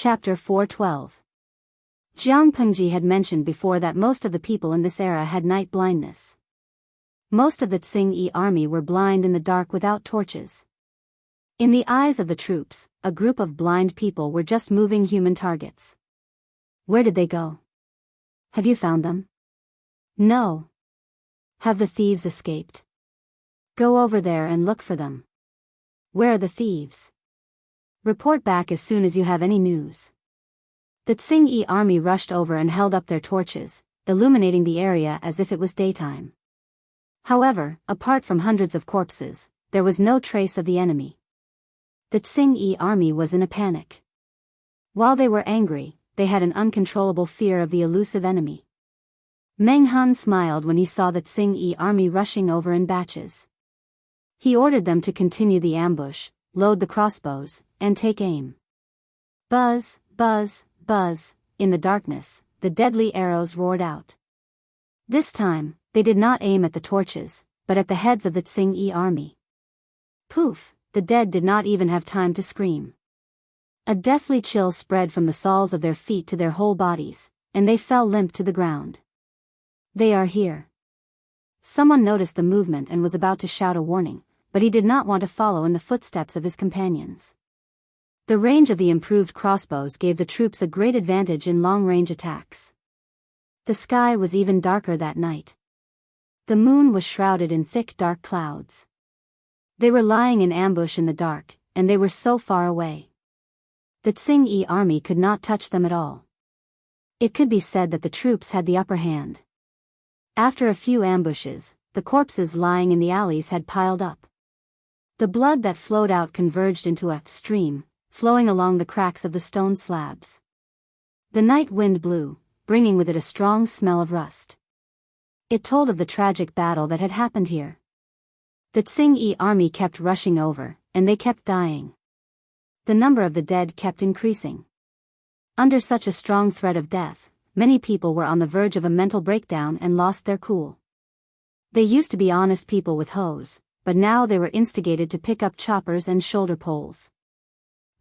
Chapter 412. Jiang Pengji had mentioned before that most of the people in this era had night blindness. Most of the Tsing-Yi army were blind in the dark without torches. In the eyes of the troops, a group of blind people were just moving human targets. Where did they go? Have you found them? No. Have the thieves escaped? Go over there and look for them. Where are the thieves? Report back as soon as you have any news. The Tsing-Yi army rushed over and held up their torches, illuminating the area as if it was daytime. However, apart from hundreds of corpses, there was no trace of the enemy. The Tsing-Yi army was in a panic. While they were angry, they had an uncontrollable fear of the elusive enemy. Meng Han smiled when he saw the Tsing-Yi army rushing over in batches. He ordered them to continue the ambush, load the crossbows, and take aim. Buzz, buzz, buzz, in the darkness, the deadly arrows roared out. This time, they did not aim at the torches, but at the heads of the Tsing-Yi army. Poof, the dead did not even have time to scream. A deathly chill spread from the soles of their feet to their whole bodies, and they fell limp to the ground. They are here. Someone noticed the movement and was about to shout a warning, but he did not want to follow in the footsteps of his companions. The range of the improved crossbows gave the troops a great advantage in long-range attacks. The sky was even darker that night. The moon was shrouded in thick dark clouds. They were lying in ambush in the dark, and they were so far away. The Tsing-Yi army could not touch them at all. It could be said that the troops had the upper hand. After a few ambushes, the corpses lying in the alleys had piled up. The blood that flowed out converged into a stream, flowing along the cracks of the stone slabs. The night wind blew, bringing with it a strong smell of rust. It told of the tragic battle that had happened here. The Tsing-Yi army kept rushing over, and they kept dying. The number of the dead kept increasing. Under such a strong threat of death, many people were on the verge of a mental breakdown and lost their cool. They used to be honest people with hoes, but now they were instigated to pick up choppers and shoulder poles.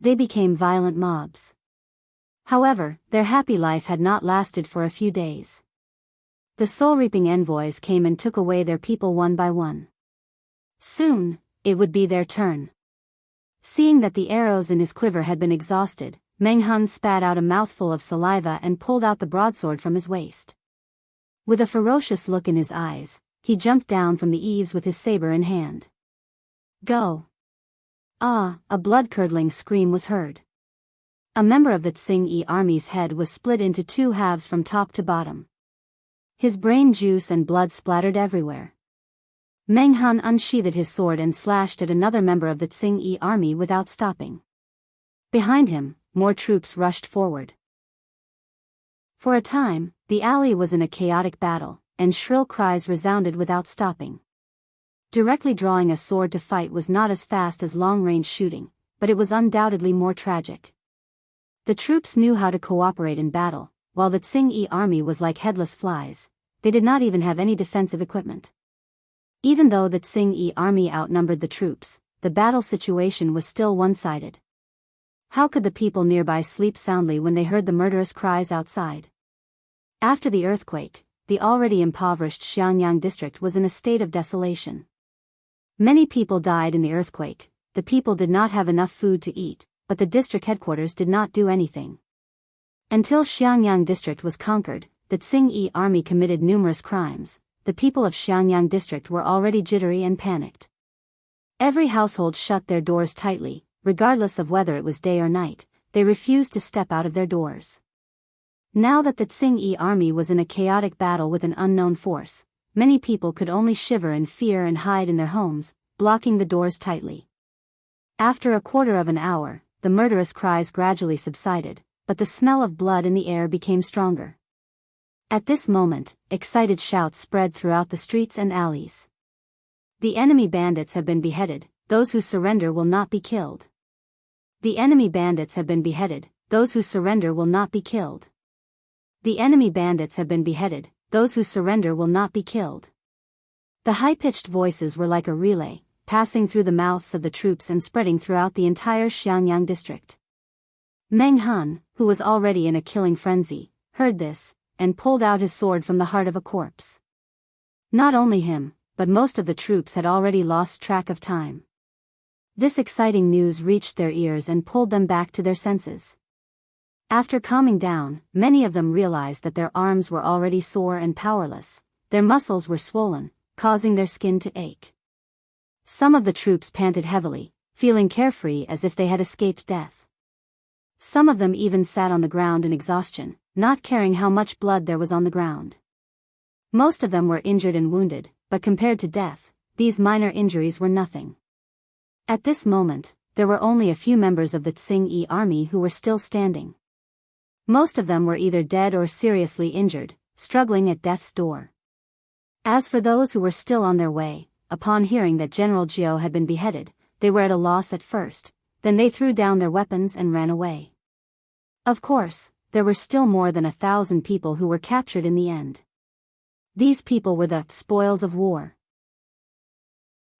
They became violent mobs. However, their happy life had not lasted for a few days. The soul-reaping envoys came and took away their people one by one. Soon, it would be their turn. Seeing that the arrows in his quiver had been exhausted, Meng Han spat out a mouthful of saliva and pulled out the broadsword from his waist. With a ferocious look in his eyes, he jumped down from the eaves with his saber in hand. Go! Ah! A blood-curdling scream was heard. A member of the Tsing-Yi army's head was split into two halves from top to bottom. His brain juice and blood splattered everywhere. Meng Han unsheathed his sword and slashed at another member of the Tsing-Yi army without stopping. Behind him, more troops rushed forward. For a time, the alley was in a chaotic battle, and shrill cries resounded without stopping. Directly drawing a sword to fight was not as fast as long-range shooting, but it was undoubtedly more tragic. The troops knew how to cooperate in battle, while the Tsing-Yi army was like headless flies. They did not even have any defensive equipment. Even though the Tsing-Yi army outnumbered the troops, the battle situation was still one-sided. How could the people nearby sleep soundly when they heard the murderous cries outside? After the earthquake, the already impoverished Xiangyang district was in a state of desolation. Many people died in the earthquake. The people did not have enough food to eat, but the district headquarters did not do anything. Until Xiangyang district was conquered, the Tsing-Yi army committed numerous crimes. The people of Xiangyang district were already jittery and panicked. Every household shut their doors tightly, regardless of whether it was day or night. They refused to step out of their doors. Now that the Tsing-Yi army was in a chaotic battle with an unknown force, many people could only shiver in fear and hide in their homes, blocking the doors tightly. After a quarter of an hour, the murderous cries gradually subsided, but the smell of blood in the air became stronger. At this moment, excited shouts spread throughout the streets and alleys. The enemy bandits have been beheaded, those who surrender will not be killed. The enemy bandits have been beheaded, those who surrender will not be killed. The enemy bandits have been beheaded, those who surrender will not be killed. The high-pitched voices were like a relay, passing through the mouths of the troops and spreading throughout the entire Xiangyang district. Meng Hun, who was already in a killing frenzy, heard this, and pulled out his sword from the heart of a corpse. Not only him, but most of the troops had already lost track of time. This exciting news reached their ears and pulled them back to their senses. After calming down, many of them realized that their arms were already sore and powerless, their muscles were swollen, causing their skin to ache. Some of the troops panted heavily, feeling carefree as if they had escaped death. Some of them even sat on the ground in exhaustion, not caring how much blood there was on the ground. Most of them were injured and wounded, but compared to death, these minor injuries were nothing. At this moment, there were only a few members of the Tsing army who were still standing. Most of them were either dead or seriously injured, struggling at death's door. As for those who were still on their way, upon hearing that General Jiao had been beheaded, they were at a loss at first, then they threw down their weapons and ran away. Of course, there were still more than 1,000 people who were captured in the end. These people were the spoils of war.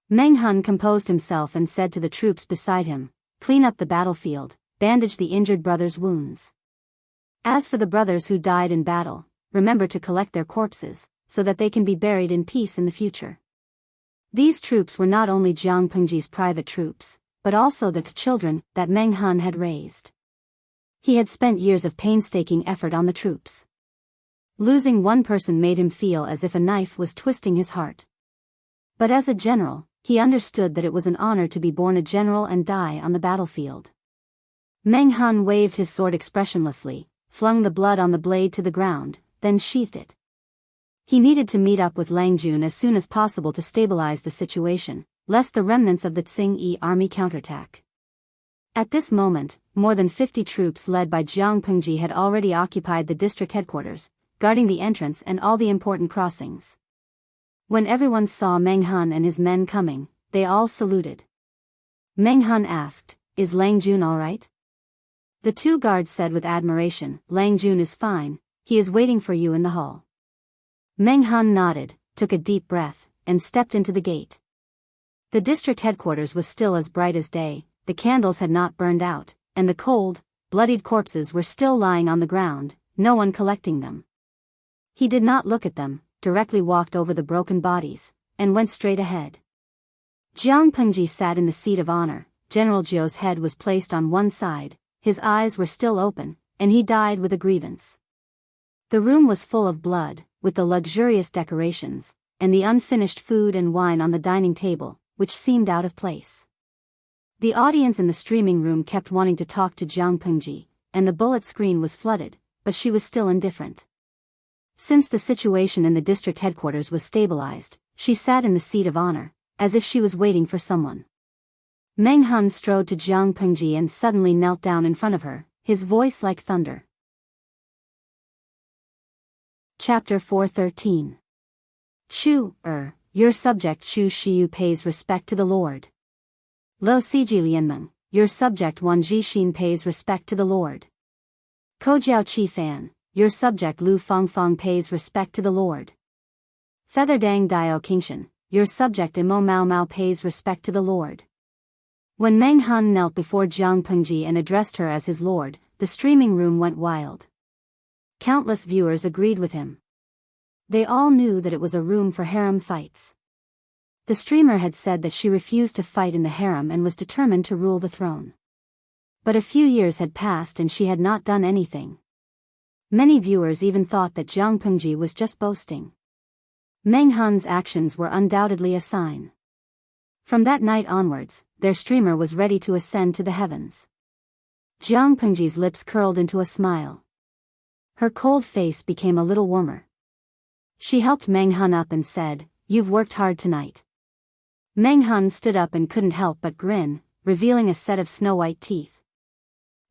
Meng Hun composed himself and said to the troops beside him, "Clean up the battlefield, bandage the injured brothers' wounds. As for the brothers who died in battle, remember to collect their corpses, so that they can be buried in peace in the future." These troops were not only Jiang Pengji's private troops, but also the children that Meng Hun had raised. He had spent years of painstaking effort on the troops. Losing one person made him feel as if a knife was twisting his heart. But as a general, he understood that it was an honor to be born a general and die on the battlefield. Meng Hun waved his sword expressionlessly, flung the blood on the blade to the ground, then sheathed it. He needed to meet up with Lang Jun as soon as possible to stabilize the situation, lest the remnants of the Tsing army counterattack. At this moment, more than 50 troops led by Jiang Pengji had already occupied the district headquarters, guarding the entrance and all the important crossings. When everyone saw Meng Hun and his men coming, they all saluted. Meng Hun asked, "Is Lang Jun all right?" The two guards said with admiration, "Lang Jun is fine, he is waiting for you in the hall." Meng Hun nodded, took a deep breath, and stepped into the gate. The district headquarters was still as bright as day, the candles had not burned out, and the cold, bloodied corpses were still lying on the ground, no one collecting them. He did not look at them, directly walked over the broken bodies, and went straight ahead. Jiang Pengji sat in the seat of honor, General Jiao's head was placed on one side, his eyes were still open, and he died with a grievance. The room was full of blood, with the luxurious decorations, and the unfinished food and wine on the dining table, which seemed out of place. The audience in the streaming room kept wanting to talk to Jiang Pengji, and the bullet screen was flooded, but she was still indifferent. Since the situation in the district headquarters was stabilized, she sat in the seat of honor, as if she was waiting for someone. Meng Hun strode to Jiang Pengji and suddenly knelt down in front of her, his voice like thunder. Chapter 413. Your subject Chu Shiyu pays respect to the Lord. Lo Siji Lianmeng, your subject Wan Jixin pays respect to the Lord. Kojiao Qi Fan, your subject Lu Fangfang pays respect to the Lord. Featherdang Dio Kingshan, your subject Imo Mao Mao pays respect to the Lord. When Meng Hun knelt before Jiang Pengji and addressed her as his lord, the streaming room went wild. Countless viewers agreed with him. They all knew that it was a room for harem fights. The streamer had said that she refused to fight in the harem and was determined to rule the throne. But a few years had passed and she had not done anything. Many viewers even thought that Jiang Pengji was just boasting. Meng Hun's actions were undoubtedly a sign. From that night onwards, their streamer was ready to ascend to the heavens. Jiang Pengji's lips curled into a smile. Her cold face became a little warmer. She helped Meng Hun up and said, "You've worked hard tonight." Meng Hun stood up and couldn't help but grin, revealing a set of snow-white teeth.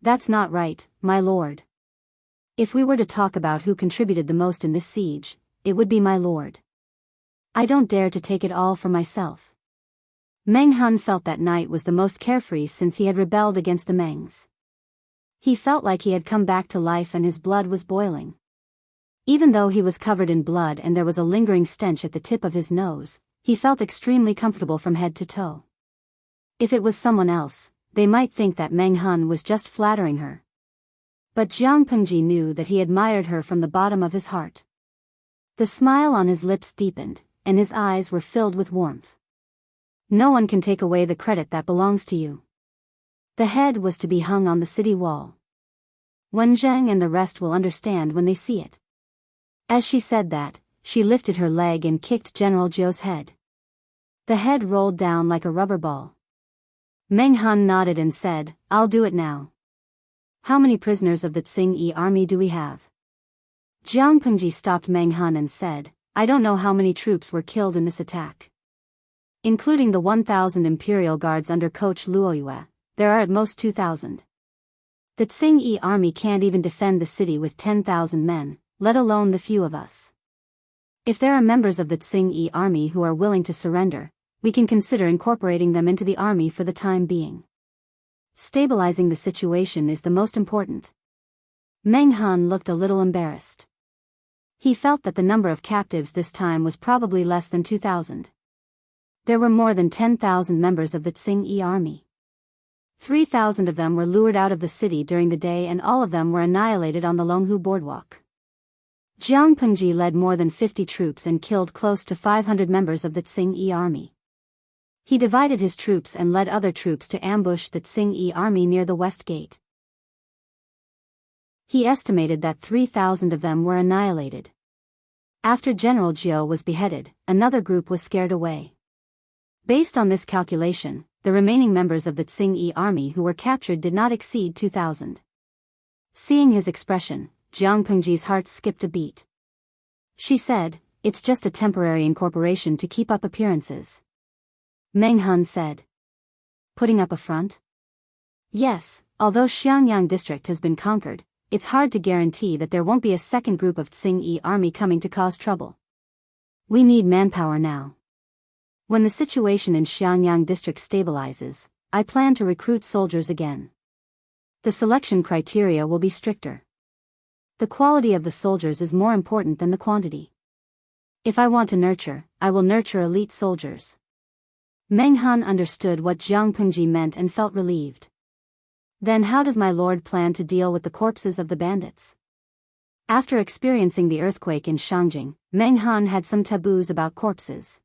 "That's not right, my lord. If we were to talk about who contributed the most in this siege, it would be my lord. I don't dare to take it all for myself." Meng Hun felt that night was the most carefree since he had rebelled against the Mengs. He felt like he had come back to life and his blood was boiling. Even though he was covered in blood and there was a lingering stench at the tip of his nose, he felt extremely comfortable from head to toe. If it was someone else, they might think that Meng Hun was just flattering her. But Jiang Pengji knew that he admired her from the bottom of his heart. The smile on his lips deepened, and his eyes were filled with warmth. No one can take away the credit that belongs to you. The head was to be hung on the city wall. Wen Zheng and the rest will understand when they see it. As she said that, she lifted her leg and kicked General Zhou's head. The head rolled down like a rubber ball. Meng Han nodded and said, "I'll do it now. How many prisoners of the Tsing-Yi army do we have?" Jiang Pengji stopped Meng Han and said, "I don't know how many troops were killed in this attack. Including the 1,000 imperial guards under Coach Luoyue, there are at most 2,000. The Tsing-Yi army can't even defend the city with 10,000 men, let alone the few of us. If there are members of the Tsing-Yi army who are willing to surrender, we can consider incorporating them into the army for the time being. Stabilizing the situation is the most important." Meng Han looked a little embarrassed. He felt that the number of captives this time was probably less than 2,000. There were more than 10,000 members of the Tsing-Yi army. 3,000 of them were lured out of the city during the day and all of them were annihilated on the Longhu boardwalk. Jiang Pengji led more than 50 troops and killed close to 500 members of the Tsing-Yi army. He divided his troops and led other troops to ambush the Tsing-Yi army near the west gate. He estimated that 3,000 of them were annihilated. After General Zhou was beheaded, another group was scared away. Based on this calculation, the remaining members of the Tsing-Yi army who were captured did not exceed 2,000. Seeing his expression, Jiang Pengji's heart skipped a beat. She said, "It's just a temporary incorporation to keep up appearances." Meng Han said, "Putting up a front?" "Yes, although Xiangyang district has been conquered, it's hard to guarantee that there won't be a second group of Tsing-Yi army coming to cause trouble. We need manpower now. When the situation in Xiangyang district stabilizes, I plan to recruit soldiers again. The selection criteria will be stricter. The quality of the soldiers is more important than the quantity. If I want to nurture, I will nurture elite soldiers." Meng Han understood what Jiang Pengji meant and felt relieved. "Then how does my lord plan to deal with the corpses of the bandits?" After experiencing the earthquake in Shangjing, Meng Han had some taboos about corpses.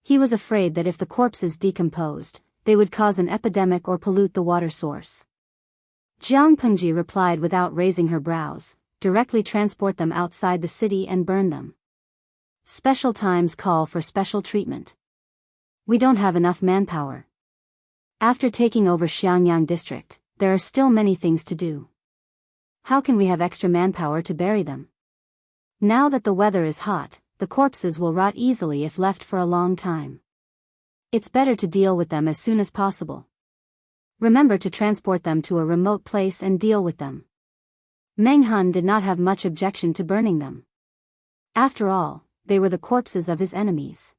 He was afraid that if the corpses decomposed, they would cause an epidemic or pollute the water source. Jiang Pengji replied without raising her brows, "Directly transport them outside the city and burn them. Special times call for special treatment. We don't have enough manpower. After taking over Xiangyang district, there are still many things to do. How can we have extra manpower to bury them? Now that the weather is hot, the corpses will rot easily if left for a long time. It's better to deal with them as soon as possible. Remember to transport them to a remote place and deal with them." Meng Han did not have much objection to burning them. After all, they were the corpses of his enemies.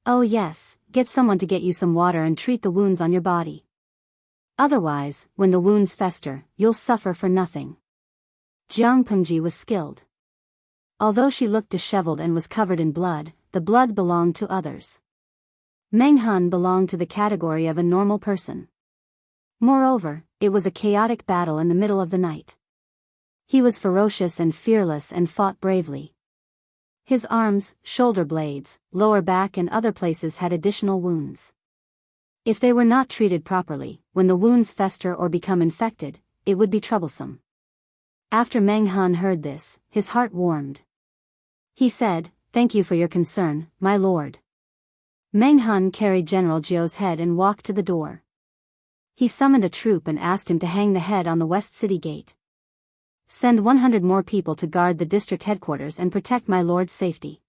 "Oh yes, get someone to get you some water and treat the wounds on your body. Otherwise, when the wounds fester, you'll suffer for nothing." Jiang Pengji was skilled. Although she looked disheveled and was covered in blood, the blood belonged to others. Meng Han belonged to the category of a normal person. Moreover, it was a chaotic battle in the middle of the night. He was ferocious and fearless and fought bravely. His arms, shoulder blades, lower back and other places had additional wounds. If they were not treated properly, when the wounds fester or become infected, it would be troublesome. After Meng Han heard this, his heart warmed. He said, "Thank you for your concern, my lord." Meng Han carried General Zhou's head and walked to the door. He summoned a troop and asked him to hang the head on the west city gate. "Send 100 more people to guard the district headquarters and protect my lord's safety.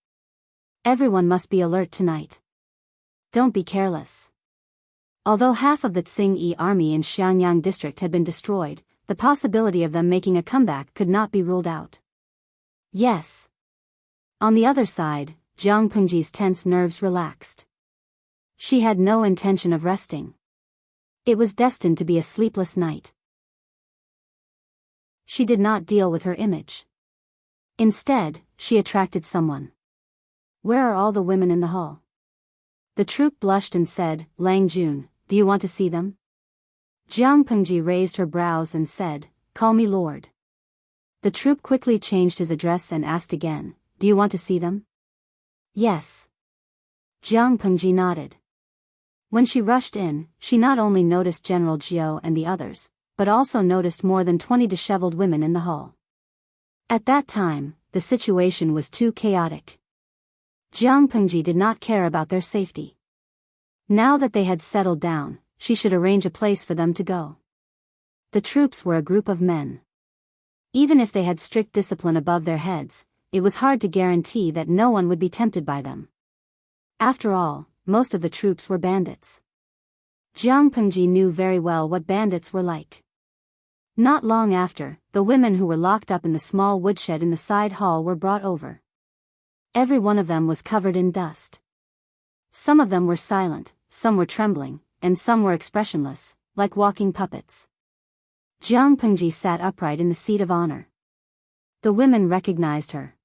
Everyone must be alert tonight. Don't be careless." Although half of the Tsing-Yi army in Xiangyang district had been destroyed, the possibility of them making a comeback could not be ruled out. "Yes." On the other side, Jiang Pengji's tense nerves relaxed. She had no intention of resting. It was destined to be a sleepless night. She did not deal with her image. Instead, she attracted someone. "Where are all the women in the hall?" The troop blushed and said, "Lang Jun, do you want to see them?" Jiang Pengji raised her brows and said, call me Lord. The troop quickly changed his address and asked again, do you want to see them? Yes. Jiang Pengji nodded. When she rushed in, she not only noticed General Jiao and the others, but also noticed more than 20 disheveled women in the hall. At that time, the situation was too chaotic. Jiang Pengji did not care about their safety. Now that they had settled down, she should arrange a place for them to go. The troops were a group of men. Even if they had strict discipline above their heads, it was hard to guarantee that no one would be tempted by them. After all, most of the troops were bandits. Jiang Pengji knew very well what bandits were like. Not long after, the women who were locked up in the small woodshed in the side hall were brought over. Every one of them was covered in dust. Some of them were silent, some were trembling, and some were expressionless, like walking puppets. Jiang Pengji sat upright in the seat of honor. The women recognized her.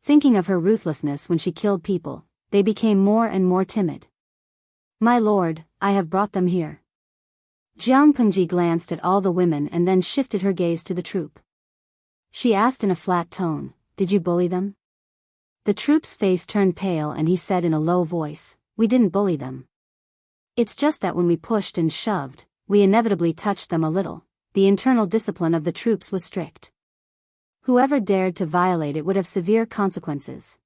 Thinking of her ruthlessness when she killed people, they became more and more timid. My lord, I have brought them here. Jiang Pengji glanced at all the women and then shifted her gaze to the troop. She asked in a flat tone, did you bully them? The troop's face turned pale and he said in a low voice, we didn't bully them. It's just that when we pushed and shoved, we inevitably touched them a little. The internal discipline of the troops was strict. Whoever dared to violate it would have severe consequences.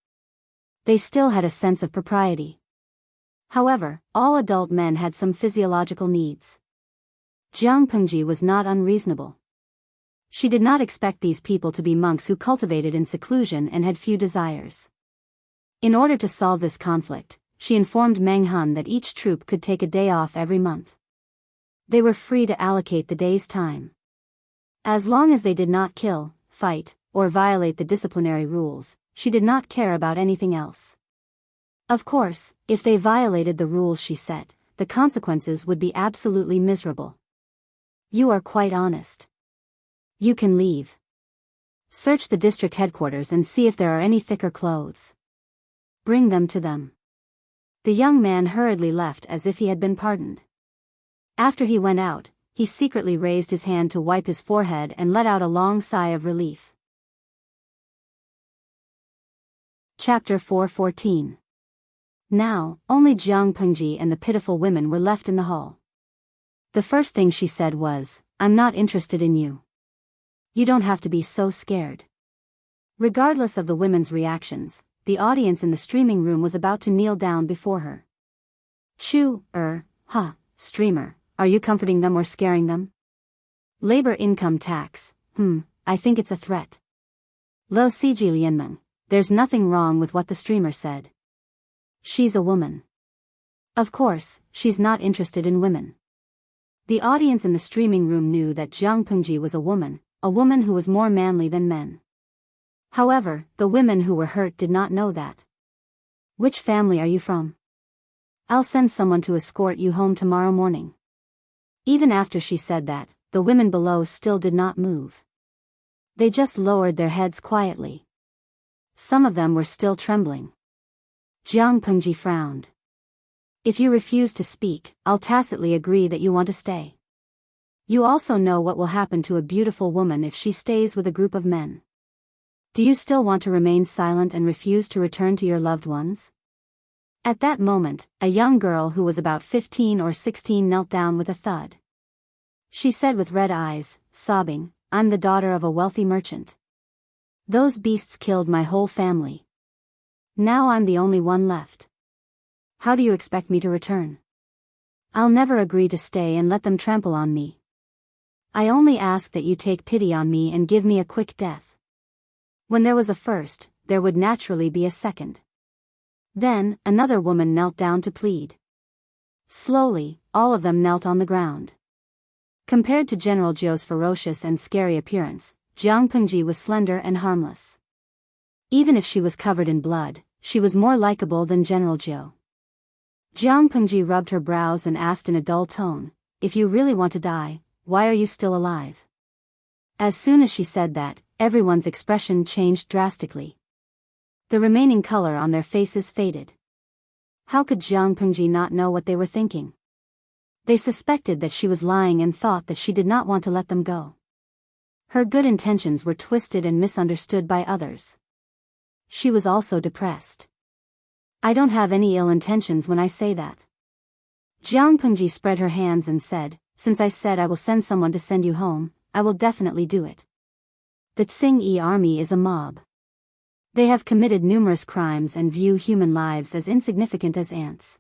They still had a sense of propriety. However, all adult men had some physiological needs. Jiang Pengji was not unreasonable. She did not expect these people to be monks who cultivated in seclusion and had few desires. In order to solve this conflict, she informed Meng Han that each troop could take a day off every month. They were free to allocate the day's time. As long as they did not kill, fight, or violate the disciplinary rules, she did not care about anything else. Of course, if they violated the rules she set, the consequences would be absolutely miserable. You are quite honest. You can leave. Search the district headquarters and see if there are any thicker clothes. Bring them to them. The young man hurriedly left as if he had been pardoned. After he went out, he secretly raised his hand to wipe his forehead and let out a long sigh of relief. Chapter 4:14. Now, only Jiang Pengji and the pitiful women were left in the hall. The first thing she said was, I'm not interested in you. You don't have to be so scared. Regardless of the women's reactions, the audience in the streaming room was about to kneel down before her. Streamer, are you comforting them or scaring them? Labor income tax, I think it's a threat. Lo Siji Lianmeng, there's nothing wrong with what the streamer said. She's a woman. Of course, she's not interested in women. The audience in the streaming room knew that Jiang Pengji was a woman who was more manly than men. However, the women who were hurt did not know that. Which family are you from? I'll send someone to escort you home tomorrow morning. Even after she said that, the women below still did not move. They just lowered their heads quietly. Some of them were still trembling. Jiang Pengji frowned. If you refuse to speak, I'll tacitly agree that you want to stay. You also know what will happen to a beautiful woman if she stays with a group of men. Do you still want to remain silent and refuse to return to your loved ones? At that moment, a young girl who was about 15 or 16 knelt down with a thud. She said with red eyes, sobbing, I'm the daughter of a wealthy merchant. Those beasts killed my whole family. Now I'm the only one left. How do you expect me to return? I'll never agree to stay and let them trample on me. I only ask that you take pity on me and give me a quick death. When there was a first, there would naturally be a second. Then, another woman knelt down to plead. Slowly, all of them knelt on the ground. Compared to General Jiao's ferocious and scary appearance, Jiang Pengji was slender and harmless. Even if she was covered in blood, she was more likable than General Jiao. Jiang Pengji rubbed her brows and asked in a dull tone, if you really want to die, why are you still alive? As soon as she said that, everyone's expression changed drastically. The remaining color on their faces faded. How could Jiang Pengji not know what they were thinking? They suspected that she was lying and thought that she did not want to let them go. Her good intentions were twisted and misunderstood by others. She was also depressed. I don't have any ill intentions when I say that. Jiang Pengji spread her hands and said, since I said I will send someone to send you home, I will definitely do it. The Tsing army is a mob. They have committed numerous crimes and view human lives as insignificant as ants.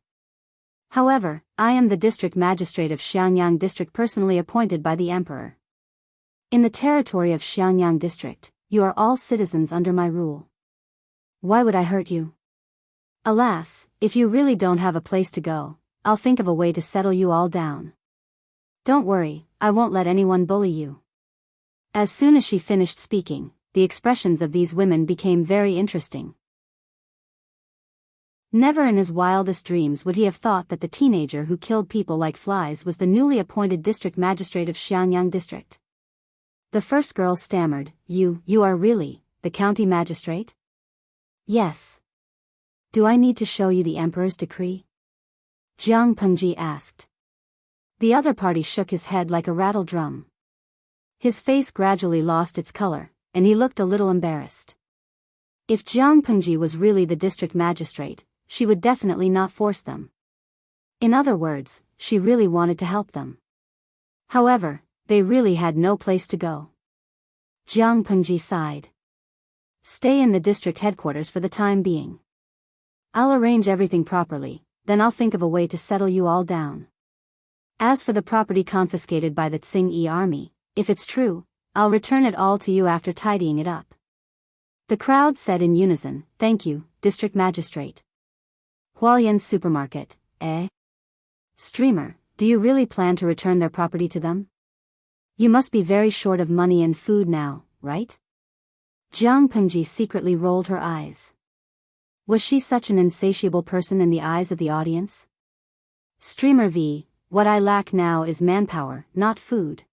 However, I am the district magistrate of Xiangyang district personally appointed by the emperor. In the territory of Xiangyang district, you are all citizens under my rule. Why would I hurt you? Alas, if you really don't have a place to go, I'll think of a way to settle you all down. Don't worry, I won't let anyone bully you. As soon as she finished speaking, the expressions of these women became very interesting. Never in his wildest dreams would he have thought that the teenager who killed people like flies was the newly appointed district magistrate of Xiangyang district. The first girl stammered, You are really the county magistrate? Yes. Do I need to show you the emperor's decree? Jiang Pengji asked. The other party shook his head like a rattle drum. His face gradually lost its color, and he looked a little embarrassed. If Jiang Pengji was really the district magistrate, she would definitely not force them. In other words, she really wanted to help them. However, they really had no place to go. Jiang Pengji sighed. Stay in the district headquarters for the time being. I'll arrange everything properly, then I'll think of a way to settle you all down. As for the property confiscated by the Tsing army, if it's true, I'll return it all to you after tidying it up. The crowd said in unison, Thank you, District Magistrate. Hualian's supermarket, eh? Streamer, do you really plan to return their property to them? You must be very short of money and food now, right? Jiang Pengji secretly rolled her eyes. Was she such an insatiable person in the eyes of the audience? Streamer V, what I lack now is manpower, not food.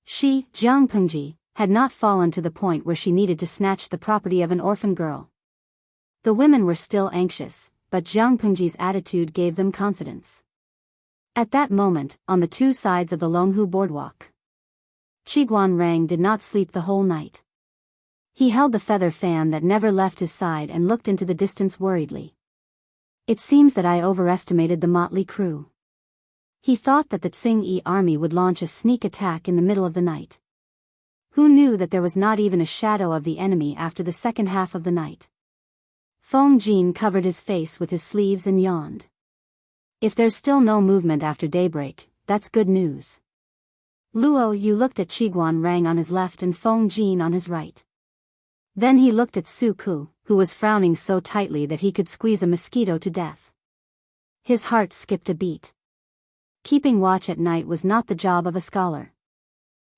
She, Jiang Pengji, had not fallen to the point where she needed to snatch the property of an orphan girl. The women were still anxious, but Jiang Pengji's attitude gave them confidence. At that moment, on the two sides of the Longhu boardwalk, Qiguan Rang did not sleep the whole night. He held the feather fan that never left his side and looked into the distance worriedly. It seems that I overestimated the motley crew. He thought that the Tsing army would launch a sneak attack in the middle of the night. Who knew that there was not even a shadow of the enemy after the second half of the night? Feng Jin covered his face with his sleeves and yawned. If there's still no movement after daybreak, that's good news. Luo Yu looked at Qiguan Rang on his left and Feng Jin on his right. Then he looked at Su Ku, who was frowning so tightly that he could squeeze a mosquito to death. His heart skipped a beat. Keeping watch at night was not the job of a scholar.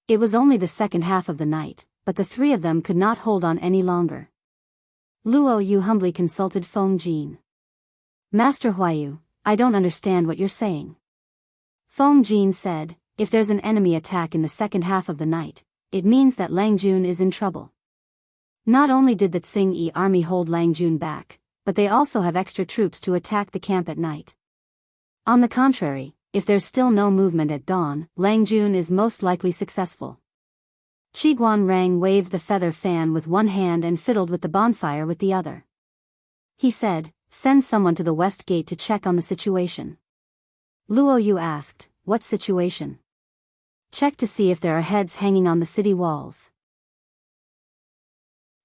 It was only the second half of the night, but the three of them could not hold on any longer. Luo Yu humbly consulted Feng Jin. Master Huayu, I don't understand what you're saying. Feng Jin said, if there's an enemy attack in the second half of the night, it means that Langjun is in trouble. Not only did the Tsing army hold Langjun back, but they also have extra troops to attack the camp at night. On the contrary, if there's still no movement at dawn, Langjun is most likely successful. Qiguan Rang waved the feather fan with one hand and fiddled with the bonfire with the other. He said, send someone to the west gate to check on the situation. Luo Yu asked, what situation? Check to see if there are heads hanging on the city walls.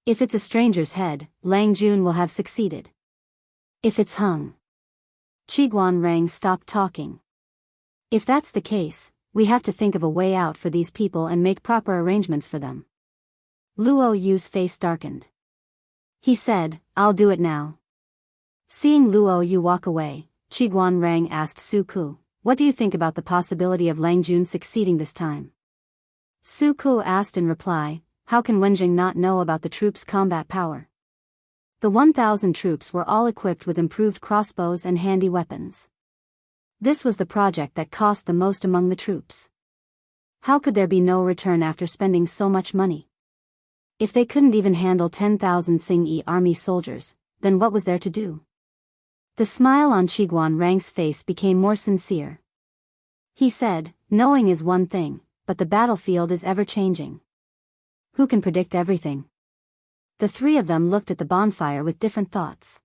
If it's a stranger's head, Langjun will have succeeded. If it's hung. Qiguan Rang stopped talking. If that's the case, we have to think of a way out for these people and make proper arrangements for them. Luo Yu's face darkened. He said, I'll do it now. Seeing Luo Yu walk away, Qiguan Rang asked Su Ku, what do you think about the possibility of Langjun succeeding this time? Su Ku asked in reply, how can Wenjing not know about the troops' combat power? The 1,000 troops were all equipped with improved crossbows and handy weapons. This was the project that cost the most among the troops. How could there be no return after spending so much money? If they couldn't even handle 10,000 Tsing army soldiers, then what was there to do? The smile on Qiguan Rang's face became more sincere. He said, knowing is one thing, but the battlefield is ever changing. Who can predict everything? The three of them looked at the bonfire with different thoughts.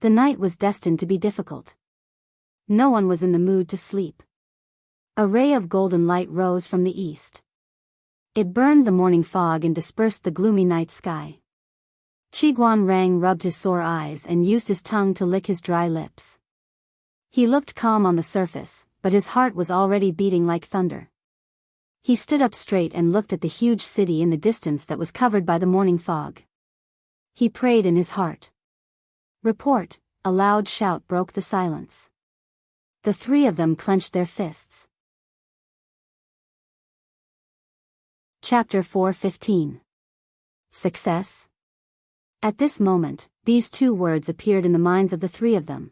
The night was destined to be difficult. No one was in the mood to sleep. A ray of golden light rose from the east. It burned the morning fog and dispersed the gloomy night sky. Qiguan Rang rubbed his sore eyes and used his tongue to lick his dry lips. He looked calm on the surface, but his heart was already beating like thunder. He stood up straight and looked at the huge city in the distance that was covered by the morning fog. He prayed in his heart. Report! A loud shout broke the silence. The three of them clenched their fists. Chapter 4:15. Success? At this moment, these two words appeared in the minds of the three of them.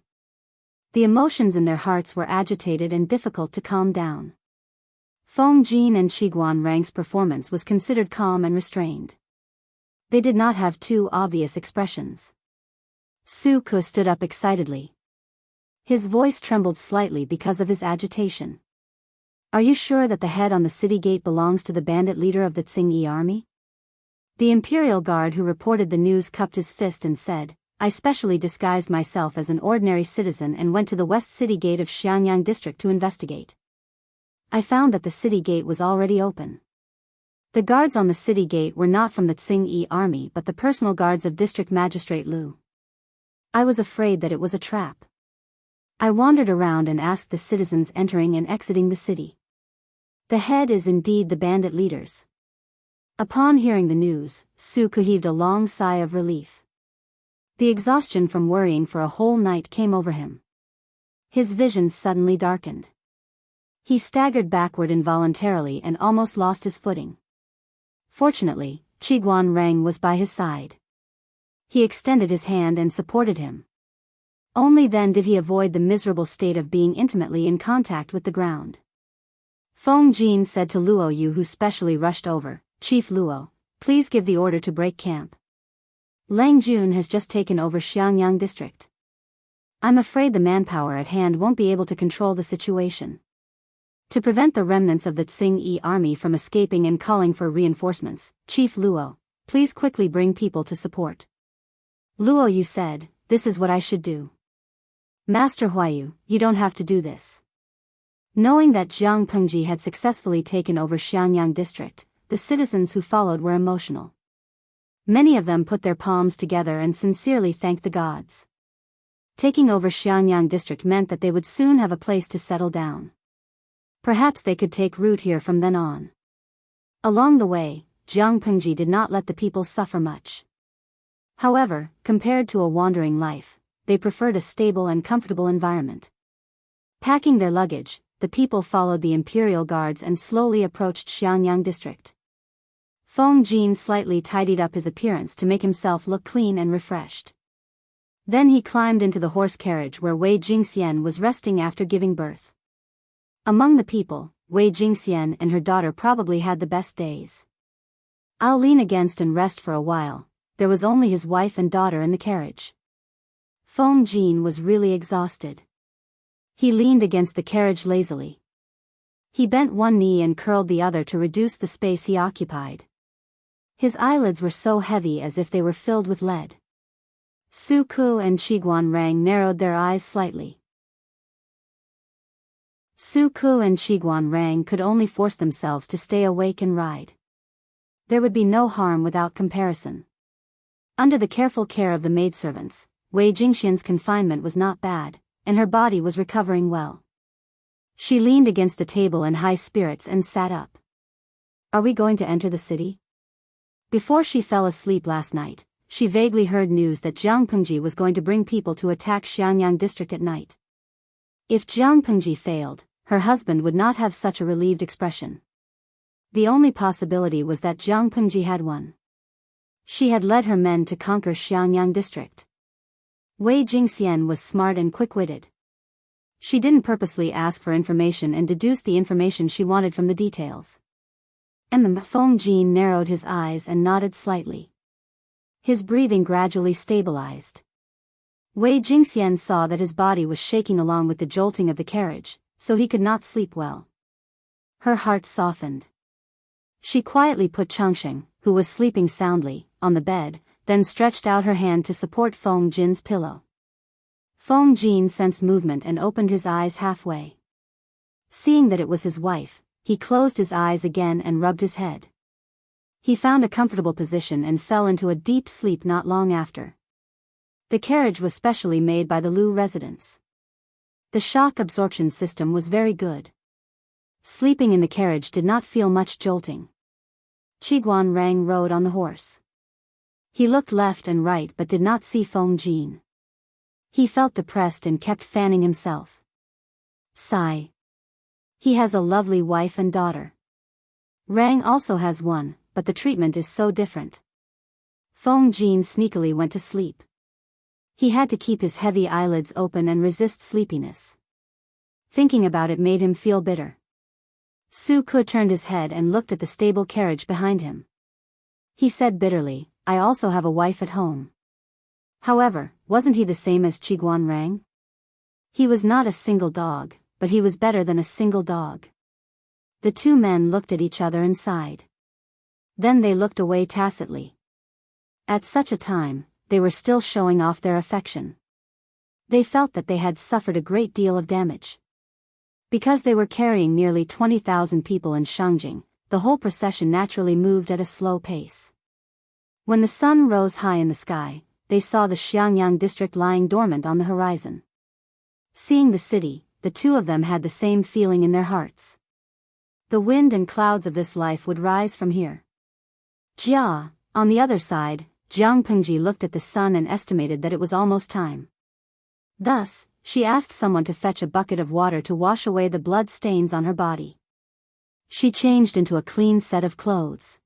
The emotions in their hearts were agitated and difficult to calm down. Feng Jin and Qiguan Rang's performance was considered calm and restrained. They did not have too obvious expressions. Su Ke stood up excitedly. His voice trembled slightly because of his agitation. Are you sure that the head on the city gate belongs to the bandit leader of the Tsing army? The Imperial Guard who reported the news cupped his fist and said, I specially disguised myself as an ordinary citizen and went to the west city gate of Xiangyang district to investigate. I found that the city gate was already open. The guards on the city gate were not from the Tsing army but the personal guards of District Magistrate Lu. I was afraid that it was a trap. I wandered around and asked the citizens entering and exiting the city. The head is indeed the bandit leaders. Upon hearing the news, Su Ke heaved a long sigh of relief. The exhaustion from worrying for a whole night came over him. His vision suddenly darkened. He staggered backward involuntarily and almost lost his footing. Fortunately, Qiguan Rang was by his side. He extended his hand and supported him. Only then did he avoid the miserable state of being intimately in contact with the ground. Feng Jin said to Luo Yu, who specially rushed over, Chief Luo, please give the order to break camp. Lang Jun has just taken over Xiangyang district. I'm afraid the manpower at hand won't be able to control the situation. To prevent the remnants of the Tsing army from escaping and calling for reinforcements, Chief Luo, please quickly bring people to support. Luo Yu said, this is what I should do. Master Huayu, you don't have to do this. Knowing that Jiang Pengji had successfully taken over Xiangyang district, the citizens who followed were emotional. Many of them put their palms together and sincerely thanked the gods. Taking over Xiangyang district meant that they would soon have a place to settle down. Perhaps they could take root here from then on. Along the way, Jiang Pengji did not let the people suffer much. However, compared to a wandering life, they preferred a stable and comfortable environment. Packing their luggage, the people followed the imperial guards and slowly approached Xiangyang district. Feng Jin slightly tidied up his appearance to make himself look clean and refreshed. Then he climbed into the horse carriage where Wei Jingxian was resting after giving birth. Among the people, Wei Jingxian and her daughter probably had the best days. I'll lean against and rest for a while. There was only his wife and daughter in the carriage. Feng Jin was really exhausted. He leaned against the carriage lazily. He bent one knee and curled the other to reduce the space he occupied. His eyelids were so heavy as if they were filled with lead. Su Ke and Qiguan Rang narrowed their eyes slightly. Su Ke and Qiguan Rang could only force themselves to stay awake and ride. There would be no harm without comparison. Under the careful care of the maidservants, Wei Jingxian's confinement was not bad, and her body was recovering well. She leaned against the table in high spirits and sat up. Are we going to enter the city? Before she fell asleep last night, she vaguely heard news that Jiang Pengji was going to bring people to attack Xiangyang district at night. If Jiang Pengji failed, her husband would not have such a relieved expression. The only possibility was that Jiang Pengji had won. She had led her men to conquer Xiangyang district. Wei Jingxian was smart and quick-witted. She didn't purposely ask for information and deduced the information she wanted from the details. Feng Jin narrowed his eyes and nodded slightly. His breathing gradually stabilized. Wei Jingxian saw that his body was shaking along with the jolting of the carriage, so he could not sleep well. Her heart softened. She quietly put Changsheng, who was sleeping soundly, on the bed, then stretched out her hand to support Feng Jin's pillow. Feng Jin sensed movement and opened his eyes halfway. Seeing that it was his wife, he closed his eyes again and rubbed his head. He found a comfortable position and fell into a deep sleep not long after. The carriage was specially made by the Lu residents. The shock absorption system was very good. Sleeping in the carriage did not feel much jolting. Qiguan Rang rode on the horse. He looked left and right but did not see Feng Jin. He felt depressed and kept fanning himself. Sigh. He has a lovely wife and daughter. Rang also has one, but the treatment is so different. Feng Jin sneakily went to sleep. He had to keep his heavy eyelids open and resist sleepiness. Thinking about it made him feel bitter. Su Ke turned his head and looked at the stable carriage behind him. He said bitterly, I also have a wife at home. However, wasn't he the same as Qiguan Rang? He was not a single dog, but he was better than a single dog. The two men looked at each other and sighed. Then they looked away tacitly. At such a time, they were still showing off their affection. They felt that they had suffered a great deal of damage. Because they were carrying nearly 20,000 people in Shangjing, the whole procession naturally moved at a slow pace. When the sun rose high in the sky, they saw the Xiangyang district lying dormant on the horizon. Seeing the city, the two of them had the same feeling in their hearts. The wind and clouds of this life would rise from here. Jia, on the other side, Jiang Pengji looked at the sun and estimated that it was almost time. Thus, she asked someone to fetch a bucket of water to wash away the blood stains on her body. She changed into a clean set of clothes.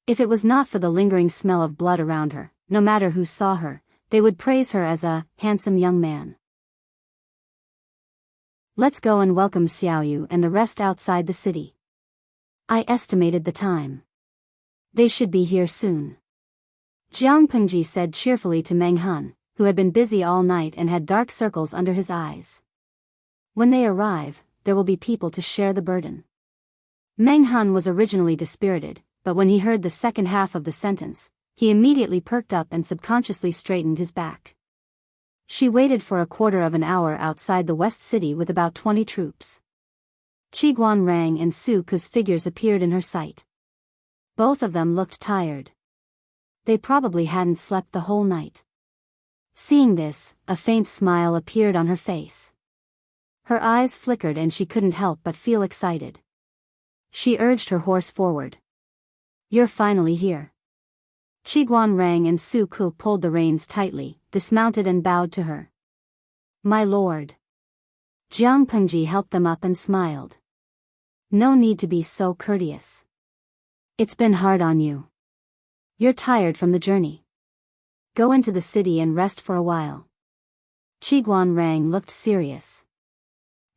If it was not for the lingering smell of blood around her, no matter who saw her, they would praise her as a handsome young man. Let's go and welcome Xiaoyu and the rest outside the city. I estimated the time. They should be here soon. Jiang Pengji said cheerfully to Meng Han, who had been busy all night and had dark circles under his eyes. When they arrive, there will be people to share the burden. Meng Han was originally dispirited, but when he heard the second half of the sentence, he immediately perked up and subconsciously straightened his back. She waited for a quarter of an hour outside the West City with about 20 troops. Qiguan Rang and Su Ke's figures appeared in her sight. Both of them looked tired. They probably hadn't slept the whole night. Seeing this, a faint smile appeared on her face. Her eyes flickered and she couldn't help but feel excited. She urged her horse forward. You're finally here. Qiguan Rang and Su Ke pulled the reins tightly, dismounted and bowed to her. My lord. Jiang Pengji helped them up and smiled. No need to be so courteous. It's been hard on you. You're tired from the journey. Go into the city and rest for a while. Qiguan Rang looked serious.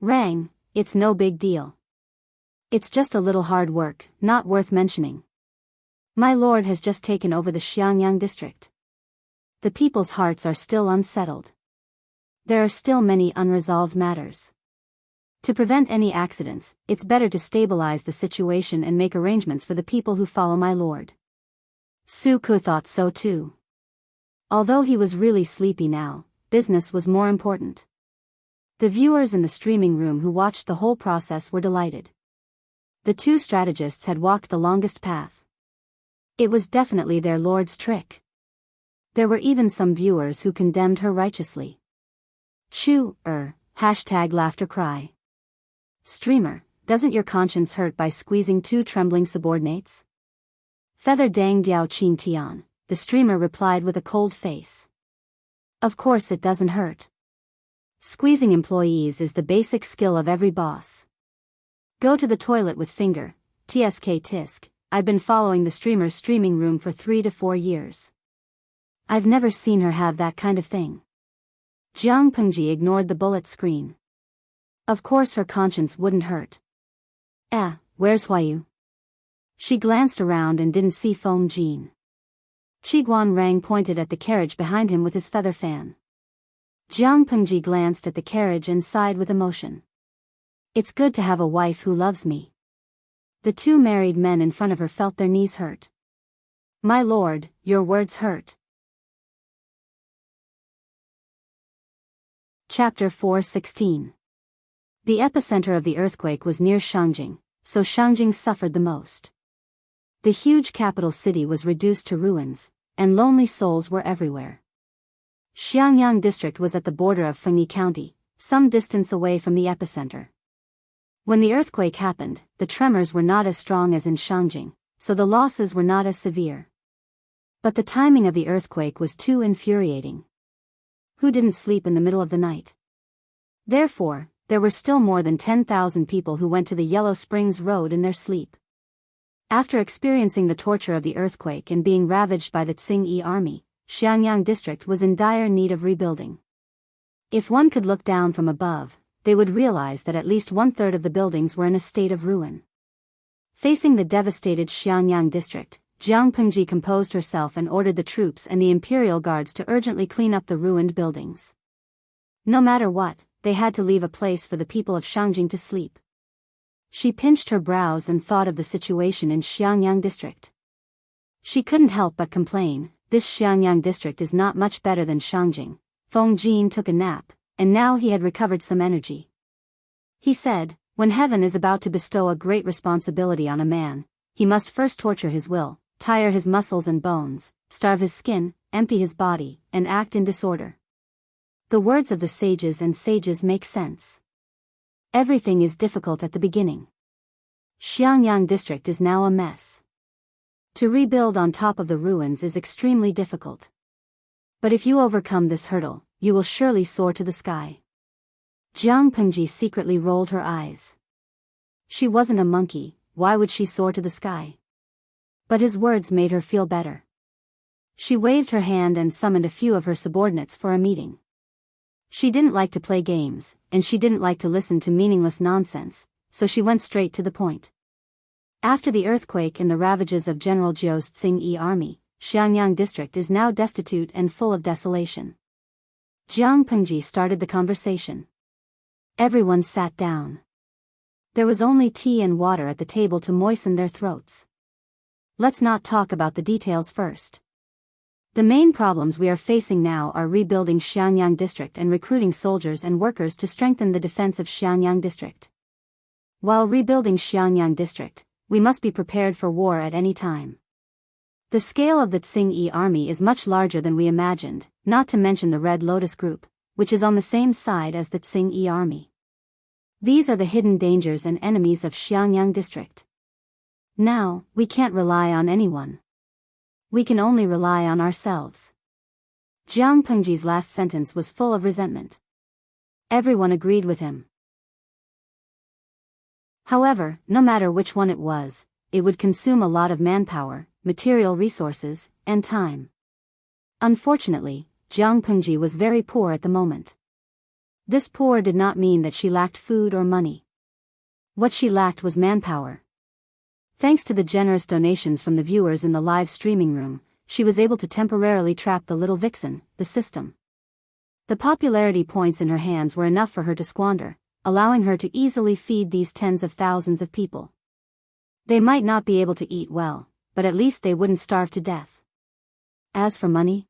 Rang, it's no big deal. It's just a little hard work, not worth mentioning. My lord has just taken over the Xiangyang district. The people's hearts are still unsettled. There are still many unresolved matters. To prevent any accidents, it's better to stabilize the situation and make arrangements for the people who follow my lord. Su Ke thought so too. Although he was really sleepy now, business was more important. The viewers in the streaming room who watched the whole process were delighted. The two strategists had walked the longest path. It was definitely their lord's trick. There were even some viewers who condemned her righteously. Laughter cry. Streamer, doesn't your conscience hurt by squeezing two trembling subordinates? Feather Dang Diao Qin Tian, the streamer replied with a cold face. Of course it doesn't hurt. Squeezing employees is the basic skill of every boss. Go to the toilet with finger, tsk tisk. I've been following the streamer's streaming room for 3 to 4 years. I've never seen her have that kind of thing. Jiang Pengji ignored the bullet screen. Of course her conscience wouldn't hurt. Where's Huayu? She glanced around and didn't see Feng Jin. Qiguan Rang pointed at the carriage behind him with his feather fan. Jiang Pengji glanced at the carriage and sighed with emotion. It's good to have a wife who loves me. The two married men in front of her felt their knees hurt. My lord, your words hurt. Chapter 4:16. The epicenter of the earthquake was near Shangjing, so Shangjing suffered the most. The huge capital city was reduced to ruins, and lonely souls were everywhere. Xiangyang district was at the border of Fengyi County, some distance away from the epicenter. When the earthquake happened, the tremors were not as strong as in Shangjing, so the losses were not as severe. But the timing of the earthquake was too infuriating. Who didn't sleep in the middle of the night? Therefore, there were still more than 10,000 people who went to the Yellow Springs Road in their sleep. After experiencing the torture of the earthquake and being ravaged by the Tsing army, Xiangyang district was in dire need of rebuilding. If one could look down from above, they would realize that at least 1/3 of the buildings were in a state of ruin. Facing the devastated Xiangyang district, Jiang Pengji composed herself and ordered the troops and the imperial guards to urgently clean up the ruined buildings. No matter what, they had to leave a place for the people of Shangjing to sleep. She pinched her brows and thought of the situation in Xiangyang district. She couldn't help but complain, this Xiangyang district is not much better than Shangjing. Feng Jin took a nap, and now he had recovered some energy. He said, when heaven is about to bestow a great responsibility on a man, he must first torture his will, tire his muscles and bones, starve his skin, empty his body, and act in disorder. The words of the sages and sages make sense. Everything is difficult at the beginning. Xiangyang district is now a mess. To rebuild on top of the ruins is extremely difficult. But if you overcome this hurdle, you will surely soar to the sky. Jiang Pengji secretly rolled her eyes. She wasn't a monkey, why would she soar to the sky? But his words made her feel better. She waved her hand and summoned a few of her subordinates for a meeting. She didn't like to play games, and she didn't like to listen to meaningless nonsense, so she went straight to the point. After the earthquake and the ravages of General Jiao's Tsing army, Xiangyang district is now destitute and full of desolation. Jiang Pengji started the conversation. Everyone sat down. There was only tea and water at the table to moisten their throats. Let's not talk about the details first. The main problems we are facing now are rebuilding Xiangyang district and recruiting soldiers and workers to strengthen the defense of Xiangyang district. While rebuilding Xiangyang district, we must be prepared for war at any time. The scale of the Tsing army is much larger than we imagined, not to mention the Red Lotus Group, which is on the same side as the Tsing army. These are the hidden dangers and enemies of Xiangyang district. Now, we can't rely on anyone. We can only rely on ourselves. Jiang Pengji's last sentence was full of resentment. Everyone agreed with him. However, no matter which one it would consume a lot of manpower, material resources, and time. Unfortunately, Jiang Pengji was very poor at the moment. This poor did not mean that she lacked food or money. What she lacked was manpower. Thanks to the generous donations from the viewers in the live streaming room, she was able to temporarily trap the little vixen, the system. The popularity points in her hands were enough for her to squander, allowing her to easily feed these tens of thousands of people. They might not be able to eat well, but at least they wouldn't starve to death. As for money,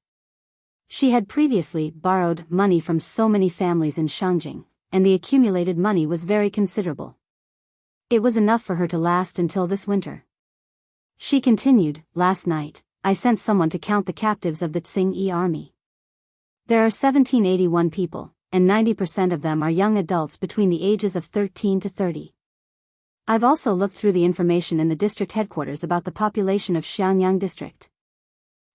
she had previously borrowed money from so many families in Shangjing, and the accumulated money was very considerable. It was enough for her to last until this winter. She continued, last night, I sent someone to count the captives of the Tsing army. There are 1781 people, and 90% of them are young adults between the ages of 13 to 30. I've also looked through the information in the district headquarters about the population of Xiangyang district.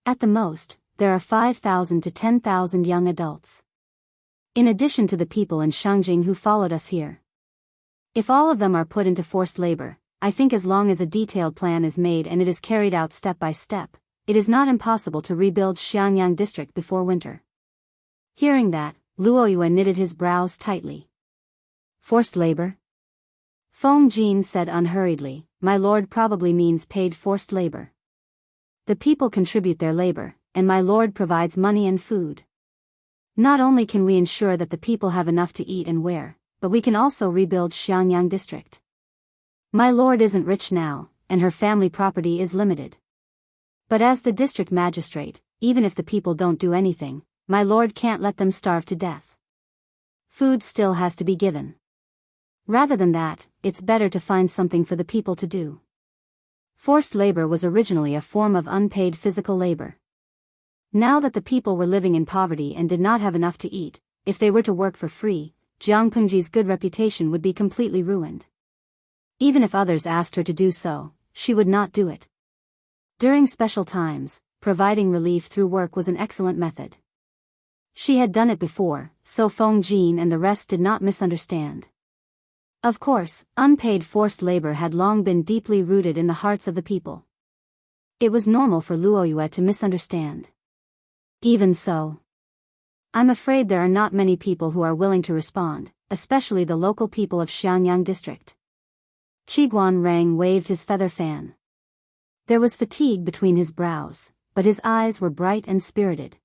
At the most, there are 5,000 to 10,000 young adults. In addition to the people in Shangjing who followed us here. If all of them are put into forced labor, I think as long as a detailed plan is made and it is carried out step by step, it is not impossible to rebuild Xiangyang district before winter. Hearing that, Luoyue knitted his brows tightly. Forced labor? Feng Jin said unhurriedly, my lord probably means paid forced labor. The people contribute their labor, and my lord provides money and food. Not only can we ensure that the people have enough to eat and wear, but we can also rebuild Xiangyang district. My lord isn't rich now, and her family property is limited. But as the district magistrate, even if the people don't do anything, my lord can't let them starve to death. Food still has to be given. Rather than that, it's better to find something for the people to do. Forced labor was originally a form of unpaid physical labor. Now that the people were living in poverty and did not have enough to eat, if they were to work for free, Jianghu's good reputation would be completely ruined. Even if others asked her to do so, she would not do it. During special times, providing relief through work was an excellent method. She had done it before, so Feng Jin and the rest did not misunderstand. Of course, unpaid forced labor had long been deeply rooted in the hearts of the people. It was normal for Luoyue to misunderstand. Even so, I'm afraid there are not many people who are willing to respond, especially the local people of Xiangyang district. Qiguan Rang waved his feather fan. There was fatigue between his brows, but his eyes were bright and spirited.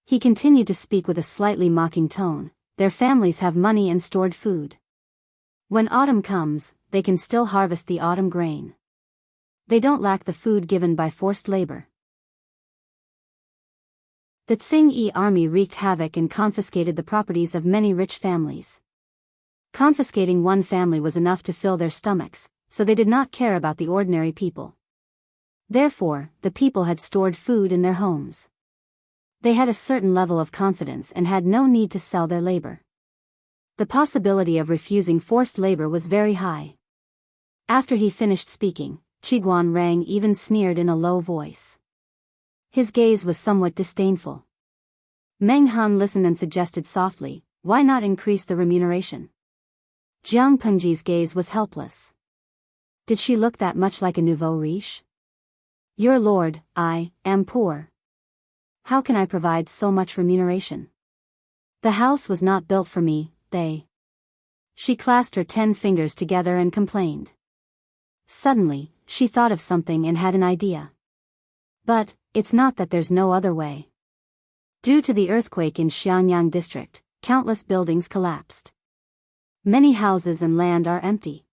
He continued to speak with a slightly mocking tone. Their families have money and stored food. When autumn comes, they can still harvest the autumn grain. They don't lack the food given by forced labor. The Tsing-Yi army wreaked havoc and confiscated the properties of many rich families. Confiscating one family was enough to fill their stomachs, so they did not care about the ordinary people. Therefore, the people had stored food in their homes. They had a certain level of confidence and had no need to sell their labor. The possibility of refusing forced labor was very high. After he finished speaking, Qiguan Rang even sneered in a low voice. His gaze was somewhat disdainful. Meng Han listened and suggested softly, "Why not increase the remuneration?" Jiang Pengji's gaze was helpless. Did she look that much like a nouveau riche? "Your lord, I am poor. How can I provide so much remuneration? The house was not built for me, She clasped her 10 fingers together and complained. Suddenly, she thought of something and had an idea. But, it's not that there's no other way. Due to the earthquake in Xiangyang district, countless buildings collapsed. Many houses and land are empty.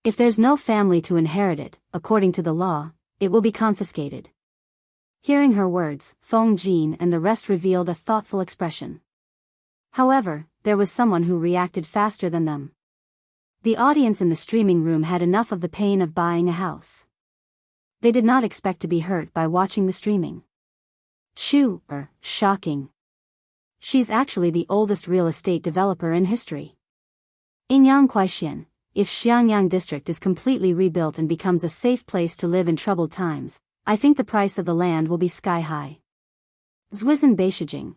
If there's no family to inherit it, according to the law, it will be confiscated." Hearing her words, Feng Jin and the rest revealed a thoughtful expression. However, there was someone who reacted faster than them. The audience in the streaming room had enough of the pain of buying a house. They did not expect to be hurt by watching the streaming. Shocking. She's actually the oldest real estate developer in history. Inyang Kuaixian, if Xiangyang district is completely rebuilt and becomes a safe place to live in troubled times, I think the price of the land will be sky high. Zwizhen Beishijing,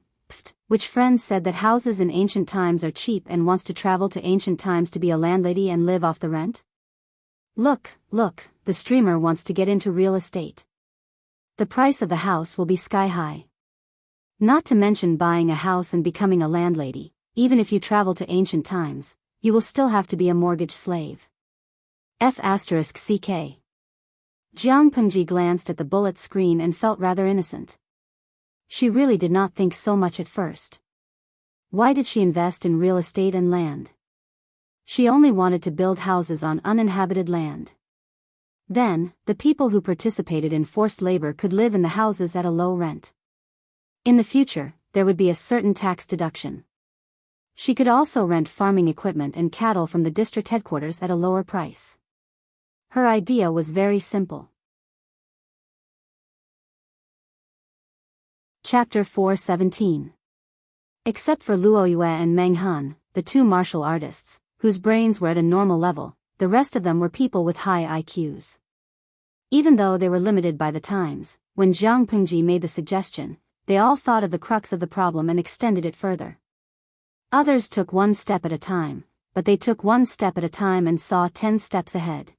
which friends said that houses in ancient times are cheap and wants to travel to ancient times to be a landlady and live off the rent? Look, the streamer wants to get into real estate. The price of the house will be sky high. Not to mention buying a house and becoming a landlady, even if you travel to ancient times, you will still have to be a mortgage slave. F***CK. Jiang Pengji glanced at the bullet screen and felt rather innocent. She really did not think so much at first. Why did she invest in real estate and land? She only wanted to build houses on uninhabited land. Then, the people who participated in forced labor could live in the houses at a low rent. In the future, there would be a certain tax deduction. She could also rent farming equipment and cattle from the district headquarters at a lower price. Her idea was very simple. Chapter 417. Except for Luoyue and Meng Han, the two martial artists, whose brains were at a normal level, the rest of them were people with high IQs. Even though they were limited by the times, when Jiang Pengji made the suggestion, they all thought of the crux of the problem and extended it further. Others took one step at a time, but they took one step at a time and saw 10 steps ahead.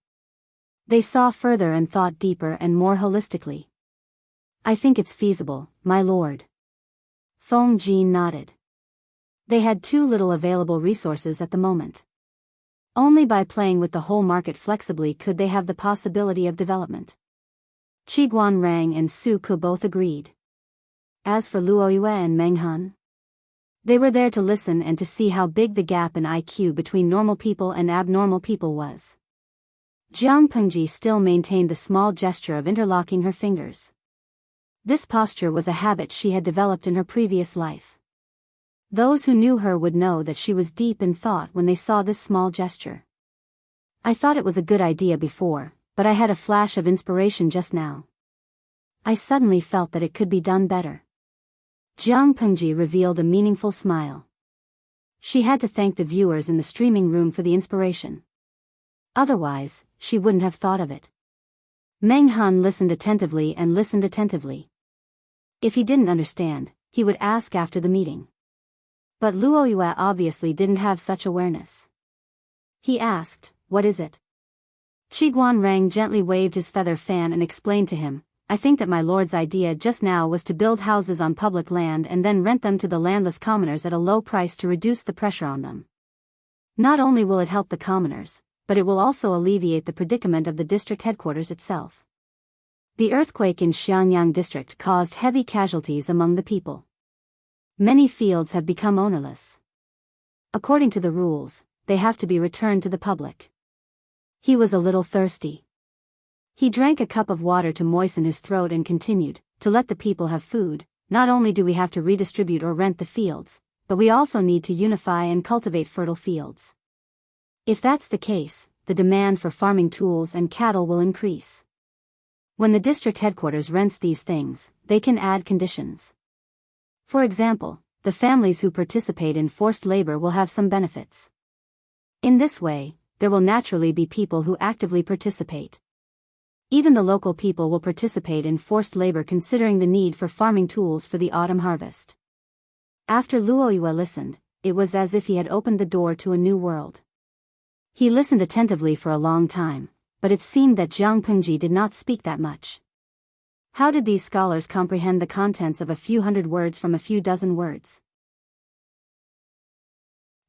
They saw further and thought deeper and more holistically. "I think it's feasible, my lord." Feng Jin nodded. They had too little available resources at the moment. Only by playing with the whole market flexibly could they have the possibility of development. Qiguan Rang and Su Ke both agreed. As for Luoyue and Meng Han, they were there to listen and to see how big the gap in IQ between normal people and abnormal people was. Jiang Pengji still maintained the small gesture of interlocking her fingers. This posture was a habit she had developed in her previous life. Those who knew her would know that she was deep in thought when they saw this small gesture. I thought it was a good idea before, but I had a flash of inspiration just now. I suddenly felt that it could be done better. Jiang Pengji revealed a meaningful smile. She had to thank the viewers in the streaming room for the inspiration. Otherwise, she wouldn't have thought of it. Meng Han listened attentively and listened attentively. If he didn't understand, he would ask after the meeting. But Luo Yue obviously didn't have such awareness. He asked, "What is it?" Qiguan Rang gently waved his feather fan and explained to him, "I think that my lord's idea just now was to build houses on public land and then rent them to the landless commoners at a low price to reduce the pressure on them. Not only will it help the commoners, but it will also alleviate the predicament of the district headquarters itself." The earthquake in Xiangyang district caused heavy casualties among the people. Many fields have become ownerless. According to the rules, they have to be returned to the public. He was a little thirsty. He drank a cup of water to moisten his throat and continued, "To let the people have food, not only do we have to redistribute or rent the fields, but we also need to unify and cultivate fertile fields. If that's the case, the demand for farming tools and cattle will increase. When the district headquarters rents these things, they can add conditions. For example, the families who participate in forced labor will have some benefits. In this way, there will naturally be people who actively participate. Even the local people will participate in forced labor considering the need for farming tools for the autumn harvest." After Luo Yue listened, it was as if he had opened the door to a new world. He listened attentively for a long time, but it seemed that Jiang Pengji did not speak that much. How did these scholars comprehend the contents of a few hundred words from a few dozen words?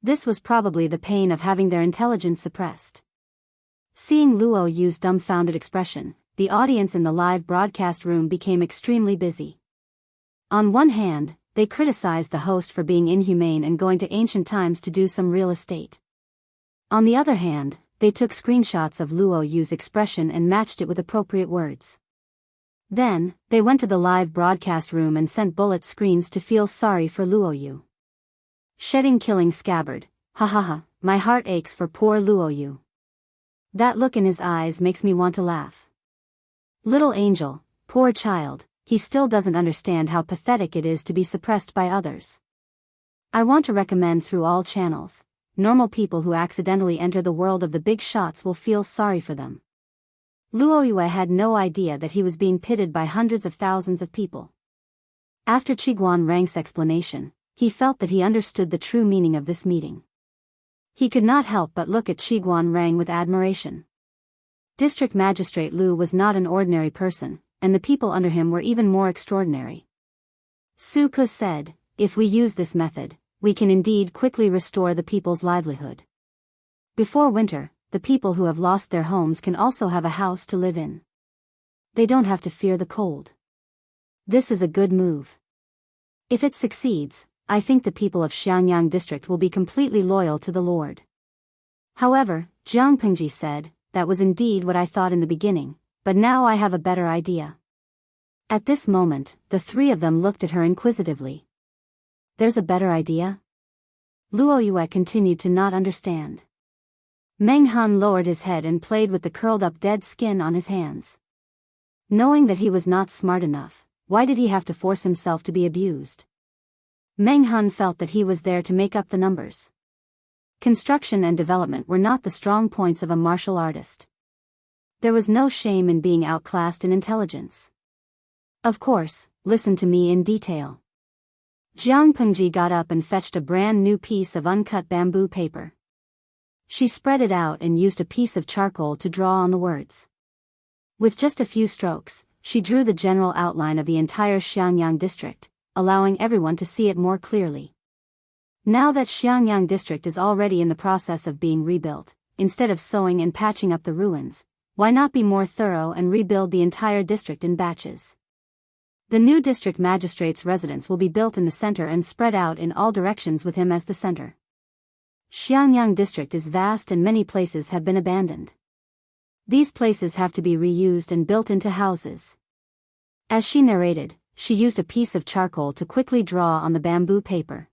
This was probably the pain of having their intelligence suppressed. Seeing Luo Yu's dumbfounded expression, the audience in the live broadcast room became extremely busy. On one hand, they criticized the host for being inhumane and going to ancient times to do some real estate. On the other hand, they took screenshots of Luo Yu's expression and matched it with appropriate words. Then, they went to the live broadcast room and sent bullet screens to feel sorry for Luo Yu. Shedding killing scabbard, ha ha ha, my heart aches for poor Luo Yu. That look in his eyes makes me want to laugh. Little angel, poor child, he still doesn't understand how pathetic it is to be suppressed by others. I want to recommend through all channels, normal people who accidentally enter the world of the big shots will feel sorry for them. Luo Yue had no idea that he was being pitted by hundreds of thousands of people. After Qiguan Rang's explanation, he felt that he understood the true meaning of this meeting. He could not help but look at Qiguan Rang with admiration. District Magistrate Lu was not an ordinary person, and the people under him were even more extraordinary. Su Ke said, "If we use this method, we can indeed quickly restore the people's livelihood. Before winter, the people who have lost their homes can also have a house to live in. They don't have to fear the cold. This is a good move. If it succeeds, I think the people of Xiangyang district will be completely loyal to the Lord." However, Jiang Pengji said, "That was indeed what I thought in the beginning, but now I have a better idea." At this moment, the three of them looked at her inquisitively. "There's a better idea?" Luo Yue continued to not understand. Meng Han lowered his head and played with the curled-up dead skin on his hands. Knowing that he was not smart enough, why did he have to force himself to be abused? Meng Han felt that he was there to make up the numbers. Construction and development were not the strong points of a martial artist. There was no shame in being outclassed in intelligence. "Of course, listen to me in detail." Jiang Pengji got up and fetched a brand new piece of uncut bamboo paper. She spread it out and used a piece of charcoal to draw on the words. With just a few strokes, she drew the general outline of the entire Xiangyang district, allowing everyone to see it more clearly. Now that Xiangyang district is already in the process of being rebuilt, instead of sewing and patching up the ruins, why not be more thorough and rebuild the entire district in batches? The new district magistrate's residence will be built in the center and spread out in all directions with him as the center. Xiangyang district is vast and many places have been abandoned. These places have to be reused and built into houses. As she narrated, she used a piece of charcoal to quickly draw on the bamboo paper.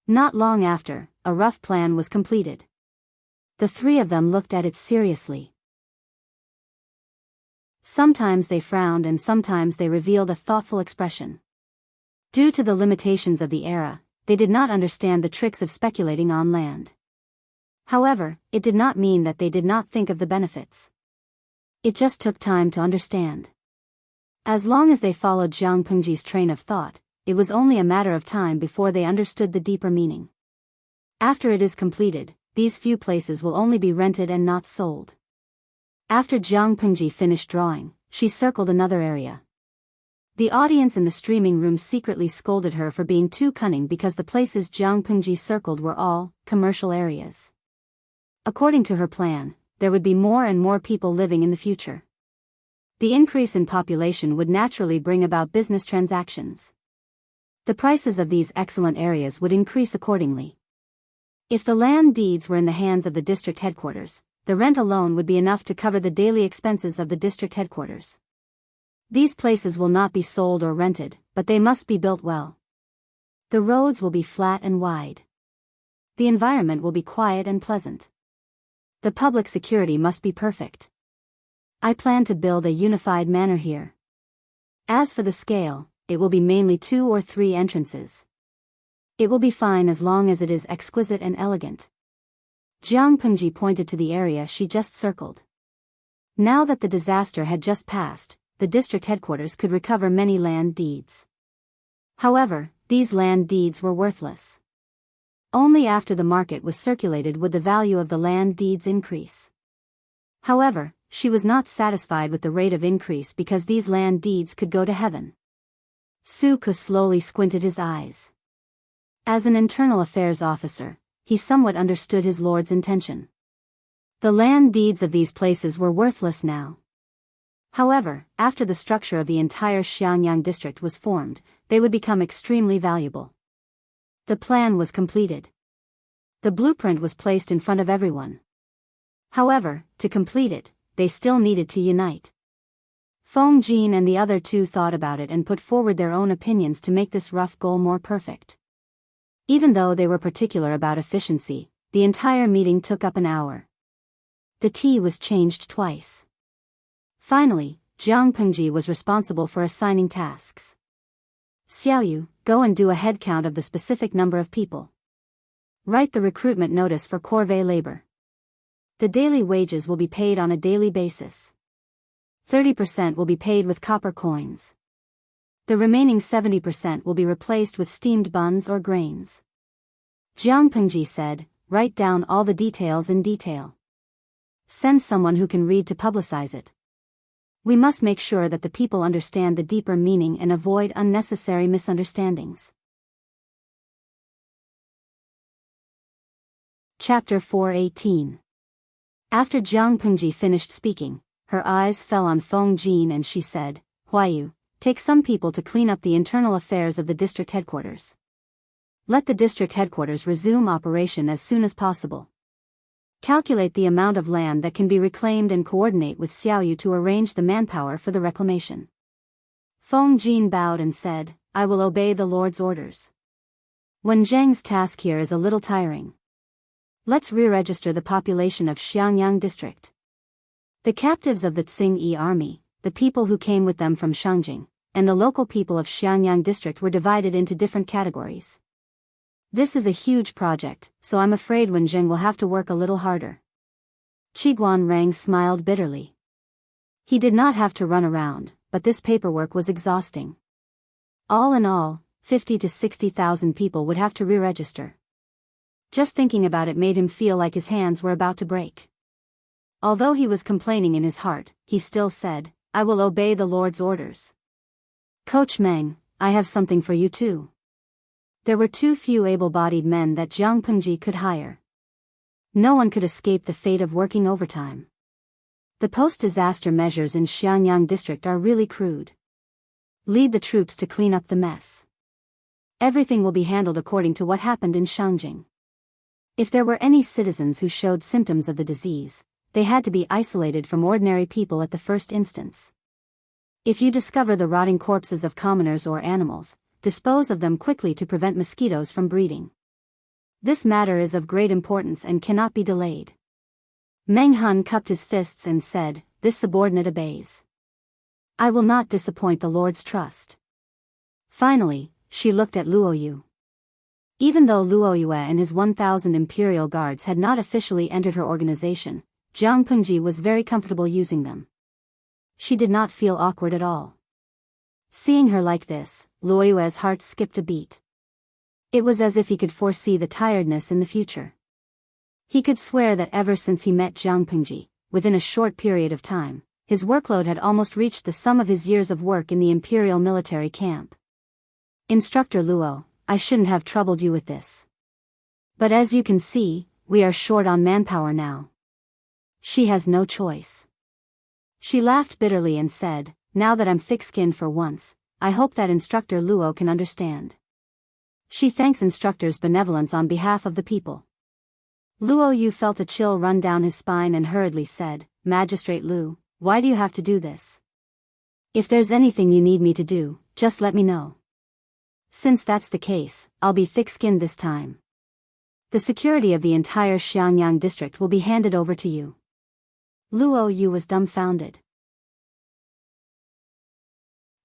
Not long after, a rough plan was completed. The three of them looked at it seriously. Sometimes they frowned and sometimes they revealed a thoughtful expression. Due to the limitations of the era, they did not understand the tricks of speculating on land. However, it did not mean that they did not think of the benefits. It just took time to understand. As long as they followed Jiang Pengji's train of thought, it was only a matter of time before they understood the deeper meaning. After it is completed, these few places will only be rented and not sold. After Jiang Pengji finished drawing, she circled another area. The audience in the streaming room secretly scolded her for being too cunning because the places Jiang Pengji circled were all commercial areas. According to her plan, there would be more and more people living in the future. The increase in population would naturally bring about business transactions. The prices of these excellent areas would increase accordingly. If the land deeds were in the hands of the district headquarters, the rent alone would be enough to cover the daily expenses of the district headquarters. These places will not be sold or rented, but they must be built well. The roads will be flat and wide. The environment will be quiet and pleasant. The public security must be perfect. I plan to build a unified manor here. As for the scale, it will be mainly 2 or 3 entrances. It will be fine as long as it is exquisite and elegant. Jiang Pengji pointed to the area she just circled. Now that the disaster had just passed, the district headquarters could recover many land deeds. However, these land deeds were worthless. Only after the market was circulated would the value of the land deeds increase. However, she was not satisfied with the rate of increase because these land deeds could go to heaven. Su Ke slowly squinted his eyes. As an internal affairs officer, he somewhat understood his lord's intention. The land deeds of these places were worthless now. However, after the structure of the entire Xiangyang district was formed, they would become extremely valuable. The plan was completed. The blueprint was placed in front of everyone. However, to complete it, they still needed to unite. Feng Jin and the other two thought about it and put forward their own opinions to make this rough goal more perfect. Even though they were particular about efficiency, the entire meeting took up an hour. The tea was changed twice. Finally, Jiang Pengji was responsible for assigning tasks. Xiaoyu, go and do a head count of the specific number of people. Write the recruitment notice for corvée labor. The daily wages will be paid on a daily basis. 30% will be paid with copper coins. The remaining 70% will be replaced with steamed buns or grains. Jiang Pengji said, write down all the details in detail. Send someone who can read to publicize it. We must make sure that the people understand the deeper meaning and avoid unnecessary misunderstandings. Chapter 4:18. After Jiang Pengji finished speaking, her eyes fell on Feng Jin and she said, Huayu, take some people to clean up the internal affairs of the district headquarters. Let the district headquarters resume operation as soon as possible. Calculate the amount of land that can be reclaimed and coordinate with Xiaoyu to arrange the manpower for the reclamation. Feng Jin bowed and said, I will obey the Lord's orders. Wen Zheng's task here is a little tiring. Let's re-register the population of Xiangyang district. The captives of the Tsing-Yi army, the people who came with them from Shangjing, and the local people of Xiangyang district were divided into different categories. This is a huge project, so I'm afraid Wen Zheng will have to work a little harder. Qiguan Rang smiled bitterly. He did not have to run around, but this paperwork was exhausting. All in all, 50 to 60,000 people would have to re-register. Just thinking about it made him feel like his hands were about to break. Although he was complaining in his heart, he still said, I will obey the Lord's orders. Coach Meng, I have something for you too. There were too few able-bodied men that Jiang Pengji could hire. No one could escape the fate of working overtime. The post-disaster measures in Xiangyang district are really crude. Lead the troops to clean up the mess. Everything will be handled according to what happened in Shangjing. If there were any citizens who showed symptoms of the disease, they had to be isolated from ordinary people at the first instance. If you discover the rotting corpses of commoners or animals, dispose of them quickly to prevent mosquitoes from breeding. This matter is of great importance and cannot be delayed. Meng Hun cupped his fists and said, "This subordinate obeys. I will not disappoint the Lord's trust." Finally, she looked at Luo Yu. Even though Luo Yue and his 1,000 imperial guards had not officially entered her organization, Jiang Pengji was very comfortable using them. She did not feel awkward at all. Seeing her like this, Luo Yue's heart skipped a beat. It was as if he could foresee the tiredness in the future. He could swear that ever since he met Jiang Pengji, within a short period of time, his workload had almost reached the sum of his years of work in the imperial military camp. "Instructor Luo, I shouldn't have troubled you with this. But as you can see, we are short on manpower now. She has no choice." She laughed bitterly and said, "Now that I'm thick-skinned for once, I hope that Instructor Luo can understand. She thanks Instructor's benevolence on behalf of the people." Luo Yu felt a chill run down his spine and hurriedly said, "Magistrate Lu, why do you have to do this? If there's anything you need me to do, just let me know. Since that's the case, I'll be thick-skinned this time. The security of the entire Xiangyang district will be handed over to you." Luo Yu was dumbfounded.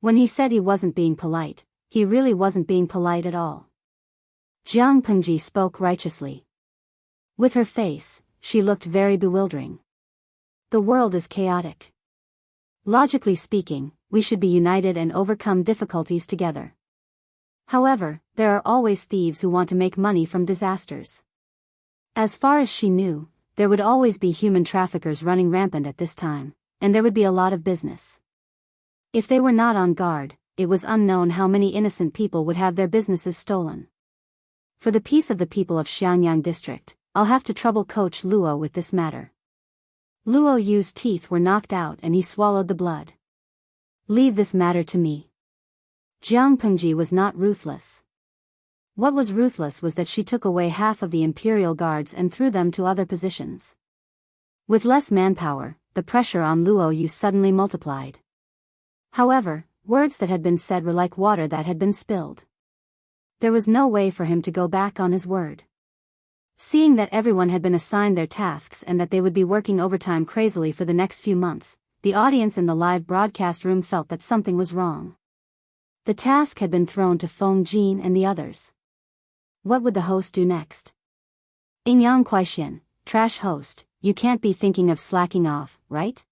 When he said he wasn't being polite, he really wasn't being polite at all. Jiang Pengji spoke righteously. With her face, she looked very bewildering. The world is chaotic. Logically speaking, we should be united and overcome difficulties together. However, there are always thieves who want to make money from disasters. As far as she knew, there would always be human traffickers running rampant at this time, and there would be a lot of business. If they were not on guard, it was unknown how many innocent people would have their businesses stolen. For the peace of the people of Xiangyang district, I'll have to trouble Coach Luo with this matter. Luo Yu's teeth were knocked out and he swallowed the blood. "Leave this matter to me." Jiang Pengji was not ruthless. What was ruthless was that she took away half of the imperial guards and threw them to other positions. With less manpower, the pressure on Luo Yu suddenly multiplied. However, words that had been said were like water that had been spilled. There was no way for him to go back on his word. Seeing that everyone had been assigned their tasks and that they would be working overtime crazily for the next few months, the audience in the live broadcast room felt that something was wrong. The task had been thrown to Feng Jin and the others. What would the host do next? "Ingyang Kuaixian, trash host, you can't be thinking of slacking off, right?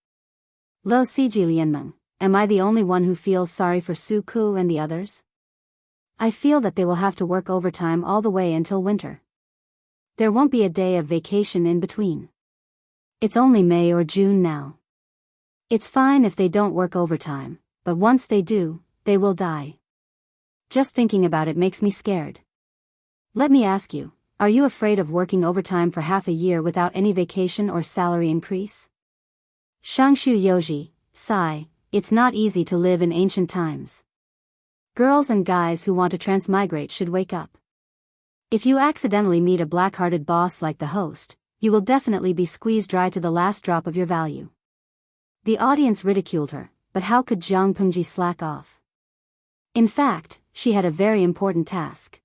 Lo Siji Lianmeng, am I the only one who feels sorry for Su Ku and the others? I feel that they will have to work overtime all the way until winter. There won't be a day of vacation in between. It's only May or June now. It's fine if they don't work overtime, but once they do, they will die. Just thinking about it makes me scared. Let me ask you, are you afraid of working overtime for half a year without any vacation or salary increase?" Shangshu Yoji, sigh, it's not easy to live in ancient times. Girls and guys who want to transmigrate should wake up. If you accidentally meet a black-hearted boss like the host, you will definitely be squeezed dry to the last drop of your value. The audience ridiculed her, but how could Jiang Pengji slack off? In fact, she had a very important task.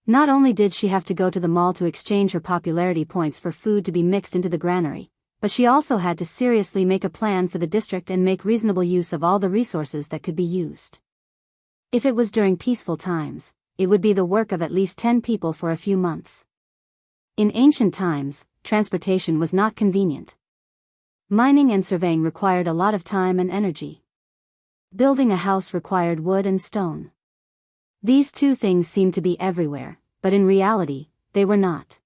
Not only did she have to go to the mall to exchange her popularity points for food to be mixed into the granary, but she also had to seriously make a plan for the district and make reasonable use of all the resources that could be used. If it was during peaceful times, it would be the work of at least 10 people for a few months. In ancient times, transportation was not convenient. Mining and surveying required a lot of time and energy. Building a house required wood and stone. These two things seemed to be everywhere, but in reality, they were not.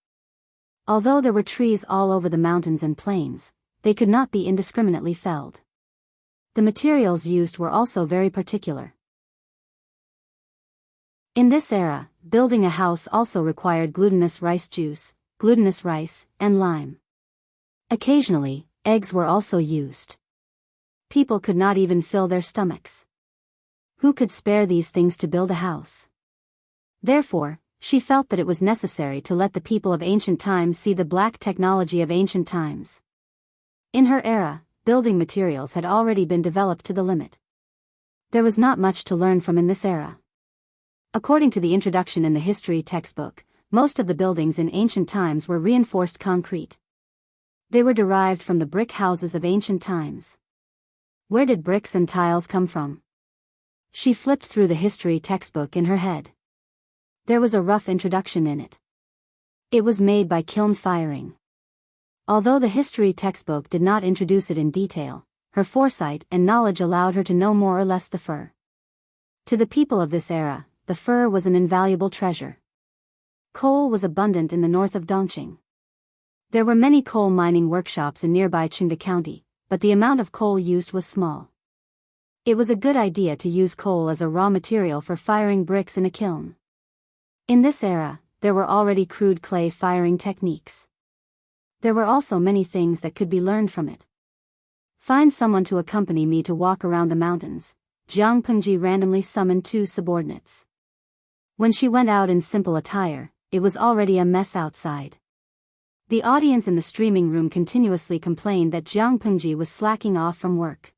Although there were trees all over the mountains and plains, they could not be indiscriminately felled. The materials used were also very particular. In this era, building a house also required glutinous rice juice, glutinous rice, and lime. Occasionally, eggs were also used. People could not even fill their stomachs. Who could spare these things to build a house? Therefore, she felt that it was necessary to let the people of ancient times see the black technology of ancient times. In her era, building materials had already been developed to the limit. There was not much to learn from in this era. According to the introduction in the history textbook, most of the buildings in ancient times were reinforced concrete. They were derived from the brick houses of ancient times. Where did bricks and tiles come from? She flipped through the history textbook in her head. There was a rough introduction in it. It was made by kiln firing. Although the history textbook did not introduce it in detail, her foresight and knowledge allowed her to know more or less the fir. To the people of this era, the fir was an invaluable treasure. Coal was abundant in the north of Dongqing. There were many coal mining workshops in nearby Qingde County, but the amount of coal used was small. It was a good idea to use coal as a raw material for firing bricks in a kiln. In this era, there were already crude clay firing techniques. There were also many things that could be learned from it. Find someone to accompany me to walk around the mountains. Jiang Pengji randomly summoned 2 subordinates. When she went out in simple attire, it was already a mess outside. The audience in the streaming room continuously complained that Jiang Pengji was slacking off from work.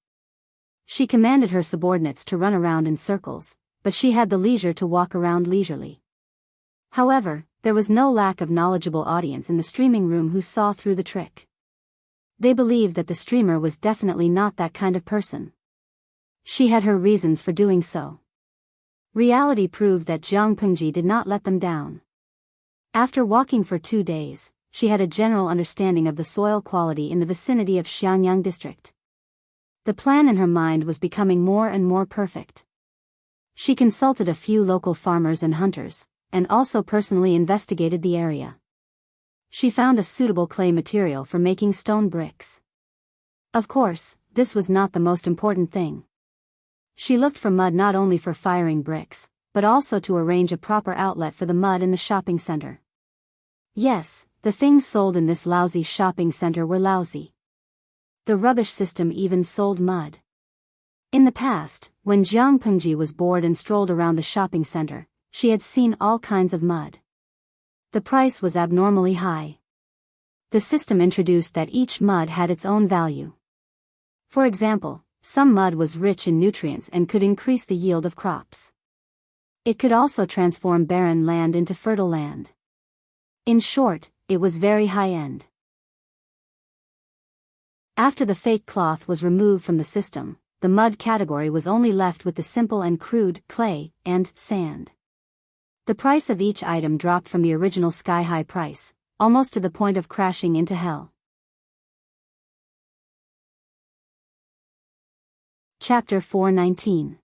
She commanded her subordinates to run around in circles, but she had the leisure to walk around leisurely. However, there was no lack of knowledgeable audience in the streaming room who saw through the trick. They believed that the streamer was definitely not that kind of person. She had her reasons for doing so. Reality proved that Jiang Pengji did not let them down. After walking for 2 days, she had a general understanding of the soil quality in the vicinity of Xiangyang district. The plan in her mind was becoming more and more perfect. She consulted a few local farmers and hunters, and also personally investigated the area. She found a suitable clay material for making stone bricks. Of course, this was not the most important thing. She looked for mud not only for firing bricks, but also to arrange a proper outlet for the mud in the shopping center. Yes, the things sold in this lousy shopping center were lousy. The rubbish system even sold mud. In the past, when Jiang Pengji was bored and strolled around the shopping center, she had seen all kinds of mud. The price was abnormally high. The system introduced that each mud had its own value. For example, some mud was rich in nutrients and could increase the yield of crops. It could also transform barren land into fertile land. In short, it was very high-end. After the fake cloth was removed from the system, the mud category was only left with the simple and crude clay and sand. The price of each item dropped from the original sky-high price, almost to the point of crashing into hell. Chapter 419.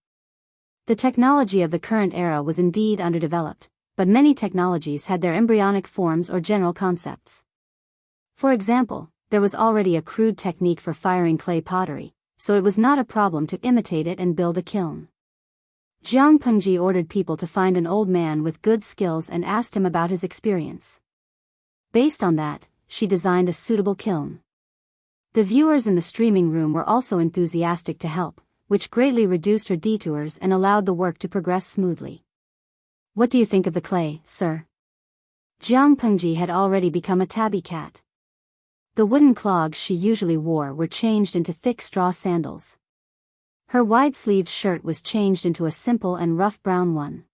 The technology of the current era was indeed underdeveloped, but many technologies had their embryonic forms or general concepts. For example, there was already a crude technique for firing clay pottery, so it was not a problem to imitate it and build a kiln. Jiang Pengji ordered people to find an old man with good skills and asked him about his experience. Based on that, she designed a suitable kiln. The viewers in the streaming room were also enthusiastic to help, which greatly reduced her detours and allowed the work to progress smoothly. What do you think of the clay, sir? Jiang Pengji had already become a tabby cat. The wooden clogs she usually wore were changed into thick straw sandals. Her wide-sleeved shirt was changed into a simple and rough brown one.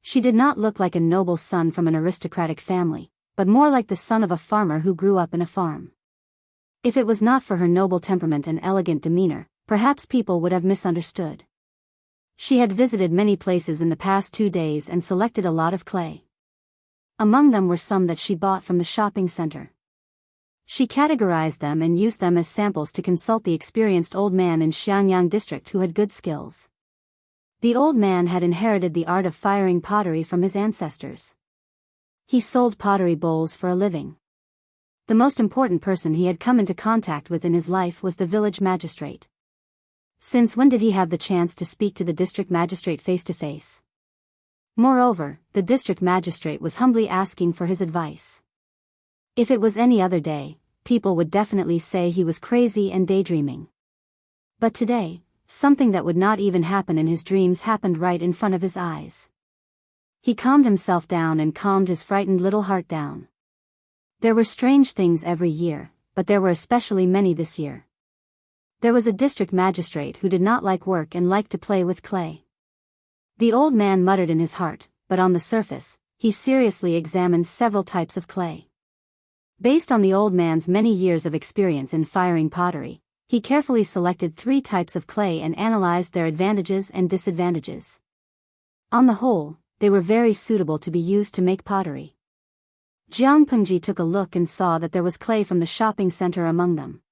She did not look like a noble son from an aristocratic family, but more like the son of a farmer who grew up in a farm. If it was not for her noble temperament and elegant demeanor, perhaps people would have misunderstood. She had visited many places in the past 2 days and selected a lot of clay. Among them were some that she bought from the shopping center. She categorized them and used them as samples to consult the experienced old man in Xiangyang district who had good skills. The old man had inherited the art of firing pottery from his ancestors. He sold pottery bowls for a living. The most important person he had come into contact with in his life was the village magistrate. Since when did he have the chance to speak to the district magistrate face to face? Moreover, the district magistrate was humbly asking for his advice. If it was any other day, people would definitely say he was crazy and daydreaming. But today, something that would not even happen in his dreams happened right in front of his eyes. He calmed himself down and calmed his frightened little heart down. There were strange things every year, but there were especially many this year. There was a district magistrate who did not like work and liked to play with clay. The old man muttered in his heart, but on the surface, he seriously examined several types of clay. Based on the old man's many years of experience in firing pottery, he carefully selected 3 types of clay and analyzed their advantages and disadvantages. On the whole, they were very suitable to be used to make pottery. Jianghu took a look and saw that there was clay from the shopping center among them.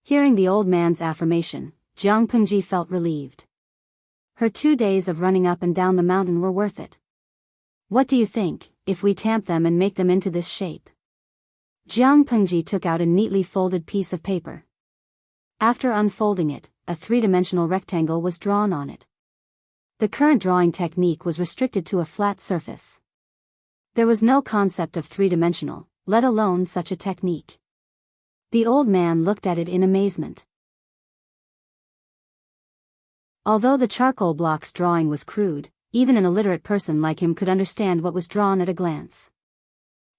Hearing the old man's affirmation, Jianghu felt relieved. Her 2 days of running up and down the mountain were worth it. What do you think, if we tamp them and make them into this shape? Jianghu took out a neatly folded piece of paper. After unfolding it, a 3-dimensional rectangle was drawn on it. The current drawing technique was restricted to a flat surface. There was no concept of 3-dimensional, let alone such a technique. The old man looked at it in amazement. Although the charcoal block's drawing was crude, even an illiterate person like him could understand what was drawn at a glance.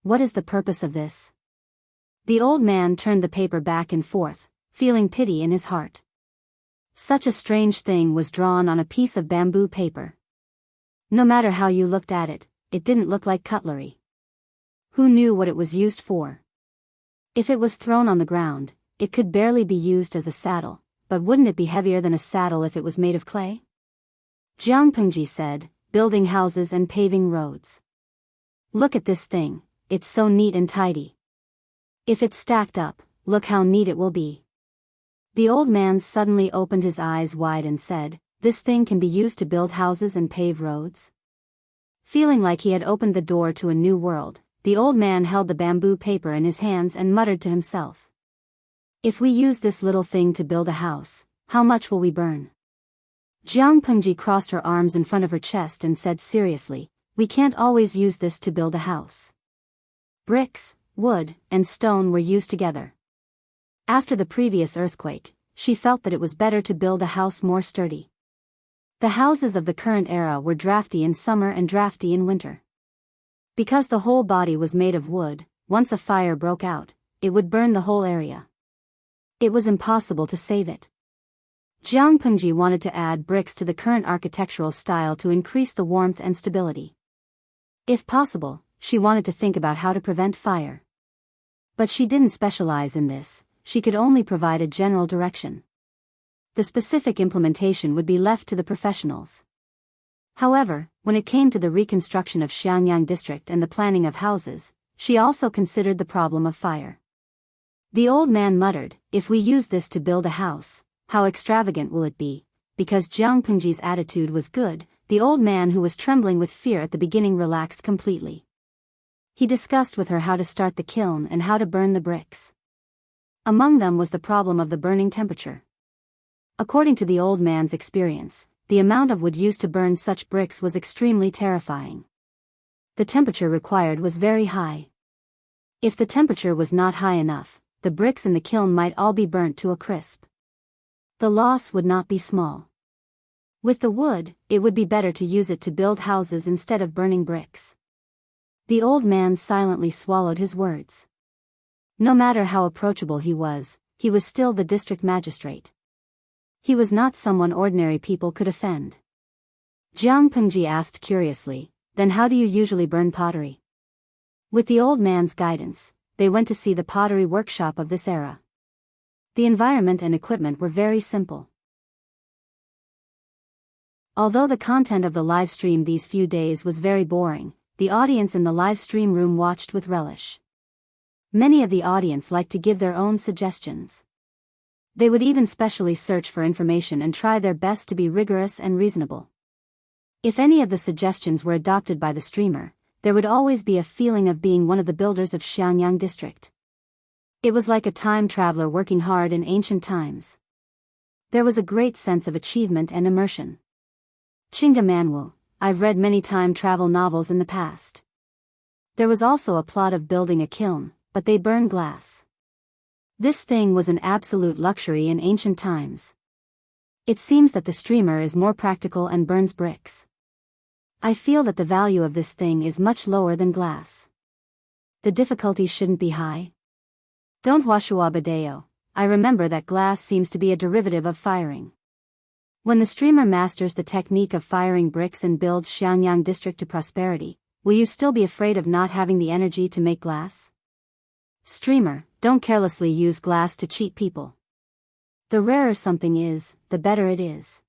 What is the purpose of this? The old man turned the paper back and forth, feeling pity in his heart. Such a strange thing was drawn on a piece of bamboo paper. No matter how you looked at it, it didn't look like cutlery. Who knew what it was used for? If it was thrown on the ground, it could barely be used as a saddle, but wouldn't it be heavier than a saddle if it was made of clay? Jianghu said, building houses and paving roads. Look at this thing, it's so neat and tidy. If it's stacked up, look how neat it will be. The old man suddenly opened his eyes wide and said, this thing can be used to build houses and pave roads? Feeling like he had opened the door to a new world, the old man held the bamboo paper in his hands and muttered to himself. If we use this little thing to build a house, how much will we burn? Jianghu crossed her arms in front of her chest and said seriously, we can't always use this to build a house. Bricks, wood, and stone were used together. After the previous earthquake, she felt that it was better to build a house more sturdy. The houses of the current era were drafty in summer and drafty in winter. Because the whole body was made of wood, once a fire broke out, it would burn the whole area. It was impossible to save it. Jianghu wanted to add bricks to the current architectural style to increase the warmth and stability. If possible, she wanted to think about how to prevent fire. But she didn't specialize in this, she could only provide a general direction. The specific implementation would be left to the professionals. However, when it came to the reconstruction of Xiangyang district and the planning of houses, she also considered the problem of fire. The old man muttered, if we use this to build a house, how extravagant will it be? Because Jianghu's attitude was good, the old man who was trembling with fear at the beginning relaxed completely. He discussed with her how to start the kiln and how to burn the bricks. Among them was the problem of the burning temperature. According to the old man's experience, the amount of wood used to burn such bricks was extremely terrifying. The temperature required was very high. If the temperature was not high enough, the bricks in the kiln might all be burnt to a crisp. The loss would not be small. With the wood, it would be better to use it to build houses instead of burning bricks. The old man silently swallowed his words. No matter how approachable he was still the district magistrate. He was not someone ordinary people could offend. Jianghu asked curiously, then how do you usually burn pottery? With the old man's guidance, they went to see the pottery workshop of this era. The environment and equipment were very simple. Although the content of the live stream these few days was very boring, the audience in the live stream room watched with relish. Many of the audience liked to give their own suggestions. They would even specially search for information and try their best to be rigorous and reasonable. If any of the suggestions were adopted by the streamer, there would always be a feeling of being one of the builders of Xiangyang district. It was like a time traveler working hard in ancient times. There was a great sense of achievement and immersion. Chinga Manwu, I've read many time travel novels in the past. There was also a plot of building a kiln, but they burn glass. This thing was an absolute luxury in ancient times. It seems that the streamer is more practical and burns bricks. I feel that the value of this thing is much lower than glass. The difficulty shouldn't be high. Don't Wuxia Biyao. I remember that glass seems to be a derivative of firing. When the streamer masters the technique of firing bricks and builds Xiangyang district to prosperity, will you still be afraid of not having the energy to make glass? Streamer, don't carelessly use glass to cheat people. The rarer something is, the better it is.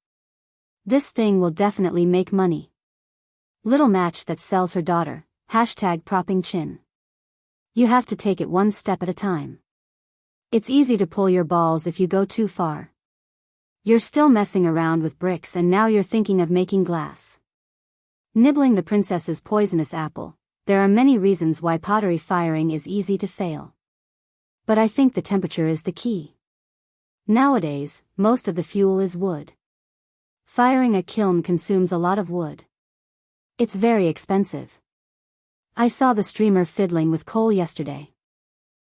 This thing will definitely make money. Little match that sells her daughter, #propping chin. You have to take it one step at a time. It's easy to pull your balls if you go too far. You're still messing around with bricks and now you're thinking of making glass. Nibbling the princess's poisonous apple, there are many reasons why pottery firing is easy to fail. But I think the temperature is the key. Nowadays, most of the fuel is wood. Firing a kiln consumes a lot of wood. It's very expensive. I saw the streamer fiddling with coal yesterday.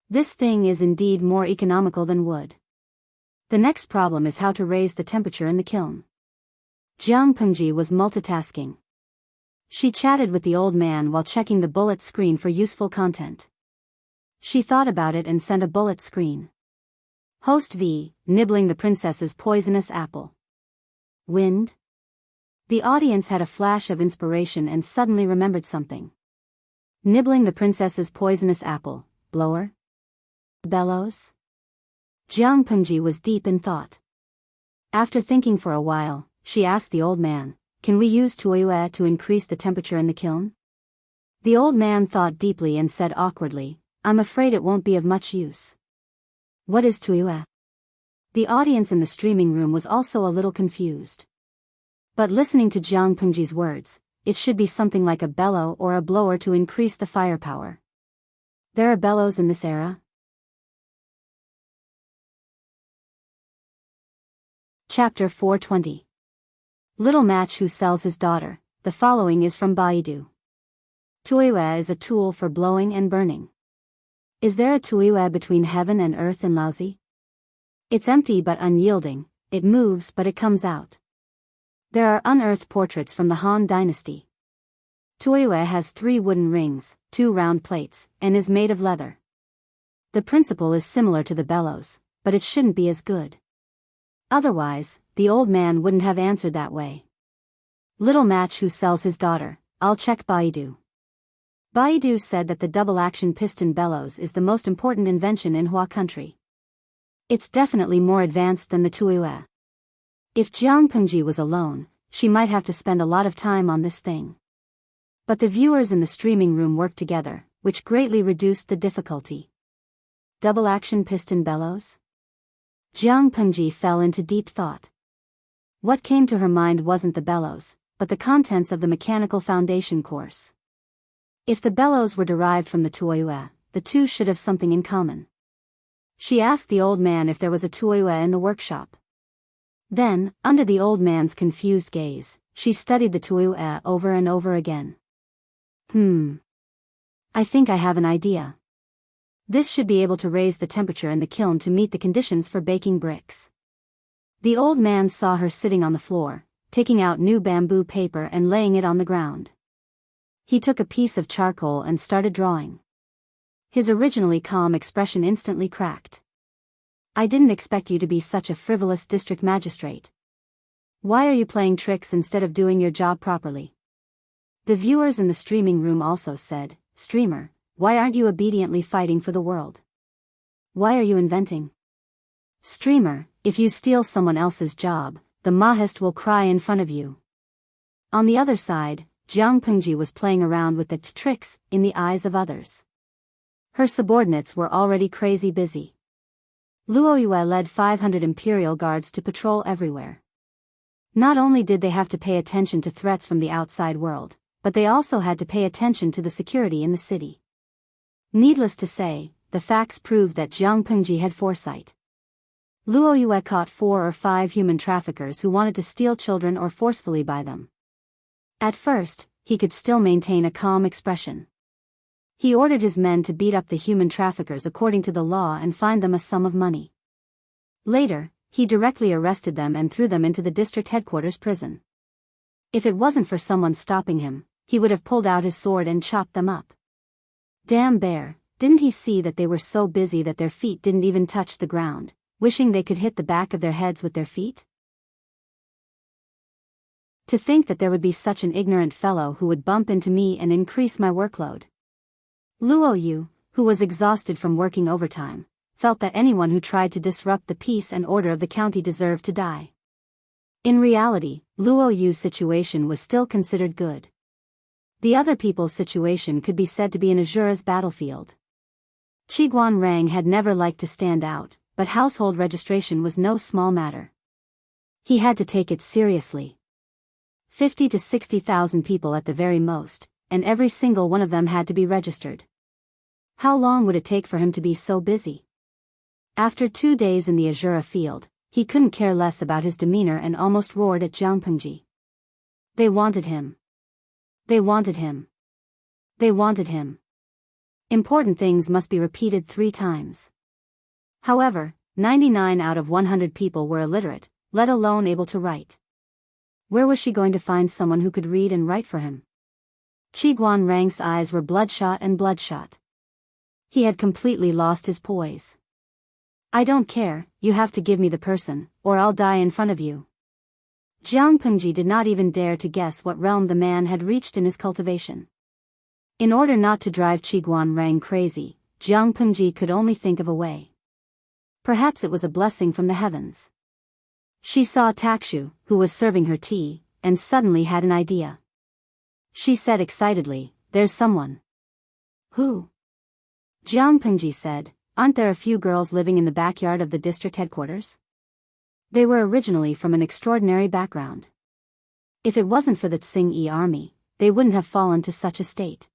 This thing is indeed more economical than wood. The next problem is how to raise the temperature in the kiln. Jianghu was multitasking. She chatted with the old man while checking the bullet screen for useful content. She thought about it and sent a bullet screen. Host V, nibbling the princess's poisonous apple. Wind? The audience had a flash of inspiration and suddenly remembered something. Nibbling the princess's poisonous apple, blower? Bellows? Jianghu was deep in thought. After thinking for a while, she asked the old man, "Can we use tuoyue to increase the temperature in the kiln?" The old man thought deeply and said awkwardly, "I'm afraid it won't be of much use." What is tuoyue? The audience in the streaming room was also a little confused. But listening to Jianghu's words, it should be something like a bellow or a blower to increase the firepower. There are bellows in this era? Chapter 420. Little Match Who Sells His Daughter. The following is from Baidu. Tuoyue is a tool for blowing and burning. Is there a tuoyue between heaven and earth in Laozi? It's empty but unyielding, it moves but it comes out. There are unearthed portraits from the Han Dynasty. Tuoyue has 3 wooden rings, 2 round plates, and is made of leather. The principle is similar to the bellows, but it shouldn't be as good. Otherwise, the old man wouldn't have answered that way. Little Match Who Sells His Daughter. I'll check Baidu. Baidu said that the double-action piston bellows is the most important invention in Hua country. It's definitely more advanced than the tuoyue. If Jianghu was alone, she might have to spend a lot of time on this thing. But the viewers in the streaming room worked together, which greatly reduced the difficulty. Double-action piston bellows? Jianghu fell into deep thought. What came to her mind wasn't the bellows, but the contents of the mechanical foundation course. If the bellows were derived from the tuoyue, the two should have something in common. She asked the old man if there was a tuoyue in the workshop. Then, under the old man's confused gaze, she studied the tuoyue over and over again. I think I have an idea. This should be able to raise the temperature in the kiln to meet the conditions for baking bricks. The old man saw her sitting on the floor, taking out new bamboo paper and laying it on the ground. He took a piece of charcoal and started drawing. His originally calm expression instantly cracked. I didn't expect you to be such a frivolous district magistrate. Why are you playing tricks instead of doing your job properly? The viewers in the streaming room also said, Streamer, why aren't you obediently fighting for the world? Why are you inventing? Streamer, if you steal someone else's job, the Mahist will cry in front of you. On the other side, Jianghu was playing around with the tricks in the eyes of others. Her subordinates were already crazy busy. Luoyue led 500 imperial guards to patrol everywhere. Not only did they have to pay attention to threats from the outside world, but they also had to pay attention to the security in the city. Needless to say, the facts proved that Jianghu had foresight. Luoyue caught 4 or 5 human traffickers who wanted to steal children or forcefully buy them. At first, he could still maintain a calm expression. He ordered his men to beat up the human traffickers according to the law and fine them a sum of money. Later, he directly arrested them and threw them into the district headquarters prison. If it wasn't for someone stopping him, he would have pulled out his sword and chopped them up. Damn bear, Didn't he see that they were so busy that their feet didn't even touch the ground, wishing they could hit the back of their heads with their feet? To think that there would be such an ignorant fellow who would bump into me and increase my workload. Luo Yu, who was exhausted from working overtime, felt that anyone who tried to disrupt the peace and order of the county deserved to die. In reality, Luo Yu's situation was still considered good. The other people's situation could be said to be an Azura's battlefield. Qiguan Rang had never liked to stand out, but household registration was no small matter. He had to take it seriously. 50 to 60,000 people at the very most, and every single one of them had to be registered. How long would it take for him to be so busy? After 2 days in the Azura field, he couldn't care less about his demeanor and almost roared at Jianghu. They wanted him. They wanted him. They wanted him. Important things must be repeated 3 times. However, 99 out of 100 people were illiterate, let alone able to write. Where was she going to find someone who could read and write for him? Qiguan Rang's eyes were bloodshot and bloodshot. He had completely lost his poise. I don't care, you have to give me the person, or I'll die in front of you. Jiang Pengji did not even dare to guess what realm the man had reached in his cultivation. In order not to drive Qiguan Rang crazy, Jiang Pengji could only think of a way. Perhaps it was a blessing from the heavens. She saw Takshu, who was serving her tea, and suddenly had an idea. She said excitedly, "There's someone." "Who?" Jiang Pengji said, "Aren't there a few girls living in the backyard of the district headquarters?" They were originally from an extraordinary background. If it wasn't for the Tsing army, they wouldn't have fallen to such a state.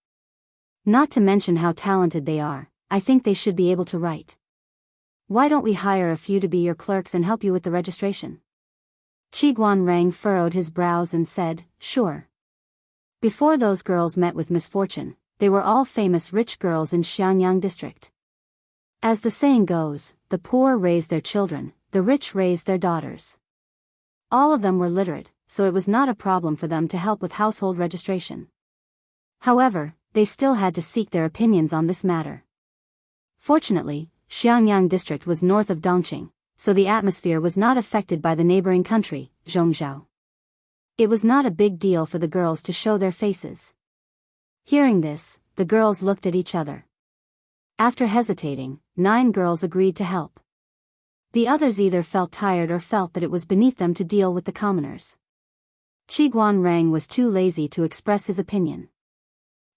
Not to mention how talented they are, I think they should be able to write. Why don't we hire a few to be your clerks and help you with the registration? Qiguan Rang furrowed his brows and said, "Sure." Before those girls met with misfortune, they were all famous rich girls in Xiangyang district. As the saying goes, the poor raise their children, the rich raise their daughters. All of them were literate, so it was not a problem for them to help with household registration. However, they still had to seek their opinions on this matter. Fortunately, Xiangyang district was north of Dongqing, so the atmosphere was not affected by the neighboring country, Zhongzhou. It was not a big deal for the girls to show their faces. Hearing this, the girls looked at each other. After hesitating, 9 girls agreed to help. The others either felt tired or felt that it was beneath them to deal with the commoners. Qiguan Rang was too lazy to express his opinion.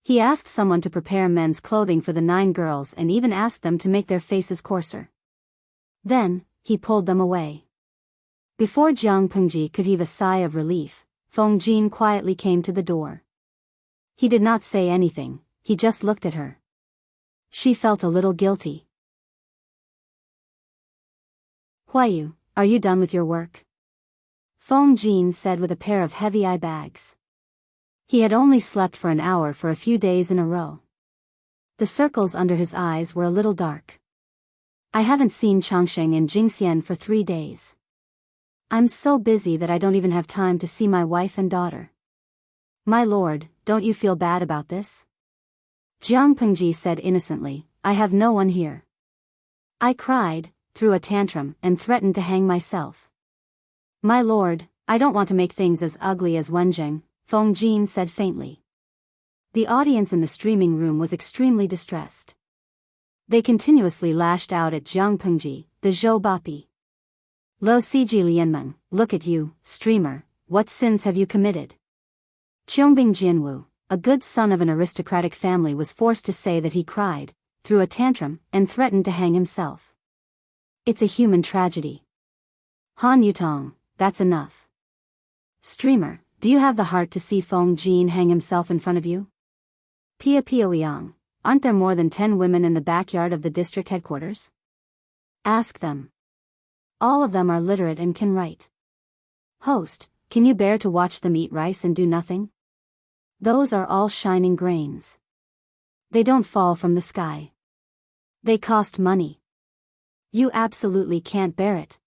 He asked someone to prepare men's clothing for the 9 girls and even asked them to make their faces coarser. Then, he pulled them away. Before Jiang Pengji could heave a sigh of relief, Feng Jin quietly came to the door. He did not say anything, he just looked at her. She felt a little guilty. "Huayu, are you done with your work?" Feng Jin said with a pair of heavy eye bags. He had only slept for an hour for a few days in a row. The circles under his eyes were a little dark. "I haven't seen Changsheng and Jingxian for 3 days. I'm so busy that I don't even have time to see my wife and daughter." "My lord, don't you feel bad about this?" Jiang Pengji said innocently, "I have no one here. I cried, threw a tantrum, and threatened to hang myself." "My lord, I don't want to make things as ugly as Wenjing," Feng Jin said faintly. The audience in the streaming room was extremely distressed. They continuously lashed out at Jiang Pengji, the Zhou Bapi. "Lo Siji Lianmeng, look at you, streamer, what sins have you committed?" Qiongbing Jianwu, a good son of an aristocratic family, was forced to say that he cried, threw a tantrum, and threatened to hang himself. "It's a human tragedy. Han Yutong, that's enough. Streamer, do you have the heart to see Feng Jin hang himself in front of you?" "Pia Pia Ouyang, aren't there more than 10 women in the backyard of the district headquarters? Ask them. All of them are literate and can write. Host, can you bear to watch them eat rice and do nothing? Those are all shining grains. They don't fall from the sky. They cost money. You absolutely can't bear it.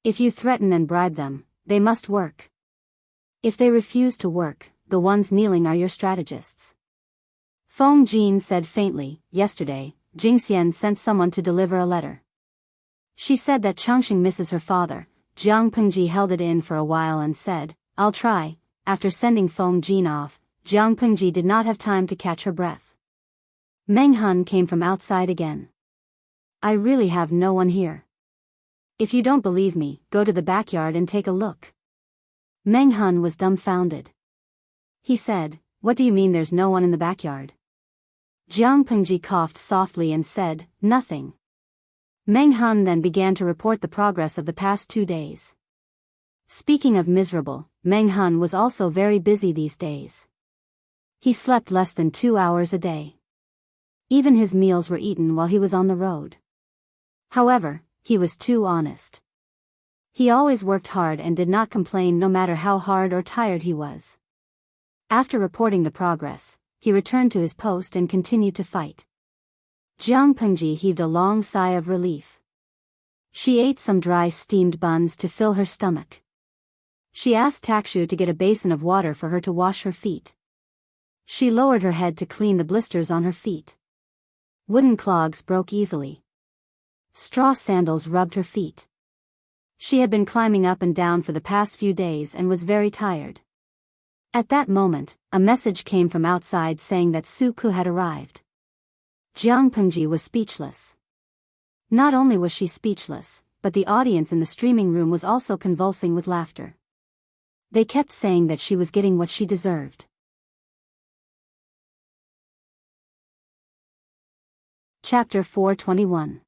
If you threaten and bribe them, they must work. If they refuse to work, the ones kneeling are your strategists." Feng Jin said faintly, yesterday, Jingxian sent someone to deliver a letter. She said that Changxing misses her father. Jiang Pengji held it in for a while and said, I'll try. After sending Feng Jin off, Jiang Pengji did not have time to catch her breath. Meng Hun came from outside again. I really have no one here. If you don't believe me, go to the backyard and take a look. Meng Hun was dumbfounded. He said, what do you mean there's no one in the backyard? Jiang Pengji coughed softly and said, nothing. Meng Hun then began to report the progress of the past 2 days. Speaking of miserable, Meng Hun was also very busy these days. He slept less than 2 hours a day. Even his meals were eaten while he was on the road. However, he was too honest. He always worked hard and did not complain no matter how hard or tired he was. After reporting the progress, he returned to his post and continued to fight. Jiang Pengji heaved a long sigh of relief. She ate some dry steamed buns to fill her stomach. She asked Takshu to get a basin of water for her to wash her feet. She lowered her head to clean the blisters on her feet. Wooden clogs broke easily. Straw sandals rubbed her feet. She had been climbing up and down for the past few days and was very tired. At that moment, a message came from outside saying that Su Ku had arrived. Jiang Pengji was speechless. Not only was she speechless, but the audience in the streaming room was also convulsing with laughter. They kept saying that she was getting what she deserved. Chapter 421.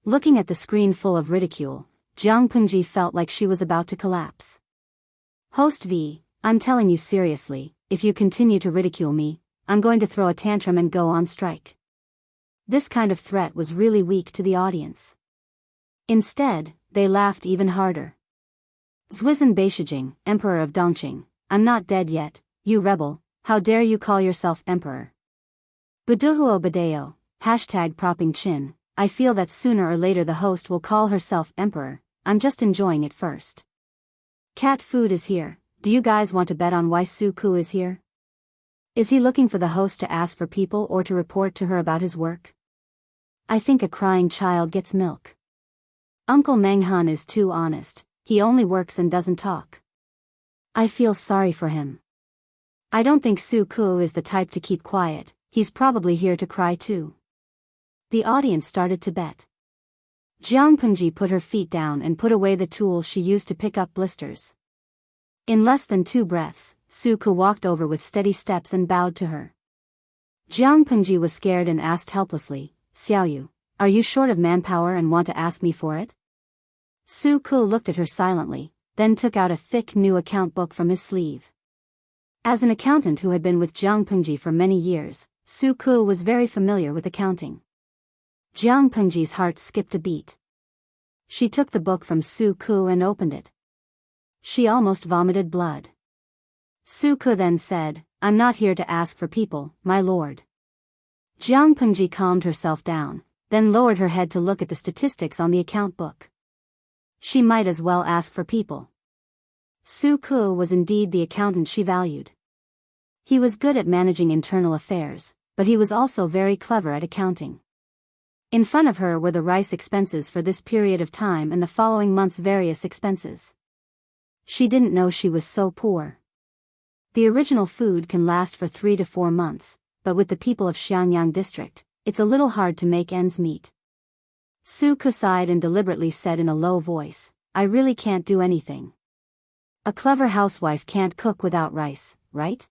Looking at the screen full of ridicule, Jiang Pengji felt like she was about to collapse. Host V, I'm telling you seriously, if you continue to ridicule me, I'm going to throw a tantrum and go on strike. This kind of threat was really weak to the audience. Instead, they laughed even harder. Zuizhen Beishijing, Emperor of Dongqing, I'm not dead yet, you rebel, how dare you call yourself Emperor? Buduhuo Bideo, hashtag propping chin, I feel that sooner or later the host will call herself Emperor, I'm just enjoying it first. Cat food is here, do you guys want to bet on why Su Ku is here? Is he looking for the host to ask for people or to report to her about his work? I think a crying child gets milk. Uncle Meng Hun is too honest, he only works and doesn't talk. I feel sorry for him. I don't think Su Ku is the type to keep quiet, he's probably here to cry too. The audience started to bet. Jiang Pengji put her feet down and put away the tool she used to pick up blisters. In less than 2 breaths, Su Ku walked over with steady steps and bowed to her. Jiang Pengji was scared and asked helplessly, Xiaoyu, are you short of manpower and want to ask me for it? Su Ku looked at her silently, then took out a thick new account book from his sleeve. As an accountant who had been with Jiang Pengji for many years, Su Ku was very familiar with accounting. Jiang Pengji's heart skipped a beat. She took the book from Su Ku and opened it. She almost vomited blood. Su Ku then said, I'm not here to ask for people, my lord. Jiang Pengji calmed herself down, then lowered her head to look at the statistics on the account book. She might as well ask for people. Su Ku was indeed the accountant she valued. He was good at managing internal affairs, but he was also very clever at accounting. In front of her were the rice expenses for this period of time and the following month's various expenses. She didn't know she was so poor. The original food can last for 3 to 4 months, but with the people of Xianyang district, it's a little hard to make ends meet. Su Ku sighed and deliberately said in a low voice, I really can't do anything. A clever housewife can't cook without rice, right?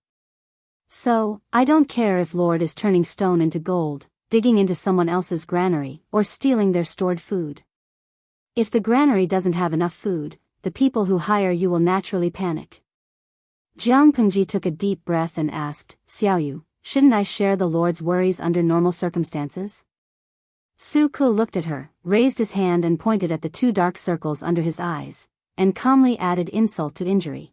So, I don't care if Lord is turning stone into gold, digging into someone else's granary, or stealing their stored food. If the granary doesn't have enough food, the people who hire you will naturally panic. Jiang Pengji took a deep breath and asked, Xiaoyu, shouldn't I share the Lord's worries under normal circumstances? Su Ku looked at her, raised his hand and pointed at the 2 dark circles under his eyes, and calmly added insult to injury.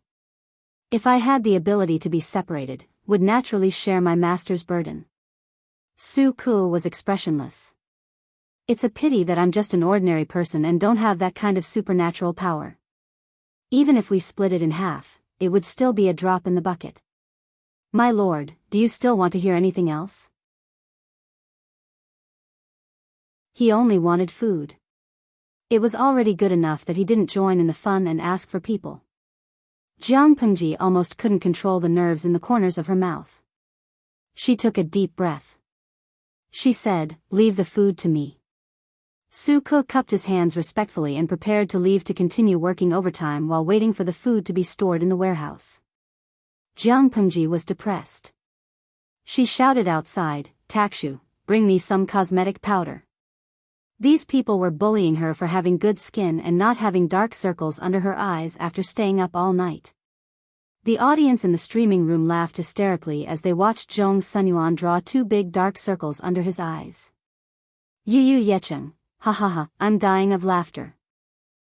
If I had the ability to be separated, would naturally share my master's burden. Su Ku was expressionless. It's a pity that I'm just an ordinary person and don't have that kind of supernatural power. Even if we split it in half, it would still be a drop in the bucket. My lord, do you still want to hear anything else? He only wanted food. It was already good enough that he didn't join in the fun and ask for people. Jianghu almost couldn't control the nerves in the corners of her mouth. She took a deep breath. She said, "Leave the food to me." Su Ke cupped his hands respectfully and prepared to leave to continue working overtime while waiting for the food to be stored in the warehouse. Jianghu was depressed. She shouted outside, "Takshu, bring me some cosmetic powder." These people were bullying her for having good skin and not having dark circles under her eyes after staying up all night. The audience in the streaming room laughed hysterically as they watched Zhong Sunyuan draw 2 big dark circles under his eyes. Yu Yecheng, ha ha ha, I'm dying of laughter.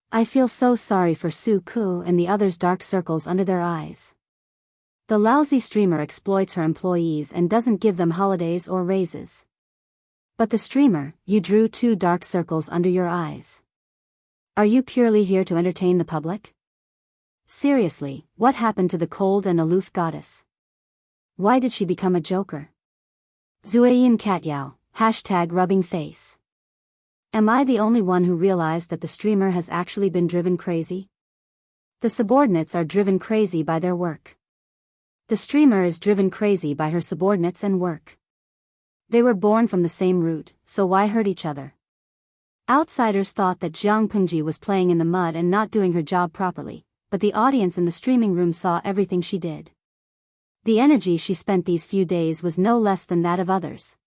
I feel so sorry for Su Ke and the others' dark circles under their eyes. The lousy streamer exploits her employees and doesn't give them holidays or raises. But the streamer, you drew 2 dark circles under your eyes. Are you purely here to entertain the public? Seriously, what happened to the cold and aloof goddess? Why did she become a joker? Zuayin Katyao, #rubbing face. Am I the only one who realized that the streamer has actually been driven crazy? The subordinates are driven crazy by their work. The streamer is driven crazy by her subordinates and work. They were born from the same root, so why hurt each other? Outsiders thought that Jianghu was playing in the mud and not doing her job properly, but the audience in the streaming room saw everything she did. The energy she spent these few days was no less than that of others.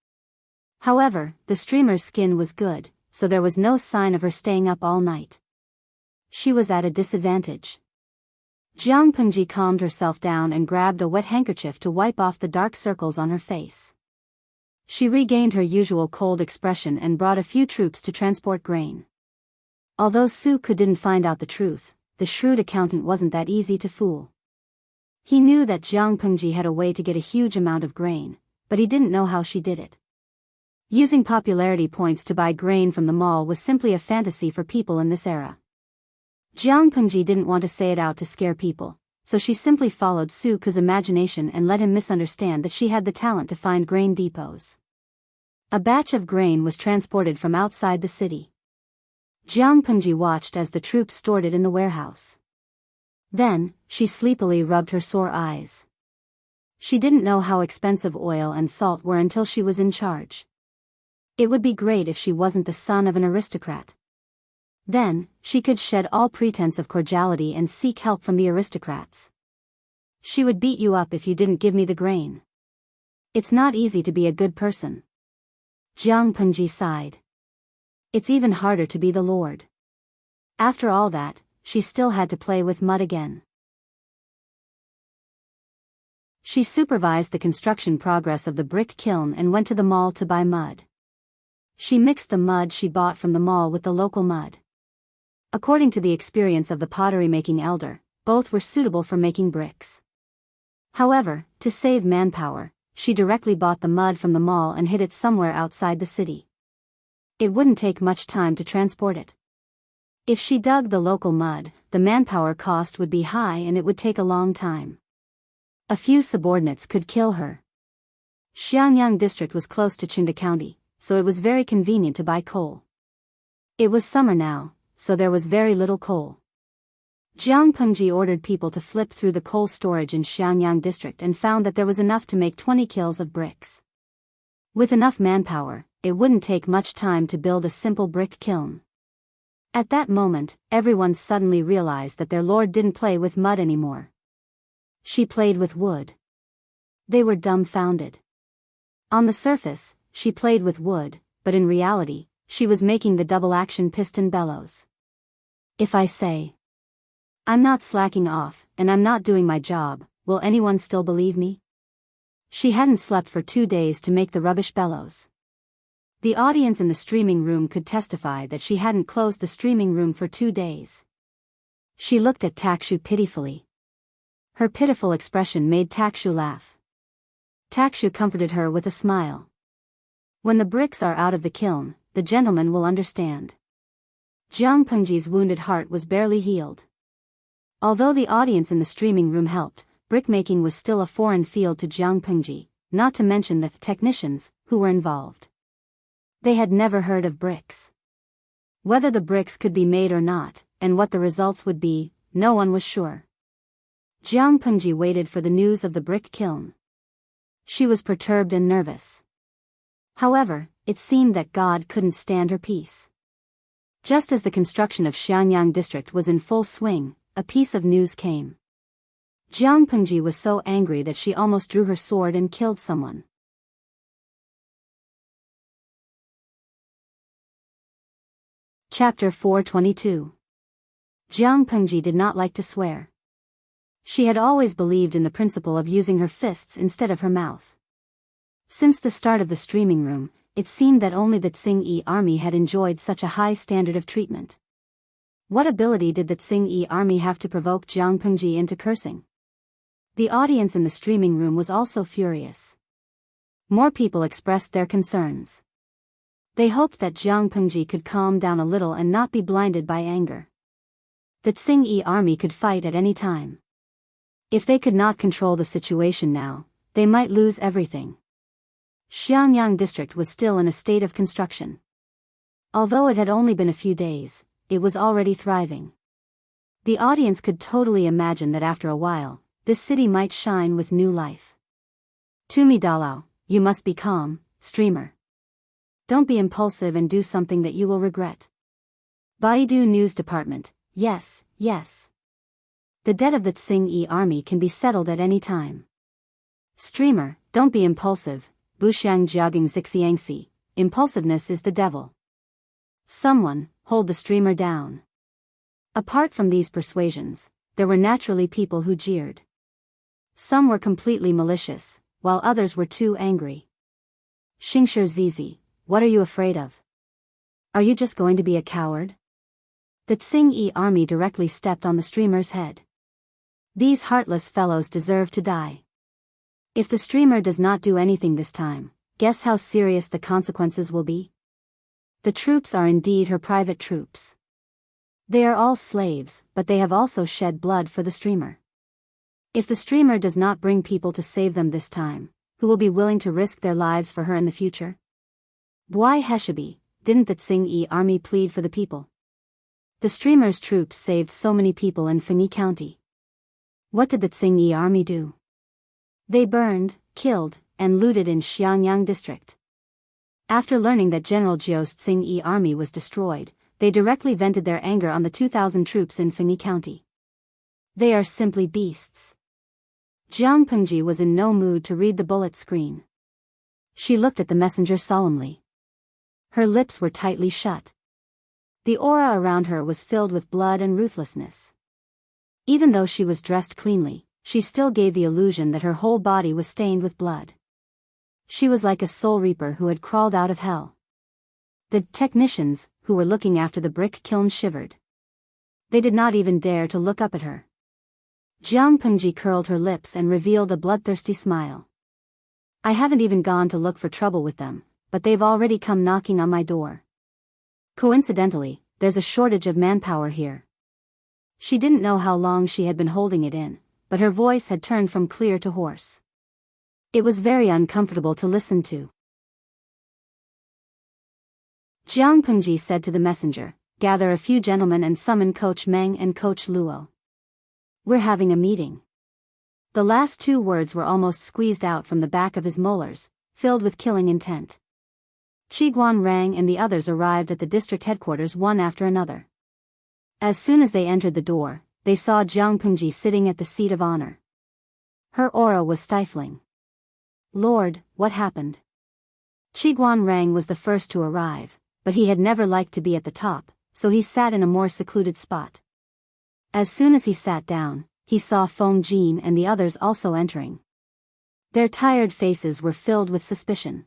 However, the streamer's skin was good, so there was no sign of her staying up all night. She was at a disadvantage. Jianghu calmed herself down and grabbed a wet handkerchief to wipe off the dark circles on her face. She regained her usual cold expression and brought a few troops to transport grain. Although Su Ke didn't find out the truth, the shrewd accountant wasn't that easy to fool. He knew that Jianghu had a way to get a huge amount of grain, but he didn't know how she did it. Using popularity points to buy grain from the mall was simply a fantasy for people in this era. Jianghu didn't want to say it out to scare people, so she simply followed Su Ke's imagination and let him misunderstand that she had the talent to find grain depots. A batch of grain was transported from outside the city. Jianghu watched as the troops stored it in the warehouse. Then, she sleepily rubbed her sore eyes. She didn't know how expensive oil and salt were until she was in charge. It would be great if she wasn't the son of an aristocrat. Then, she could shed all pretense of cordiality and seek help from the aristocrats. She would beat you up if you didn't give me the grain. It's not easy to be a good person. Jianghu sighed. It's even harder to be the lord. After all that, she still had to play with mud again. She supervised the construction progress of the brick kiln and went to the mall to buy mud. She mixed the mud she bought from the mall with the local mud. According to the experience of the pottery-making elder, both were suitable for making bricks. However, to save manpower, she directly bought the mud from the mall and hid it somewhere outside the city. It wouldn't take much time to transport it. If she dug the local mud, the manpower cost would be high and it would take a long time. A few subordinates could kill her. Xiangyang district was close to Qingda County, so it was very convenient to buy coal. It was summer now, so there was very little coal. Jianghu ordered people to flip through the coal storage in Xiangyang district and found that there was enough to make 20 kills of bricks. With enough manpower, it wouldn't take much time to build a simple brick kiln. At that moment, everyone suddenly realized that their lord didn't play with mud anymore. She played with wood. They were dumbfounded. On the surface, she played with wood, but in reality, she was making the double-action piston bellows. If I say, I'm not slacking off, and I'm not doing my job, will anyone still believe me? She hadn't slept for 2 days to make the rubbish bellows. The audience in the streaming room could testify that she hadn't closed the streaming room for 2 days. She looked at Takshu pitifully. Her pitiful expression made Takshu laugh. Takshu comforted her with a smile. When the bricks are out of the kiln, the gentleman will understand. Jianghu's wounded heart was barely healed. Although the audience in the streaming room helped, brickmaking was still a foreign field to Jianghu, not to mention the technicians who were involved. They had never heard of bricks. Whether the bricks could be made or not, and what the results would be, no one was sure. Jianghu waited for the news of the brick kiln. She was perturbed and nervous. However, it seemed that God couldn't stand her peace. Just as the construction of Xianyang district was in full swing, a piece of news came. Jianghu was so angry that she almost drew her sword and killed someone. Chapter 422. Jianghu did not like to swear. She had always believed in the principle of using her fists instead of her mouth. Since the start of the streaming room, it seemed that only the Tsing-Yi army had enjoyed such a high standard of treatment. What ability did the Tsing-Yi army have to provoke Jianghu into cursing? The audience in the streaming room was also furious. More people expressed their concerns. They hoped that Jianghu could calm down a little and not be blinded by anger. The Tsing-Yi army could fight at any time. If they could not control the situation now, they might lose everything. Xianyang district was still in a state of construction. Although it had only been a few days, it was already thriving. The audience could totally imagine that after a while, this city might shine with new life. Tumi Dalao, you must be calm, streamer. Don't be impulsive and do something that you will regret. Baidu News Department, yes, yes. The debt of the Tsing-Yi army can be settled at any time. Streamer, don't be impulsive, Buxiang Jiagang Zixiangxi, impulsiveness is the devil. Someone, hold the streamer down. Apart from these persuasions, there were naturally people who jeered. Some were completely malicious, while others were too angry. Xingshi Zizi, what are you afraid of? Are you just going to be a coward? The Tsing-Yi army directly stepped on the streamer's head. These heartless fellows deserve to die. If the streamer does not do anything this time, guess how serious the consequences will be? The troops are indeed her private troops. They are all slaves, but they have also shed blood for the streamer. If the streamer does not bring people to save them this time, who will be willing to risk their lives for her in the future? Bwai Heshabi, didn't the Tsing-Yi army plead for the people? The streamer's troops saved so many people in Fengyi County. What did the Tsing-Yi army do? They burned, killed, and looted in Xianyang district. After learning that General Jiao's Tsing-Yi army was destroyed, they directly vented their anger on the 2,000 troops in Fengyi County. They are simply beasts. Jianghu was in no mood to read the bullet screen. She looked at the messenger solemnly. Her lips were tightly shut. The aura around her was filled with blood and ruthlessness. Even though she was dressed cleanly, she still gave the illusion that her whole body was stained with blood. She was like a soul reaper who had crawled out of hell. The technicians, who were looking after the brick kiln, shivered. They did not even dare to look up at her. Jianghu curled her lips and revealed a bloodthirsty smile. I haven't even gone to look for trouble with them, but they've already come knocking on my door. Coincidentally, there's a shortage of manpower here. She didn't know how long she had been holding it in, but her voice had turned from clear to hoarse. It was very uncomfortable to listen to. Jianghu said to the messenger, gather a few gentlemen and summon Coach Meng and Coach Luo. We're having a meeting. The last two words were almost squeezed out from the back of his molars, filled with killing intent. Qiguan Rang and the others arrived at the district headquarters one after another. As soon as they entered the door, they saw Jianghu sitting at the seat of honor. Her aura was stifling. Lord, what happened? Qiguan Rang was the first to arrive, but he had never liked to be at the top, so he sat in a more secluded spot. As soon as he sat down, he saw Feng Jin and the others also entering. Their tired faces were filled with suspicion.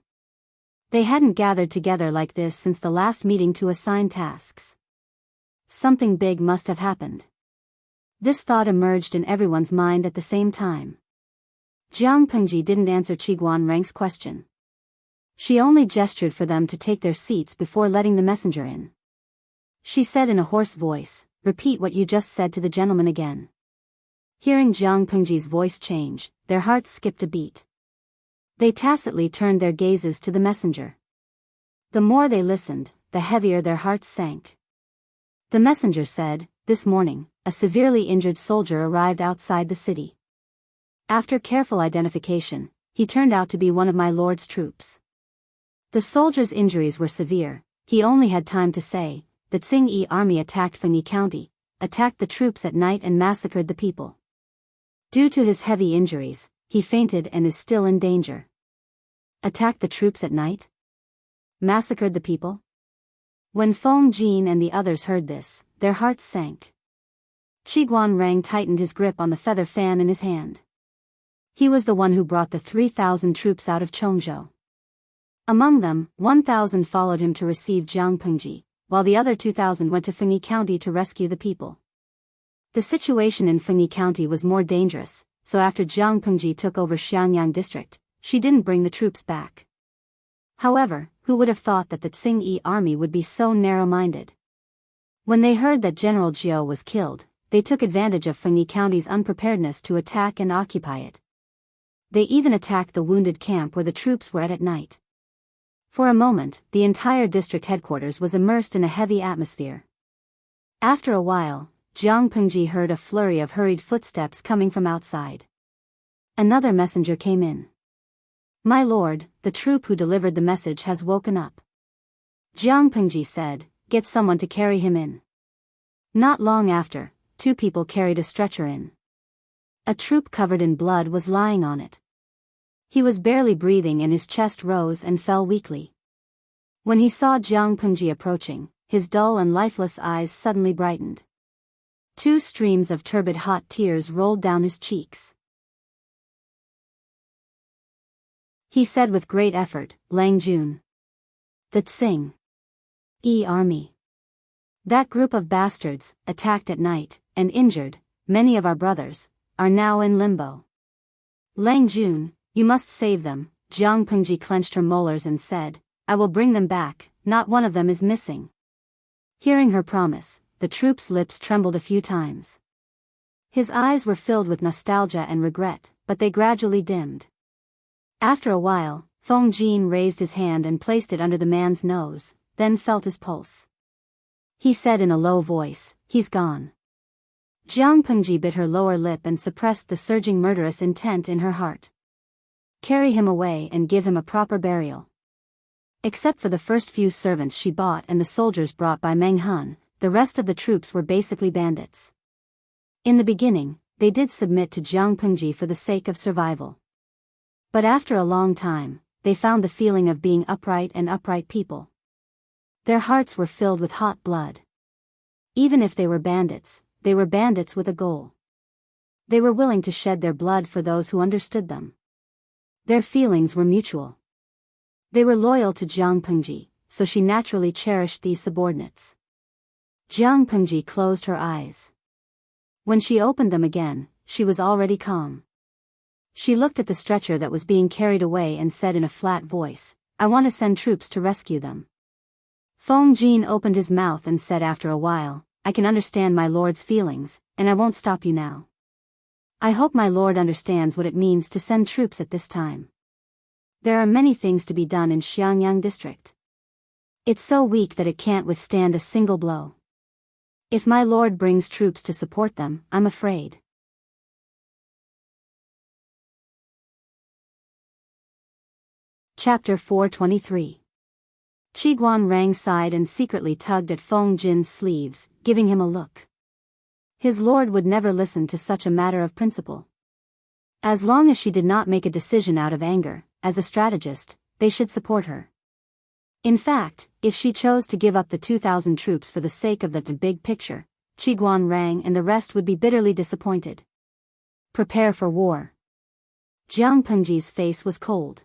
They hadn't gathered together like this since the last meeting to assign tasks. Something big must have happened. This thought emerged in everyone's mind at the same time. Jianghu didn't answer Qiguan Rang's question. She only gestured for them to take their seats before letting the messenger in. She said in a hoarse voice, repeat what you just said to the gentleman again. Hearing Jiang Pengji's voice change, their hearts skipped a beat. They tacitly turned their gazes to the messenger. The more they listened, the heavier their hearts sank. The messenger said, "This morning, a severely injured soldier arrived outside the city. After careful identification, he turned out to be one of my lord's troops." The soldier's injuries were severe. He only had time to say, "The Tsing-Yi army attacked Fengyi County, attacked the troops at night and massacred the people." Due to his heavy injuries, he fainted and is still in danger. Attacked the troops at night? Massacred the people? When Feng Jin and the others heard this, their hearts sank. Qiguan Rang tightened his grip on the feather fan in his hand. He was the one who brought the 3,000 troops out of Chongzhou. Among them, 1,000 followed him to receive Jiang Pengji, while the other 2,000 went to Fengyi County to rescue the people. The situation in Fengyi County was more dangerous, so after Jiang Pengji took over Xiangyang district, she didn't bring the troops back. However, who would have thought that the Tsing-Yi army would be so narrow-minded? When they heard that General Jiao was killed, they took advantage of Fengyi County's unpreparedness to attack and occupy it. They even attacked the wounded camp where the troops were at night. For a moment, the entire district headquarters was immersed in a heavy atmosphere. After a while, Jiang Pengji heard a flurry of hurried footsteps coming from outside. Another messenger came in. "My lord, the troop who delivered the message has woken up." Jiang Pengji said, "Get someone to carry him in." Not long after, 2 people carried a stretcher in. A troop covered in blood was lying on it. He was barely breathing and his chest rose and fell weakly. When he saw Jiang Pengji approaching, his dull and lifeless eyes suddenly brightened. 2 streams of turbid hot tears rolled down his cheeks. He said with great effort, "Lang Jun. The Tsing-Yi army. That group of bastards, attacked at night, and injured, many of our brothers, are now in limbo. Lang Jun, you must save them." Jiang Pengji clenched her molars and said, "I will bring them back, not one of them is missing." Hearing her promise, the troop's lips trembled a few times. His eyes were filled with nostalgia and regret, but they gradually dimmed. After a while, Feng Jin raised his hand and placed it under the man's nose, then felt his pulse. He said in a low voice, "He's gone." Jiang Pengji bit her lower lip and suppressed the surging murderous intent in her heart. Carry him away and give him a proper burial. Except for the first few servants she bought and the soldiers brought by Meng Han, the rest of the troops were basically bandits. In the beginning, they did submit to Jiang Pengji for the sake of survival. But after a long time, they found the feeling of being upright and upright people. Their hearts were filled with hot blood. Even if they were bandits with a goal. They were willing to shed their blood for those who understood them. Their feelings were mutual. They were loyal to Jiang Pengji, so she naturally cherished these subordinates. Jiang Pengji closed her eyes. When she opened them again, she was already calm. She looked at the stretcher that was being carried away and said in a flat voice, "I want to send troops to rescue them." Feng Jin opened his mouth and said after a while, "I can understand my lord's feelings, and I won't stop you now. I hope my lord understands what it means to send troops at this time. There are many things to be done in Xiangyang district. It's so weak that it can't withstand a single blow. If my lord brings troops to support them, I'm afraid." Chapter 423. Qiguan Rang sighed and secretly tugged at Feng Jin's sleeves, giving him a look. His lord would never listen to such a matter of principle. As long as she did not make a decision out of anger, as a strategist, they should support her. In fact, if she chose to give up the 2,000 troops for the sake of the big picture, Qiguan Rang and the rest would be bitterly disappointed. Prepare for war. Jiang Pengji's face was cold.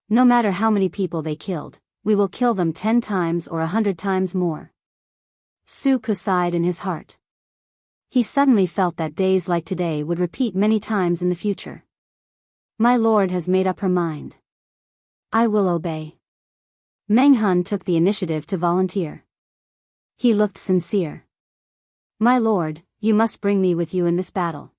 No matter how many people they killed, we will kill them 10 times or 100 times more. Su Ku sighed in his heart. He suddenly felt that days like today would repeat many times in the future. My lord has made up her mind. I will obey. Meng Han took the initiative to volunteer. He looked sincere. My lord, you must bring me with you in this battle.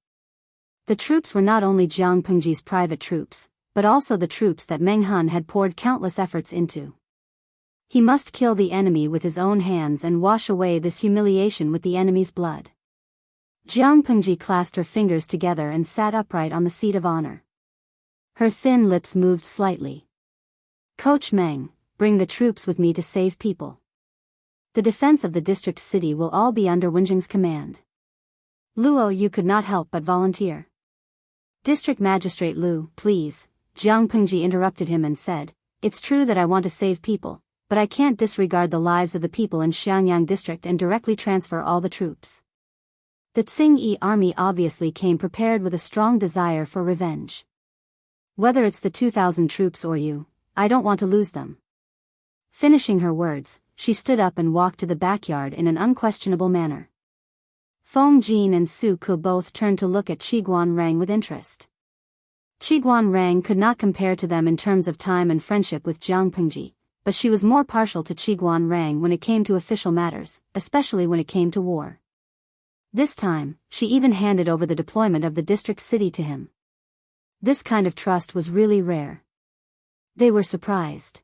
The troops were not only Jiang Pengji's private troops, but also the troops that Meng Han had poured countless efforts into. He must kill the enemy with his own hands and wash away this humiliation with the enemy's blood. Jiang Pengji clasped her fingers together and sat upright on the seat of honor. Her thin lips moved slightly. Coach Meng, bring the troops with me to save people. The defense of the district city will all be under Wenjing's command. Luo, you could not help but volunteer. District Magistrate Lu, please, Jiang Pengji interrupted him and said, it's true that I want to save people, but I can't disregard the lives of the people in Xiangyang district and directly transfer all the troops. The Tsing-Yi army obviously came prepared with a strong desire for revenge. Whether it's the 2,000 troops or you, I don't want to lose them. Finishing her words, she stood up and walked to the backyard in an unquestionable manner. Feng Jin and Su Ke both turned to look at Qiguan Rang with interest. Qiguan Rang could not compare to them in terms of time and friendship with Jiang Pengji, but she was more partial to Qiguan Rang when it came to official matters, especially when it came to war. This time, she even handed over the deployment of the district city to him. This kind of trust was really rare. They were surprised.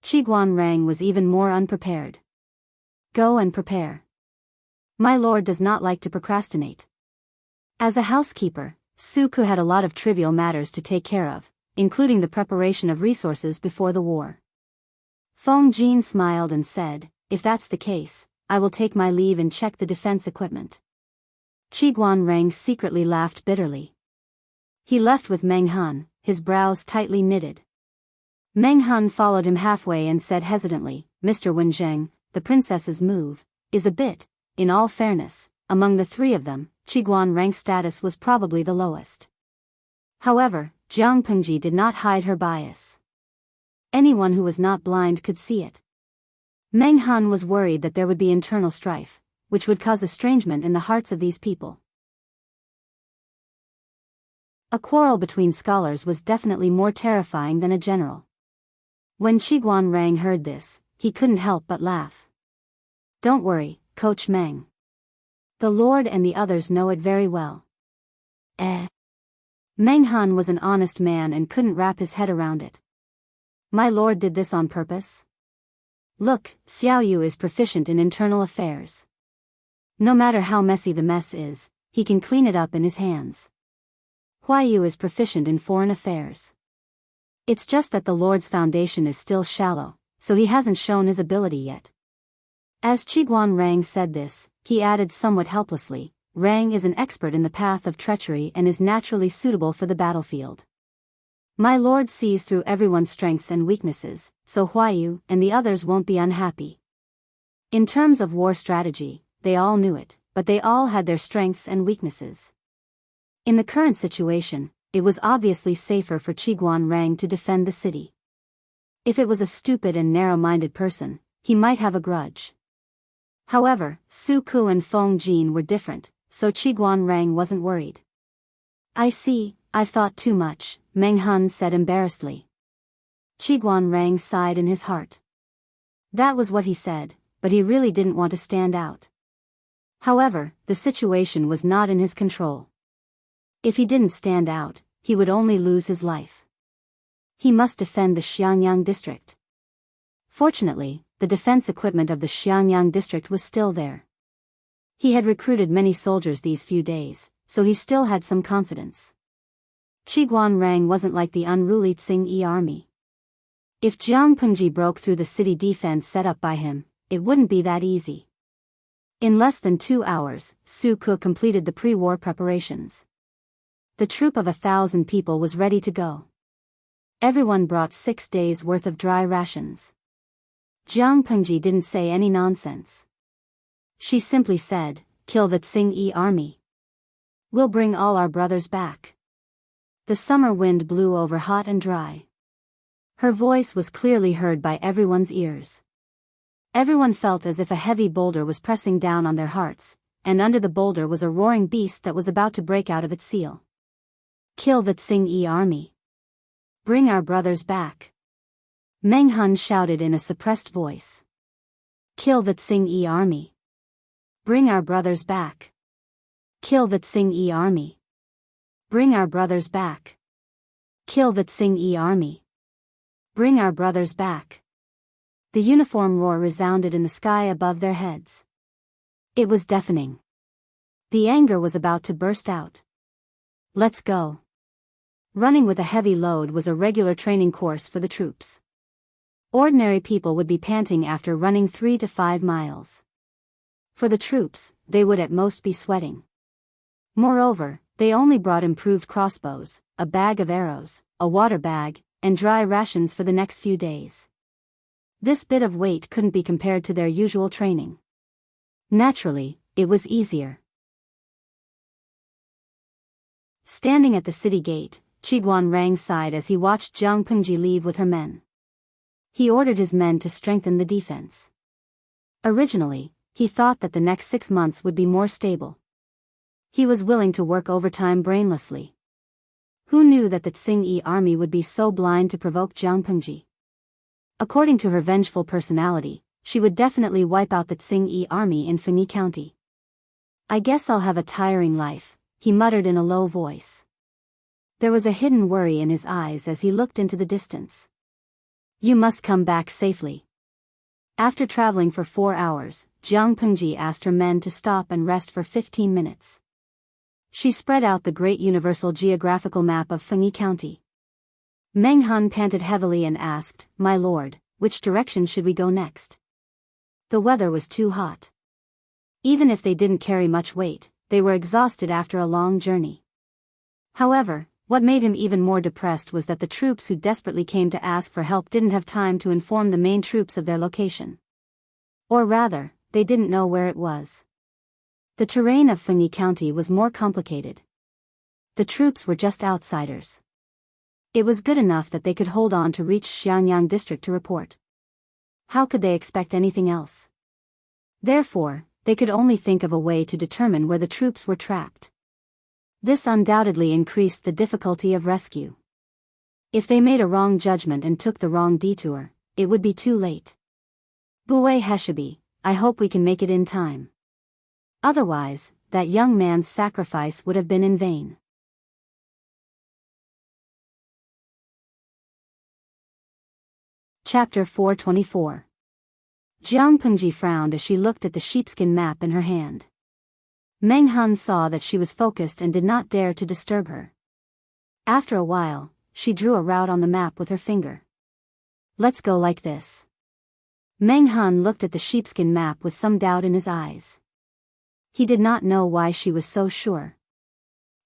Qiguan Rang was even more unprepared. Go and prepare. My lord does not like to procrastinate. As a housekeeper, Su Ke had a lot of trivial matters to take care of, including the preparation of resources before the war. Feng Jin smiled and said, if that's the case, I will take my leave and check the defense equipment. Qiguan Rang secretly laughed bitterly. He left with Meng Han, his brows tightly knitted. Meng Han followed him halfway and said hesitantly, Mr. Wenjing, the princess's move is a bit. In all fairness, among the three of them, Qiguan Rang's status was probably the lowest. However, Jiang Pengji did not hide her bias. Anyone who was not blind could see it. Meng Han was worried that there would be internal strife, which would cause estrangement in the hearts of these people. A quarrel between scholars was definitely more terrifying than a general. When Qiguan Rang heard this, he couldn't help but laugh. Don't worry, Coach Meng. The Lord and the others know it very well. Meng Han was an honest man and couldn't wrap his head around it. My lord did this on purpose? Look, Xiao Yu is proficient in internal affairs. No matter how messy the mess is, he can clean it up in his hands. Huai Yu is proficient in foreign affairs. It's just that the Lord's foundation is still shallow, so he hasn't shown his ability yet. As Qiguan Rang said this, he added somewhat helplessly, Rang is an expert in the path of treachery and is naturally suitable for the battlefield. My lord sees through everyone's strengths and weaknesses, so Huaiyu and the others won't be unhappy. In terms of war strategy, they all knew it, but they all had their strengths and weaknesses. In the current situation, it was obviously safer for Qiguan Rang to defend the city. If it was a stupid and narrow-minded person, he might have a grudge. However, Su Ke and Feng Jin were different, so Qiguan Rang wasn't worried. I see, I've thought too much, Meng Han said embarrassedly. Qiguan Rang sighed in his heart. That was what he said, but he really didn't want to stand out. However, the situation was not in his control. If he didn't stand out, he would only lose his life. He must defend the Xiangyang district. Fortunately, the defense equipment of the Xiangyang district was still there. He had recruited many soldiers these few days, so he still had some confidence. Qiguan Rang wasn't like the unruly Tsing-Yi army. If Jiang Pengji broke through the city defense set up by him, it wouldn't be that easy. In less than 2 hours, Su Ke completed the pre-war preparations. The troop of 1,000 people was ready to go. Everyone brought 6 days' worth of dry rations. Jiang Pengji didn't say any nonsense. She simply said, kill the Tsing-Yi army. We'll bring all our brothers back. The summer wind blew over hot and dry. Her voice was clearly heard by everyone's ears. Everyone felt as if a heavy boulder was pressing down on their hearts, and under the boulder was a roaring beast that was about to break out of its seal. Kill the Tsing-Yi army. Bring our brothers back. Meng Han shouted in a suppressed voice. Kill the Tsing-Yi army. Bring our brothers back. Kill the Tsing-Yi army. Bring our brothers back. Kill the Tsing army. Bring our brothers back. The uniform roar resounded in the sky above their heads. It was deafening. The anger was about to burst out. Let's go. Running with a heavy load was a regular training course for the troops. Ordinary people would be panting after running 3 to 5 miles. For the troops, they would at most be sweating. Moreover, they only brought improved crossbows, a bag of arrows, a water bag, and dry rations for the next few days. This bit of weight couldn't be compared to their usual training. Naturally, it was easier. Standing at the city gate, Qiguan Rang sighed as he watched Jiang Pengji leave with her men. He ordered his men to strengthen the defense. Originally, he thought that the next 6 months would be more stable. He was willing to work overtime brainlessly. Who knew that the Tsing army would be so blind to provoke Jiang Pengji? According to her vengeful personality, she would definitely wipe out the Tsing army in Fengyi County. I guess I'll have a tiring life, he muttered in a low voice. There was a hidden worry in his eyes as he looked into the distance. You must come back safely. After traveling for 4 hours, Jiang Pengji asked her men to stop and rest for 15 minutes. She spread out the great universal geographical map of Fengyi County. Meng Han panted heavily and asked, "My lord, which direction should we go next?" The weather was too hot. Even if they didn't carry much weight, they were exhausted after a long journey. However, what made him even more depressed was that the troops who desperately came to ask for help didn't have time to inform the main troops of their location. Or rather, they didn't know where it was. The terrain of Fengyi County was more complicated. The troops were just outsiders. It was good enough that they could hold on to reach Xiangyang district to report. How could they expect anything else? Therefore, they could only think of a way to determine where the troops were trapped. This undoubtedly increased the difficulty of rescue. If they made a wrong judgment and took the wrong detour, it would be too late. Bui Heshabi, I hope we can make it in time. Otherwise, that young man's sacrifice would have been in vain. Chapter 424. Jiang Pengji frowned as she looked at the sheepskin map in her hand. Meng Han saw that she was focused and did not dare to disturb her. After a while, she drew a route on the map with her finger. Let's go like this. Meng Han looked at the sheepskin map with some doubt in his eyes. He did not know why she was so sure.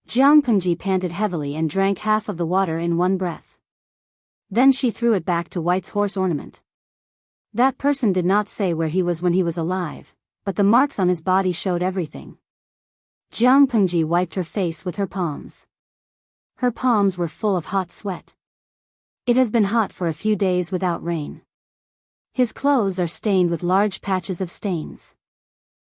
Jiang Pengji panted heavily and drank half of the water in one breath. Then she threw it back to White's horse ornament. That person did not say where he was when he was alive, but the marks on his body showed everything. Jiang Pengji wiped her face with her palms. Her palms were full of hot sweat. It has been hot for a few days without rain. His clothes are stained with large patches of stains.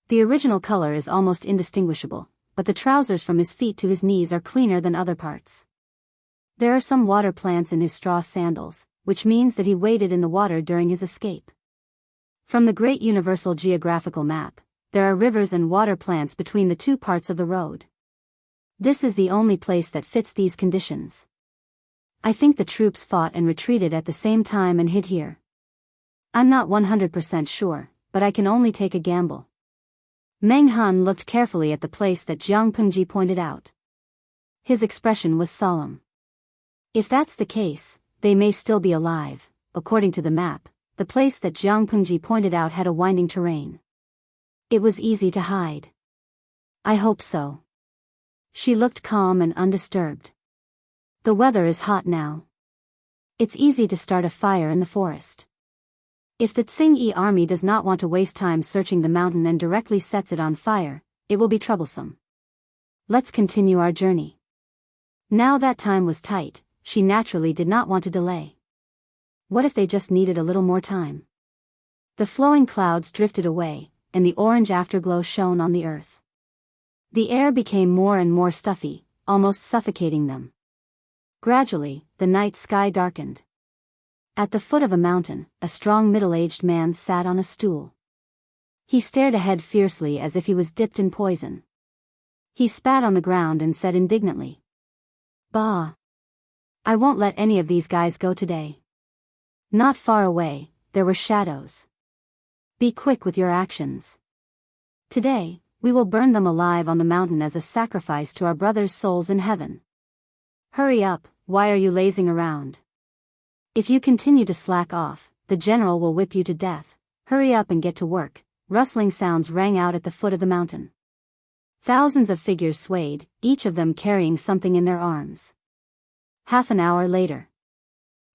The original color is almost indistinguishable, but the trousers from his feet to his knees are cleaner than other parts. There are some water plants in his straw sandals, which means that he waded in the water during his escape. From the Great Universal Geographical Map, there are rivers and water plants between the 2 parts of the road. This is the only place that fits these conditions. I think the troops fought and retreated at the same time and hid here. I'm not 100% sure, but I can only take a gamble. Meng Han looked carefully at the place that Jiang Pengji pointed out. His expression was solemn. If that's the case, they may still be alive. According to the map, the place that Jiang Pengji pointed out had a winding terrain. It was easy to hide. I hope so. She looked calm and undisturbed. The weather is hot now. It's easy to start a fire in the forest. If the Tsing army does not want to waste time searching the mountain and directly sets it on fire, it will be troublesome. Let's continue our journey. Now that time was tight, she naturally did not want to delay. What if they just needed a little more time? The flowing clouds drifted away, and the orange afterglow shone on the earth. The air became more and more stuffy, almost suffocating them. Gradually, the night sky darkened. At the foot of a mountain, a strong middle-aged man sat on a stool. He stared ahead fiercely as if he was dipped in poison. He spat on the ground and said indignantly, Bah! I won't let any of these guys go today. Not far away, there were shadows. Be quick with your actions. Today, we will burn them alive on the mountain as a sacrifice to our brothers' souls in heaven. Hurry up, why are you lazing around? If you continue to slack off, the general will whip you to death. Hurry up and get to work. Rustling sounds rang out at the foot of the mountain. Thousands of figures swayed, each of them carrying something in their arms. Half an hour later,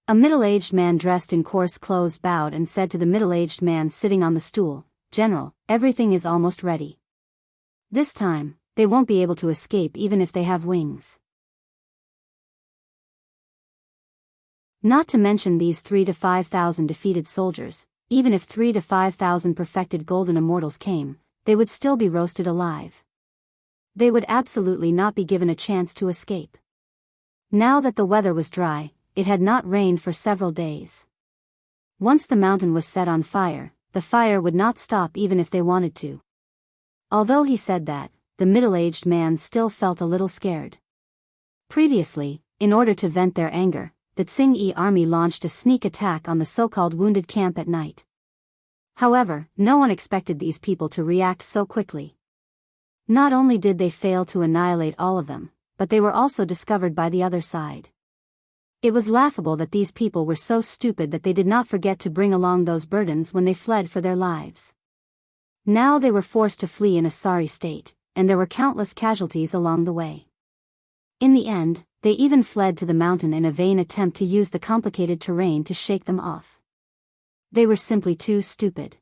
a middle-aged man dressed in coarse clothes bowed and said to the middle-aged man sitting on the stool, "General, everything is almost ready. This time, they won't be able to escape even if they have wings." Not to mention these 3,000 to 5,000 defeated soldiers, even if 3,000 to 5,000 perfected golden immortals came, they would still be roasted alive. They would absolutely not be given a chance to escape. Now that the weather was dry, it had not rained for several days. Once the mountain was set on fire, the fire would not stop even if they wanted to. Although he said that, the middle-aged man still felt a little scared. Previously, in order to vent their anger, the Tsing army launched a sneak attack on the so-called wounded camp at night. However, no one expected these people to react so quickly. Not only did they fail to annihilate all of them, but they were also discovered by the other side. It was laughable that these people were so stupid that they did not forget to bring along those burdens when they fled for their lives. Now they were forced to flee in a sorry state, and there were countless casualties along the way. In the end, they even fled to the mountain in a vain attempt to use the complicated terrain to shake them off. They were simply too stupid.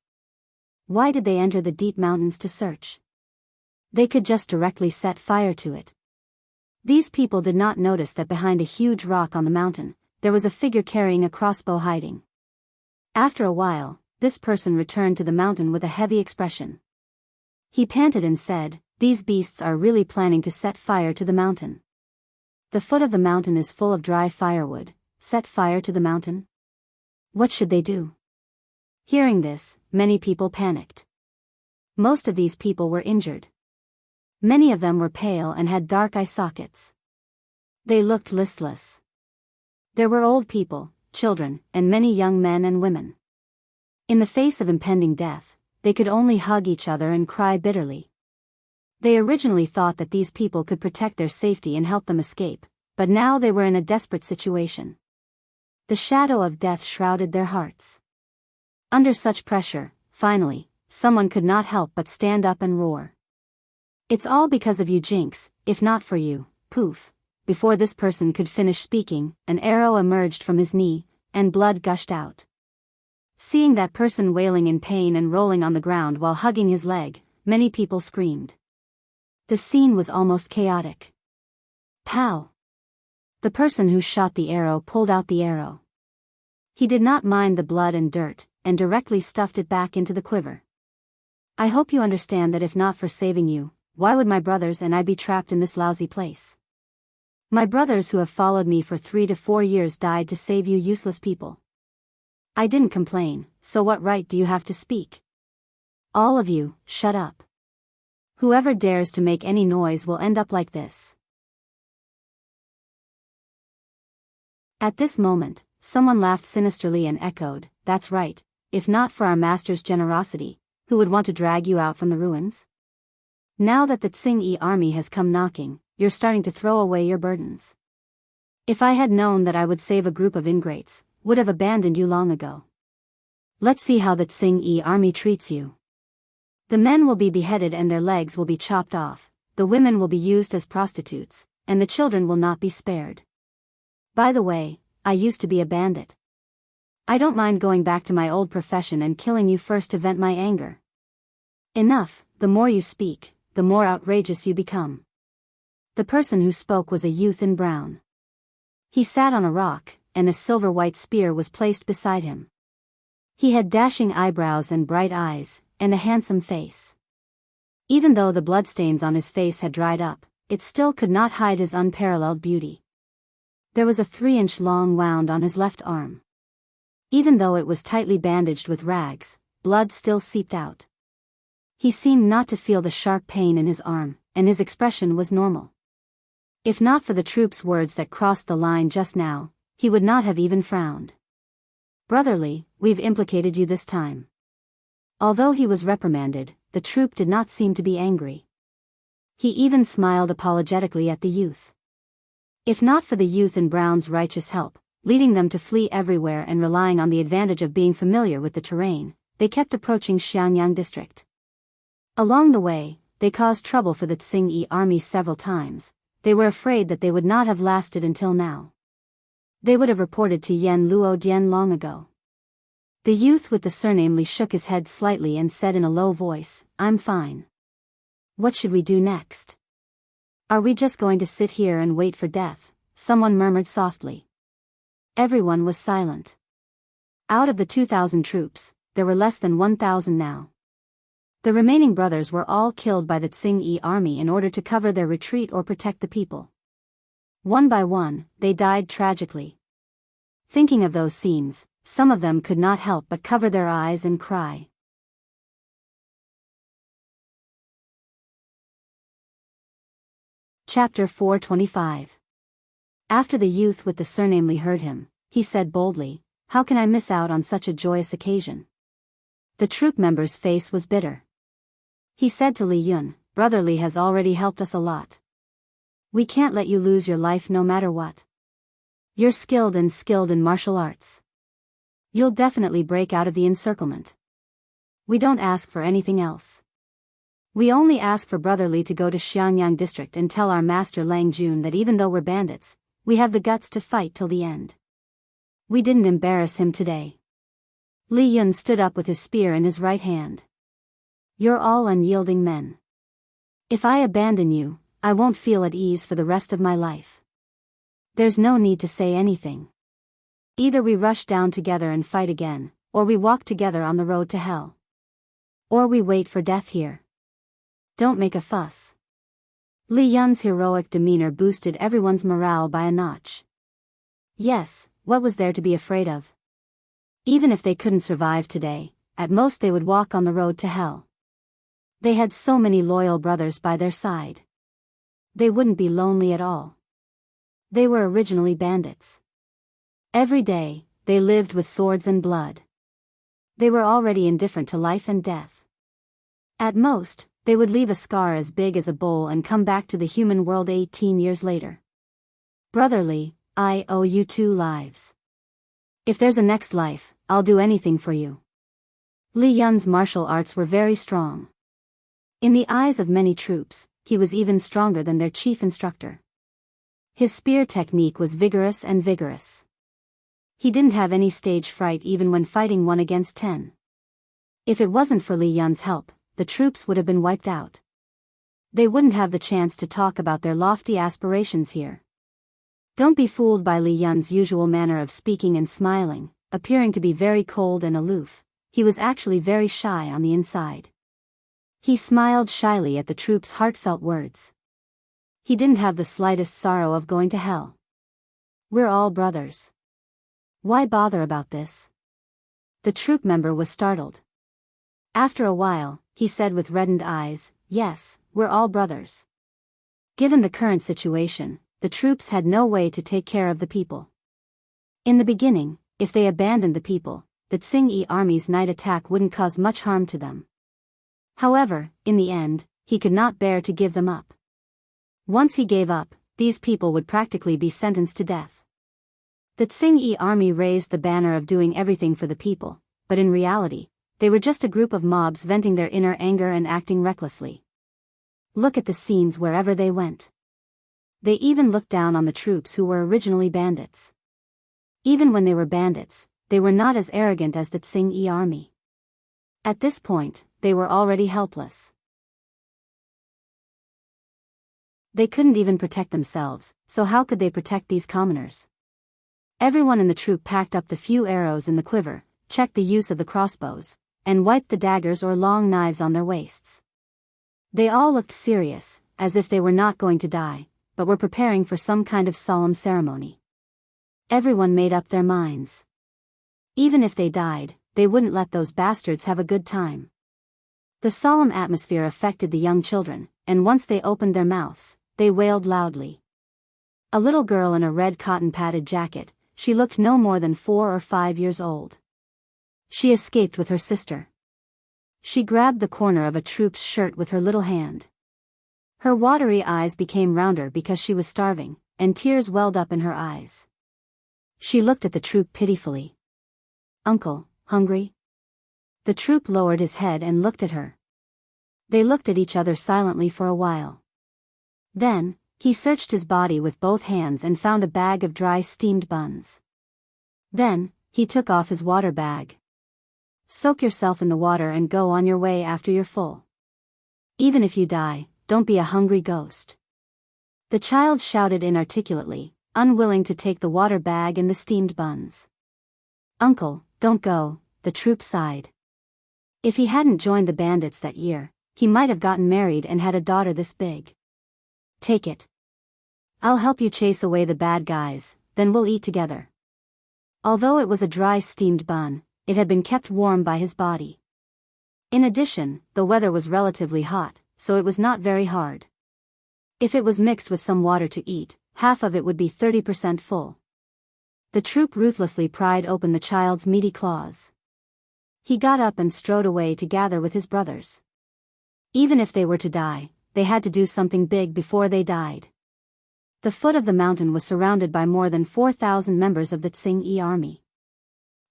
Why did they enter the deep mountains to search? They could just directly set fire to it. These people did not notice that behind a huge rock on the mountain, there was a figure carrying a crossbow hiding. After a while, this person returned to the mountain with a heavy expression. He panted and said, "These beasts are really planning to set fire to the mountain. The foot of the mountain is full of dry firewood. Set fire to the mountain? What should they do?" Hearing this, many people panicked. Most of these people were injured. Many of them were pale and had dark eye sockets. They looked listless. There were old people, children, and many young men and women. In the face of impending death, they could only hug each other and cry bitterly. They originally thought that these people could protect their safety and help them escape, but now they were in a desperate situation. The shadow of death shrouded their hearts. Under such pressure, finally, someone could not help but stand up and roar. "It's all because of you, Jinx. If not for you." Poof. Before this person could finish speaking, an arrow emerged from his knee, and blood gushed out. Seeing that person wailing in pain and rolling on the ground while hugging his leg, many people screamed. The scene was almost chaotic. Pow! The person who shot the arrow pulled out the arrow. He did not mind the blood and dirt, and directly stuffed it back into the quiver. "I hope you understand that if not for saving you, why would my brothers and I be trapped in this lousy place? My brothers who have followed me for 3 to 4 years died to save you useless people. I didn't complain, so what right do you have to speak? All of you, shut up. Whoever dares to make any noise will end up like this." At this moment, someone laughed sinisterly and echoed, "That's right, if not for our master's generosity, who would want to drag you out from the ruins? Now that the Tsing army has come knocking, you're starting to throw away your burdens. If I had known that I would save a group of ingrates, would have abandoned you long ago. Let's see how the Tsing army treats you. The men will be beheaded and their legs will be chopped off, the women will be used as prostitutes, and the children will not be spared. By the way, I used to be a bandit. I don't mind going back to my old profession and killing you first to vent my anger." Enough, the more you speak, the more outrageous you become. The person who spoke was a youth in brown. He sat on a rock, and a silver-white spear was placed beside him. He had dashing eyebrows and bright eyes, and a handsome face. Even though the bloodstains on his face had dried up, it still could not hide his unparalleled beauty. There was a 3-inch long wound on his left arm. Even though it was tightly bandaged with rags, blood still seeped out. He seemed not to feel the sharp pain in his arm, and his expression was normal. If not for the troops' words that crossed the line just now, he would not have even frowned. "Brotherly, we've implicated you this time." Although he was reprimanded, the troop did not seem to be angry. He even smiled apologetically at the youth. If not for the youth in brown's righteous help, leading them to flee everywhere and relying on the advantage of being familiar with the terrain, they kept approaching Xiangyang district. Along the way, they caused trouble for the Tsing army several times. They were afraid that they would not have lasted until now. They would have reported to Yan Luo Dian long ago. The youth with the surname Li shook his head slightly and said in a low voice, "I'm fine. What should we do next? Are we just going to sit here and wait for death?" someone murmured softly. Everyone was silent. Out of the 2,000 troops, there were less than 1,000 now. The remaining brothers were all killed by the Tsing army in order to cover their retreat or protect the people. One by one, they died tragically. Thinking of those scenes, some of them could not help but cover their eyes and cry. Chapter 425. After the youth with the surname Li heard him, he said boldly, "How can I miss out on such a joyous occasion?" The troop member's face was bitter. He said to Li Yun, "Brother Li has already helped us a lot. We can't let you lose your life no matter what. You're skilled in martial arts. You'll definitely break out of the encirclement. We don't ask for anything else. We only ask for Brother Li to go to Xiangyang district and tell our master Lang Jun that even though we're bandits, we have the guts to fight till the end. We didn't embarrass him today." Li Yun stood up with his spear in his right hand. "You're all unyielding men. If I abandon you, I won't feel at ease for the rest of my life. There's no need to say anything. Either we rush down together and fight again, or we walk together on the road to hell. Or we wait for death here. Don't make a fuss." Li Yun's heroic demeanor boosted everyone's morale by a notch. Yes, what was there to be afraid of? Even if they couldn't survive today, at most they would walk on the road to hell. They had so many loyal brothers by their side. They wouldn't be lonely at all. They were originally bandits. Every day, they lived with swords and blood. They were already indifferent to life and death. At most, they would leave a scar as big as a bowl and come back to the human world 18 years later. "Brother Li, I owe you 2 lives. If there's a next life, I'll do anything for you." Li Yun's martial arts were very strong. In the eyes of many troops, he was even stronger than their chief instructor. His spear technique was vigorous. He didn't have any stage fright even when fighting 1 against 10. If it wasn't for Li Yun's help, the troops would have been wiped out. They wouldn't have the chance to talk about their lofty aspirations here. Don't be fooled by Li Yun's usual manner of speaking and smiling, appearing to be very cold and aloof. He was actually very shy on the inside. He smiled shyly at the troops' heartfelt words. He didn't have the slightest sorrow of going to hell. "We're all brothers. Why bother about this?" The troop member was startled. After a while, he said with reddened eyes, "Yes, we're all brothers." Given the current situation, the troops had no way to take care of the people. In the beginning, if they abandoned the people, the Tsing army's night attack wouldn't cause much harm to them. However, in the end, he could not bear to give them up. Once he gave up, these people would practically be sentenced to death. The Tsing army raised the banner of doing everything for the people, but in reality, they were just a group of mobs venting their inner anger and acting recklessly. Look at the scenes wherever they went. They even looked down on the troops who were originally bandits. Even when they were bandits, they were not as arrogant as the Tsing army. At this point, they were already helpless. They couldn't even protect themselves, so how could they protect these commoners? Everyone in the troop packed up the few arrows in the quiver, checked the use of the crossbows, and wiped the daggers or long knives on their waists. They all looked serious, as if they were not going to die, but were preparing for some kind of solemn ceremony. Everyone made up their minds. Even if they died, they wouldn't let those bastards have a good time. The solemn atmosphere affected the young children, and once they opened their mouths, they wailed loudly. A little girl in a red cotton-padded jacket, she looked no more than 4 or 5 years old. She escaped with her sister. She grabbed the corner of a troop's shirt with her little hand. Her watery eyes became rounder because she was starving, and tears welled up in her eyes. She looked at the troop pitifully. "Uncle, hungry?" The troop lowered his head and looked at her. They looked at each other silently for a while. Then, he searched his body with both hands and found a bag of dry steamed buns. Then, he took off his water bag. "Soak yourself in the water and go on your way after you're full. Even if you die, don't be a hungry ghost." The child shouted inarticulately, unwilling to take the water bag and the steamed buns. "Uncle, don't go," the troop sighed. If he hadn't joined the bandits that year, he might have gotten married and had a daughter this big. "Take it. I'll help you chase away the bad guys, then we'll eat together." Although it was a dry steamed bun, it had been kept warm by his body. In addition, the weather was relatively hot, so it was not very hard. If it was mixed with some water to eat, half of it would be 30% full. The troop ruthlessly pried open the child's meaty claws. He got up and strode away to gather with his brothers. Even if they were to die, they had to do something big before they died. The foot of the mountain was surrounded by more than 4,000 members of the Tsing-e army.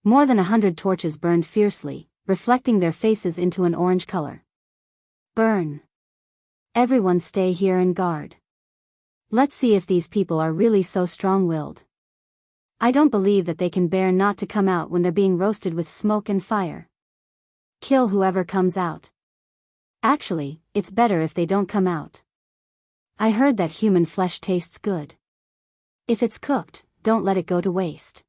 More than 100 torches burned fiercely, reflecting their faces into an orange color. "Burn. Everyone stay here and guard. Let's see if these people are really so strong-willed. I don't believe that they can bear not to come out when they're being roasted with smoke and fire. Kill whoever comes out. Actually, it's better if they don't come out. I heard that human flesh tastes good. If it's cooked, don't let it go to waste."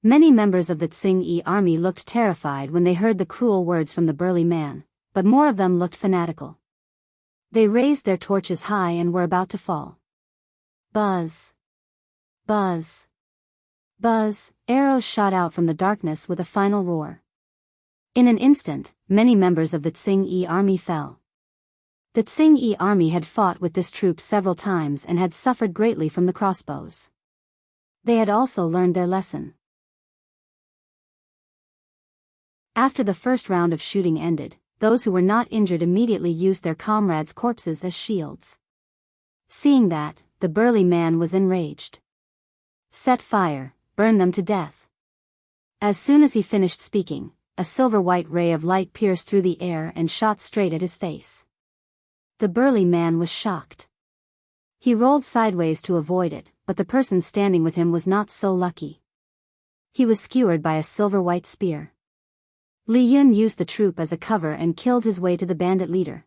Many members of the Tsing-e army looked terrified when they heard the cruel words from the burly man, but more of them looked fanatical. They raised their torches high and were about to fall. Buzz! Buzz! Buzz! Arrows shot out from the darkness with a final roar. In an instant, many members of the Tsing-e army fell. The Tsing-e army had fought with this troop several times and had suffered greatly from the crossbows. They had also learned their lesson. After the first round of shooting ended, those who were not injured immediately used their comrades' corpses as shields. Seeing that, the burly man was enraged. "Set fire, burn them to death." As soon as he finished speaking, a silver-white ray of light pierced through the air and shot straight at his face. The burly man was shocked. He rolled sideways to avoid it, but the person standing with him was not so lucky. He was skewered by a silver-white spear. Li Yun used the troop as a cover and killed his way to the bandit leader.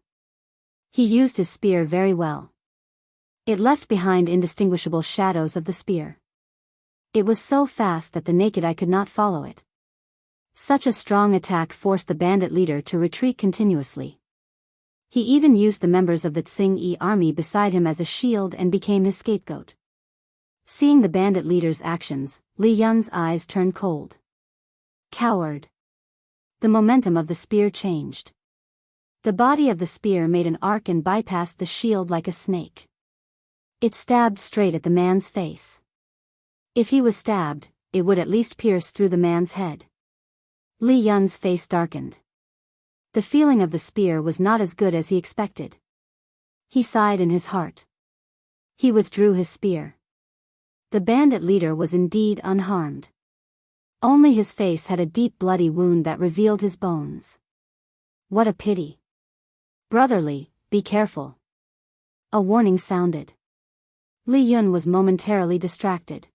He used his spear very well. It left behind indistinguishable shadows of the spear. It was so fast that the naked eye could not follow it. Such a strong attack forced the bandit leader to retreat continuously. He even used the members of the Tsing-e army beside him as a shield and became his scapegoat. Seeing the bandit leader's actions, Li Yun's eyes turned cold. Coward! The momentum of the spear changed. The body of the spear made an arc and bypassed the shield like a snake. It stabbed straight at the man's face. If he was stabbed, it would at least pierce through the man's head. Li Yun's face darkened. The feeling of the spear was not as good as he expected. He sighed in his heart. He withdrew his spear. The bandit leader was indeed unharmed. Only his face had a deep bloody wound that revealed his bones. What a pity. "Brotherly, be careful." A warning sounded. Li Yun was momentarily distracted.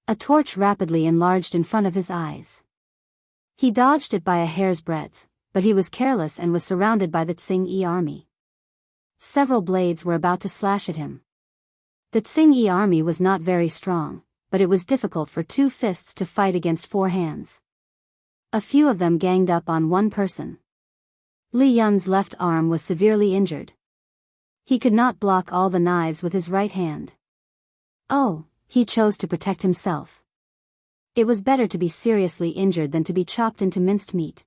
A torch rapidly enlarged in front of his eyes. He dodged it by a hair's breadth, but he was careless and was surrounded by the Tsing-e army. Several blades were about to slash at him. The Tsing-e army was not very strong, but it was difficult for 2 fists to fight against 4 hands. A few of them ganged up on one person. Li Yun's left arm was severely injured. He could not block all the knives with his right hand. Oh, he chose to protect himself. It was better to be seriously injured than to be chopped into minced meat.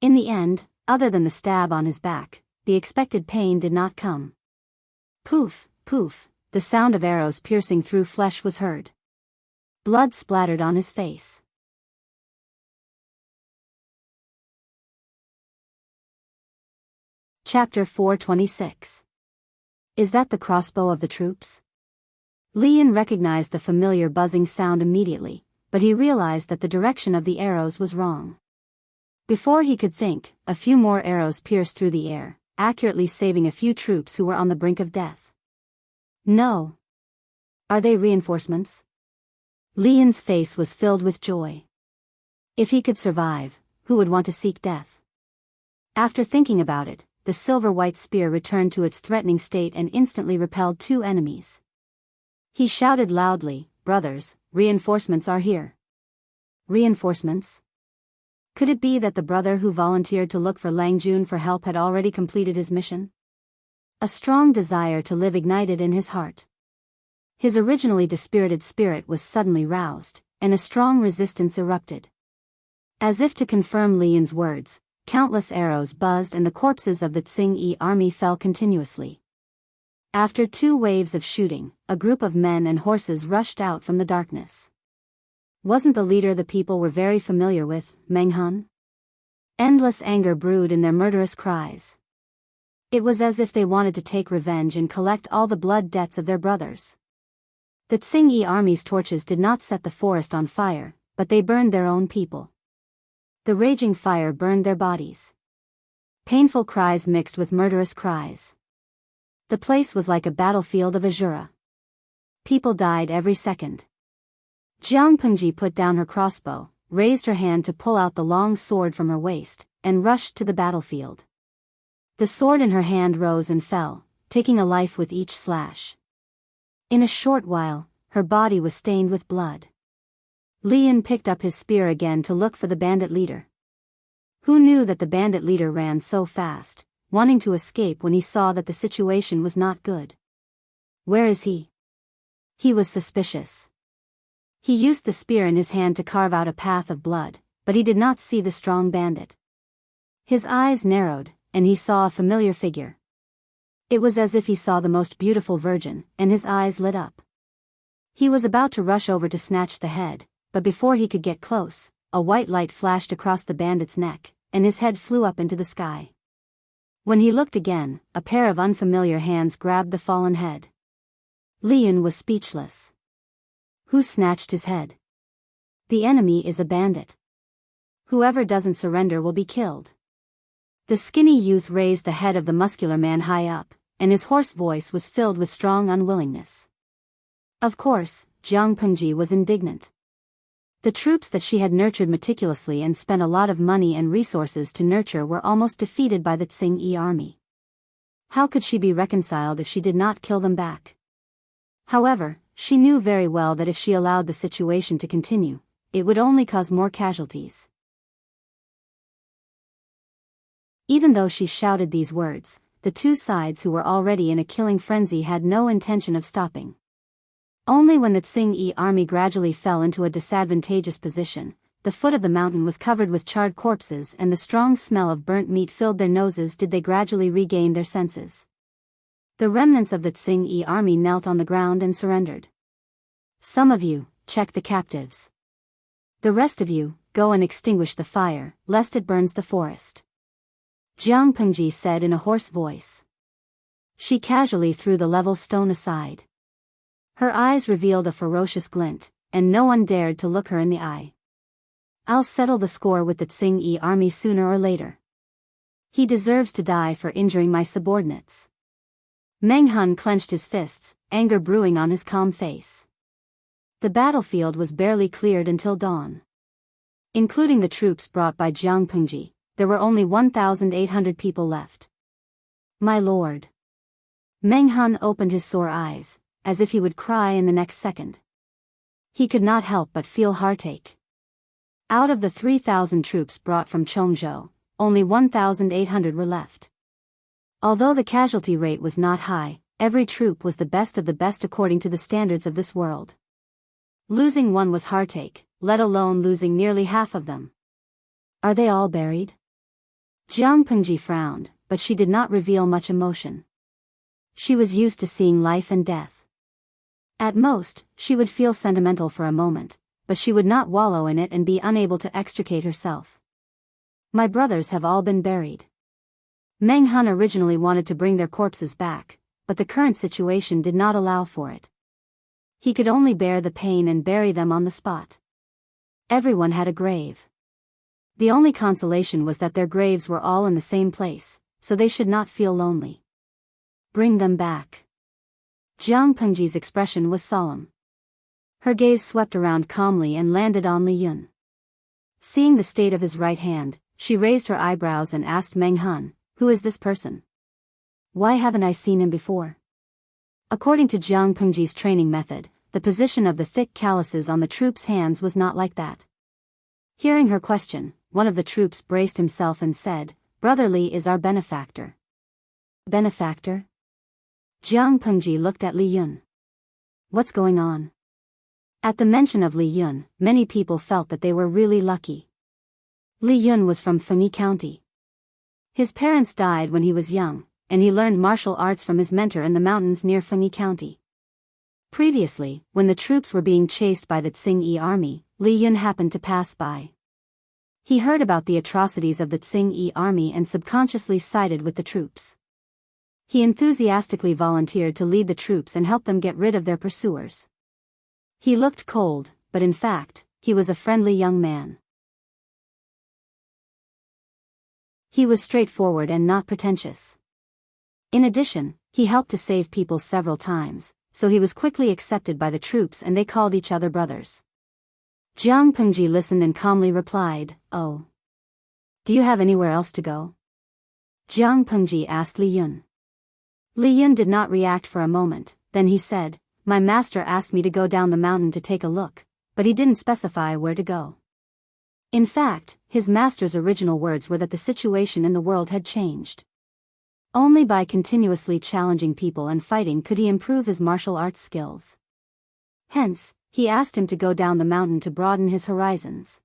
In the end, other than the stab on his back, the expected pain did not come. Poof, poof, the sound of arrows piercing through flesh was heard. Blood splattered on his face. Chapter 426. Is that the crossbow of the troops? Lian recognized the familiar buzzing sound immediately, but he realized that the direction of the arrows was wrong. Before he could think, a few more arrows pierced through the air, accurately saving a few troops who were on the brink of death. No. Are they reinforcements? Lian's face was filled with joy. If he could survive, who would want to seek death? After thinking about it, the silver-white spear returned to its threatening state and instantly repelled 2 enemies. He shouted loudly, "Brothers, reinforcements are here." Reinforcements? Could it be that the brother who volunteered to look for Langjun for help had already completed his mission? A strong desire to live ignited in his heart. His originally dispirited spirit was suddenly roused, and a strong resistance erupted. As if to confirm Lian's words, countless arrows buzzed and the corpses of the Tsing-Yi army fell continuously. After 2 waves of shooting, a group of men and horses rushed out from the darkness. Wasn't the leader the people were very familiar with, Meng Hun? Endless anger brewed in their murderous cries. It was as if they wanted to take revenge and collect all the blood debts of their brothers. The Tsing-Yi army's torches did not set the forest on fire, but they burned their own people. The raging fire burned their bodies. Painful cries mixed with murderous cries. The place was like a battlefield of Azura. People died every second. Jianghu put down her crossbow, raised her hand to pull out the long sword from her waist, and rushed to the battlefield. The sword in her hand rose and fell, taking a life with each slash. In a short while, her body was stained with blood. Lian picked up his spear again to look for the bandit leader. Who knew that the bandit leader ran so fast, wanting to escape when he saw that the situation was not good? Where is he? He was suspicious. He used the spear in his hand to carve out a path of blood, but he did not see the strong bandit. His eyes narrowed, and he saw a familiar figure. It was as if he saw the most beautiful virgin, and his eyes lit up. He was about to rush over to snatch the head, but before he could get close, a white light flashed across the bandit's neck, and his head flew up into the sky. When he looked again, a pair of unfamiliar hands grabbed the fallen head. Lian was speechless. Who snatched his head? The enemy is a bandit. Whoever doesn't surrender will be killed. The skinny youth raised the head of the muscular man high up, and his hoarse voice was filled with strong unwillingness. Of course, Jianghu was indignant. The troops that she had nurtured meticulously and spent a lot of money and resources to nurture were almost defeated by the Tsing-Yi army. How could she be reconciled if she did not kill them back? However, she knew very well that if she allowed the situation to continue, it would only cause more casualties. Even though she shouted these words, the 2 sides who were already in a killing frenzy had no intention of stopping. Only when the Tsing-Yi army gradually fell into a disadvantageous position, the foot of the mountain was covered with charred corpses and the strong smell of burnt meat filled their noses did they gradually regain their senses. The remnants of the Tsing-Yi army knelt on the ground and surrendered. Some of you, check the captives. The rest of you, go and extinguish the fire, lest it burns the forest. Jianghu said in a hoarse voice. She casually threw the level stone aside. Her eyes revealed a ferocious glint, and no one dared to look her in the eye. I'll settle the score with the Tsing-Yi army sooner or later. He deserves to die for injuring my subordinates. Meng Hun clenched his fists, anger brewing on his calm face. The battlefield was barely cleared until dawn. Including the troops brought by Jianghu, there were only 1,800 people left. My lord. Meng Hun opened his sore eyes, as if he would cry in the next second. He could not help but feel heartache. Out of the 3,000 troops brought from Chongzhou, only 1,800 were left. Although the casualty rate was not high, every troop was the best of the best according to the standards of this world. Losing one was heartache, let alone losing nearly half of them. Are they all buried? Jianghu frowned, but she did not reveal much emotion. She was used to seeing life and death. At most, she would feel sentimental for a moment, but she would not wallow in it and be unable to extricate herself. My brothers have all been buried. Meng Hun originally wanted to bring their corpses back, but the current situation did not allow for it. He could only bear the pain and bury them on the spot. Everyone had a grave. The only consolation was that their graves were all in the same place, so they should not feel lonely. Bring them back. Jiang Pengji's expression was solemn. Her gaze swept around calmly and landed on Li Yun. Seeing the state of his right hand, she raised her eyebrows and asked Meng Hun, "Who is this person? Why haven't I seen him before?" According to Jiang Pengji's training method, the position of the thick calluses on the troops' hands was not like that. Hearing her question, one of the troops braced himself and said, "Brother Li is our benefactor." Benefactor? Jiang Pengji looked at Li Yun. What's going on? At the mention of Li Yun, many people felt that they were really lucky. Li Yun was from Fengyi County. His parents died when he was young, and he learned martial arts from his mentor in the mountains near Fengyi County. Previously, when the troops were being chased by the Tsing-Yi army, Li Yun happened to pass by. He heard about the atrocities of the Tsing-Yi army and subconsciously sided with the troops. He enthusiastically volunteered to lead the troops and help them get rid of their pursuers. He looked cold, but in fact, he was a friendly young man. He was straightforward and not pretentious. In addition, he helped to save people several times, so he was quickly accepted by the troops and they called each other brothers. Jiang Pengji listened and calmly replied, "Oh. Do you have anywhere else to go?" Jiang Pengji asked Li Yun. Li Yun did not react for a moment, then he said, "My master asked me to go down the mountain to take a look, but he didn't specify where to go." In fact, his master's original words were that the situation in the world had changed. Only by continuously challenging people and fighting could he improve his martial arts skills. Hence, he asked him to go down the mountain to broaden his horizons.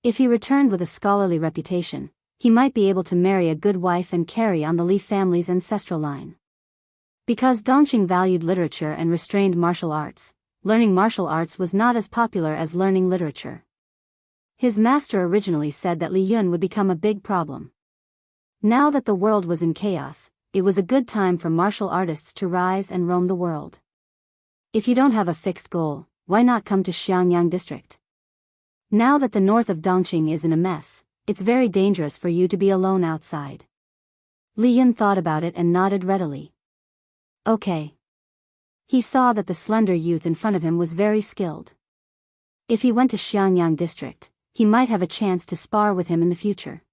If he returned with a scholarly reputation, he might be able to marry a good wife and carry on the Li family's ancestral line. Because Dongqing valued literature and restrained martial arts, learning martial arts was not as popular as learning literature. His master originally said that Li Yun would become a big problem. Now that the world was in chaos, it was a good time for martial artists to rise and roam the world. If you don't have a fixed goal, why not come to Xiangyang district? Now that the north of Dongqing is in a mess, it's very dangerous for you to be alone outside. Li Yun thought about it and nodded readily. Okay. He saw that the slender youth in front of him was very skilled. If he went to Xiangyang district, he might have a chance to spar with him in the future.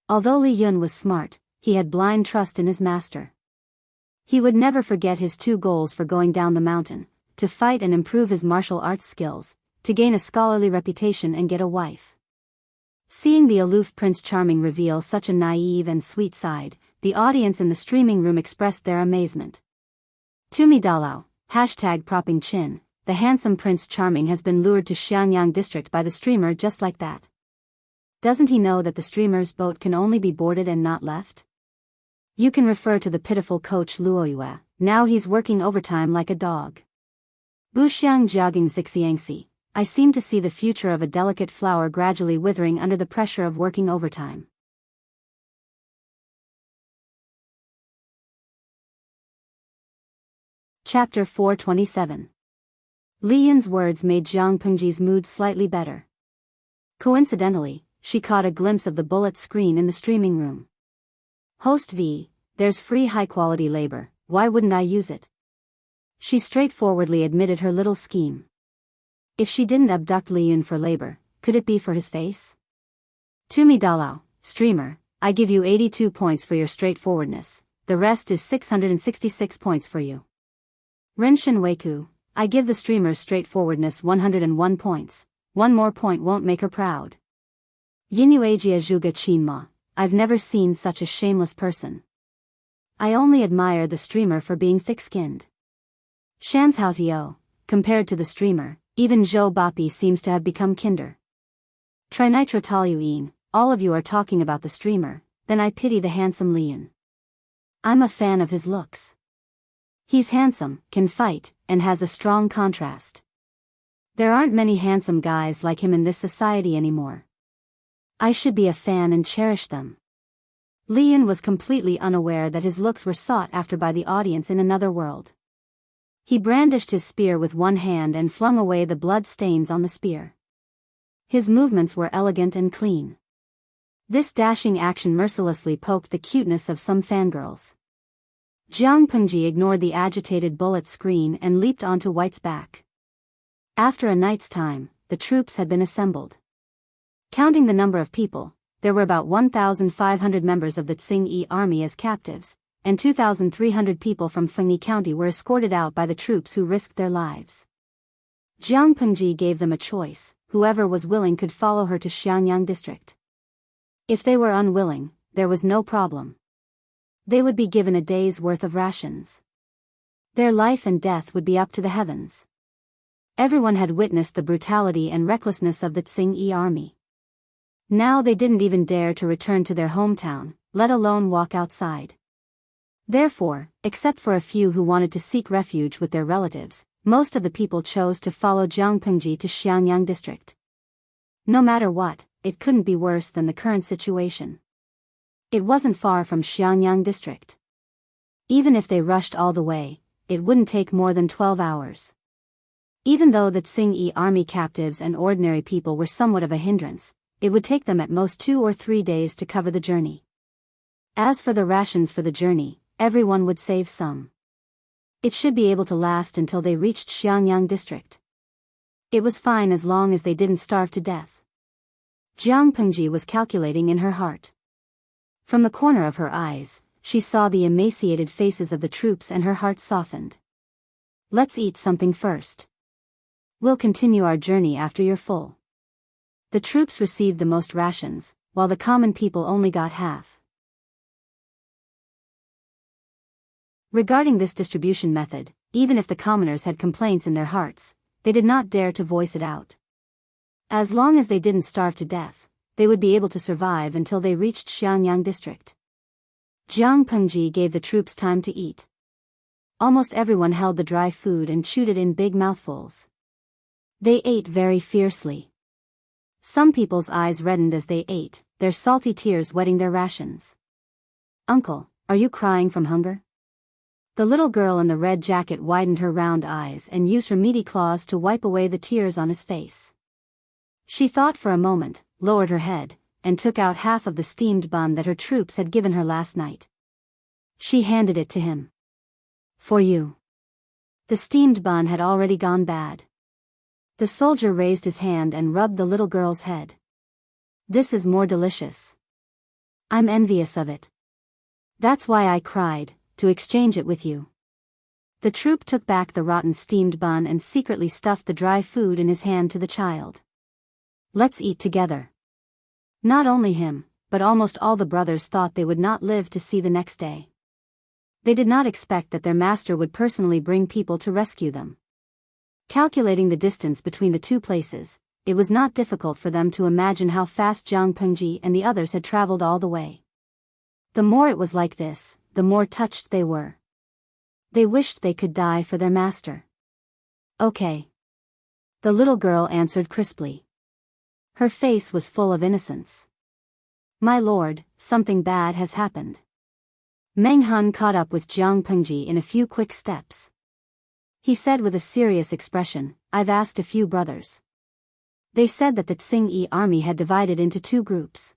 Although Li Yun was smart, he had blind trust in his master. He would never forget his two goals for going down the mountain, to fight and improve his martial arts skills, to gain a scholarly reputation and get a wife. Seeing the aloof Prince Charming reveal such a naive and sweet side, the audience in the streaming room expressed their amazement. Tumi Dalao, #propping chin, the handsome Prince Charming has been lured to Xiangyang district by the streamer just like that. Doesn't he know that the streamer's boat can only be boarded and not left? You can refer to the pitiful coach Luoyue, now he's working overtime like a dog. Buxiang jogging Xixiangxi, I seem to see the future of a delicate flower gradually withering under the pressure of working overtime. Chapter 427. Li Yun's words made Jiang Pengji's mood slightly better. Coincidentally, she caught a glimpse of the bullet screen in the streaming room. Host V, there's free high-quality labor, why wouldn't I use it? She straightforwardly admitted her little scheme. If she didn't abduct Li Yun for labor, could it be for his face? Tumi Dalao, streamer, I give you 82 points for your straightforwardness, the rest is 666 points for you. Renshin Weiku, I give the streamer's straightforwardness 101 points, one more point won't make her proud. Yinuajia Zhuga Qinma, I've never seen such a shameless person. I only admire the streamer for being thick-skinned. Shanshaotio, compared to the streamer, even Zhou Bapi seems to have become kinder. Trinitrotoluene, all of you are talking about the streamer, then I pity the handsome Li Yun. I'm a fan of his looks. He's handsome, can fight, and has a strong contrast. There aren't many handsome guys like him in this society anymore. I should be a fan and cherish them. Lian was completely unaware that his looks were sought after by the audience in another world. He brandished his spear with one hand and flung away the blood stains on the spear. His movements were elegant and clean. This dashing action mercilessly poked the cuteness of some fangirls. Jiang Pengji ignored the agitated bullet screen and leaped onto White's back. After a night's time, the troops had been assembled. Counting the number of people, there were about 1,500 members of the Tsing-Yi army as captives, and 2,300 people from Fengyi County were escorted out by the troops who risked their lives. Jiang Pengji gave them a choice: whoever was willing could follow her to Xiangyang district. If they were unwilling, there was no problem. They would be given a day's worth of rations. Their life and death would be up to the heavens. Everyone had witnessed the brutality and recklessness of the Tsing-Yi army. Now they didn't even dare to return to their hometown, let alone walk outside. Therefore, except for a few who wanted to seek refuge with their relatives, most of the people chose to follow Jiang Pengji to Xiangyang district. No matter what, it couldn't be worse than the current situation. It wasn't far from Xiangyang district. Even if they rushed all the way, it wouldn't take more than 12 hours. Even though the Tsing-Yi army captives and ordinary people were somewhat of a hindrance, it would take them at most 2 or 3 days to cover the journey. As for the rations for the journey, everyone would save some. It should be able to last until they reached Xiangyang district. It was fine as long as they didn't starve to death. Jiang Pengji was calculating in her heart. From the corner of her eyes, she saw the emaciated faces of the troops and her heart softened. Let's eat something first. We'll continue our journey after you're full. The troops received the most rations, while the common people only got half. Regarding this distribution method, even if the commoners had complaints in their hearts, they did not dare to voice it out. As long as they didn't starve to death, they would be able to survive until they reached Xiangyang district. Jiang Pengji gave the troops time to eat. Almost everyone held the dry food and chewed it in big mouthfuls. They ate very fiercely. Some people's eyes reddened as they ate, their salty tears wetting their rations. "Uncle, are you crying from hunger?" The little girl in the red jacket widened her round eyes and used her meaty claws to wipe away the tears on his face. She thought for a moment, lowered her head, and took out half of the steamed bun that her troops had given her last night. She handed it to him. "For you." The steamed bun had already gone bad. The soldier raised his hand and rubbed the little girl's head. "This is more delicious. I'm envious of it. That's why I cried, to exchange it with you." The troop took back the rotten steamed bun and secretly stuffed the dry food in his hand to the child. "Let's eat together." Not only him, but almost all the brothers thought they would not live to see the next day. They did not expect that their master would personally bring people to rescue them. Calculating the distance between the two places, it was not difficult for them to imagine how fast Jiang Pengji and the others had traveled all the way. The more it was like this, the more touched they were. They wished they could die for their master. "Okay." The little girl answered crisply. Her face was full of innocence. "My lord, something bad has happened." Meng Hun caught up with Jiang Pengji in a few quick steps. He said with a serious expression, "I've asked a few brothers. They said that the Tsing-Yi army had divided into 2 groups.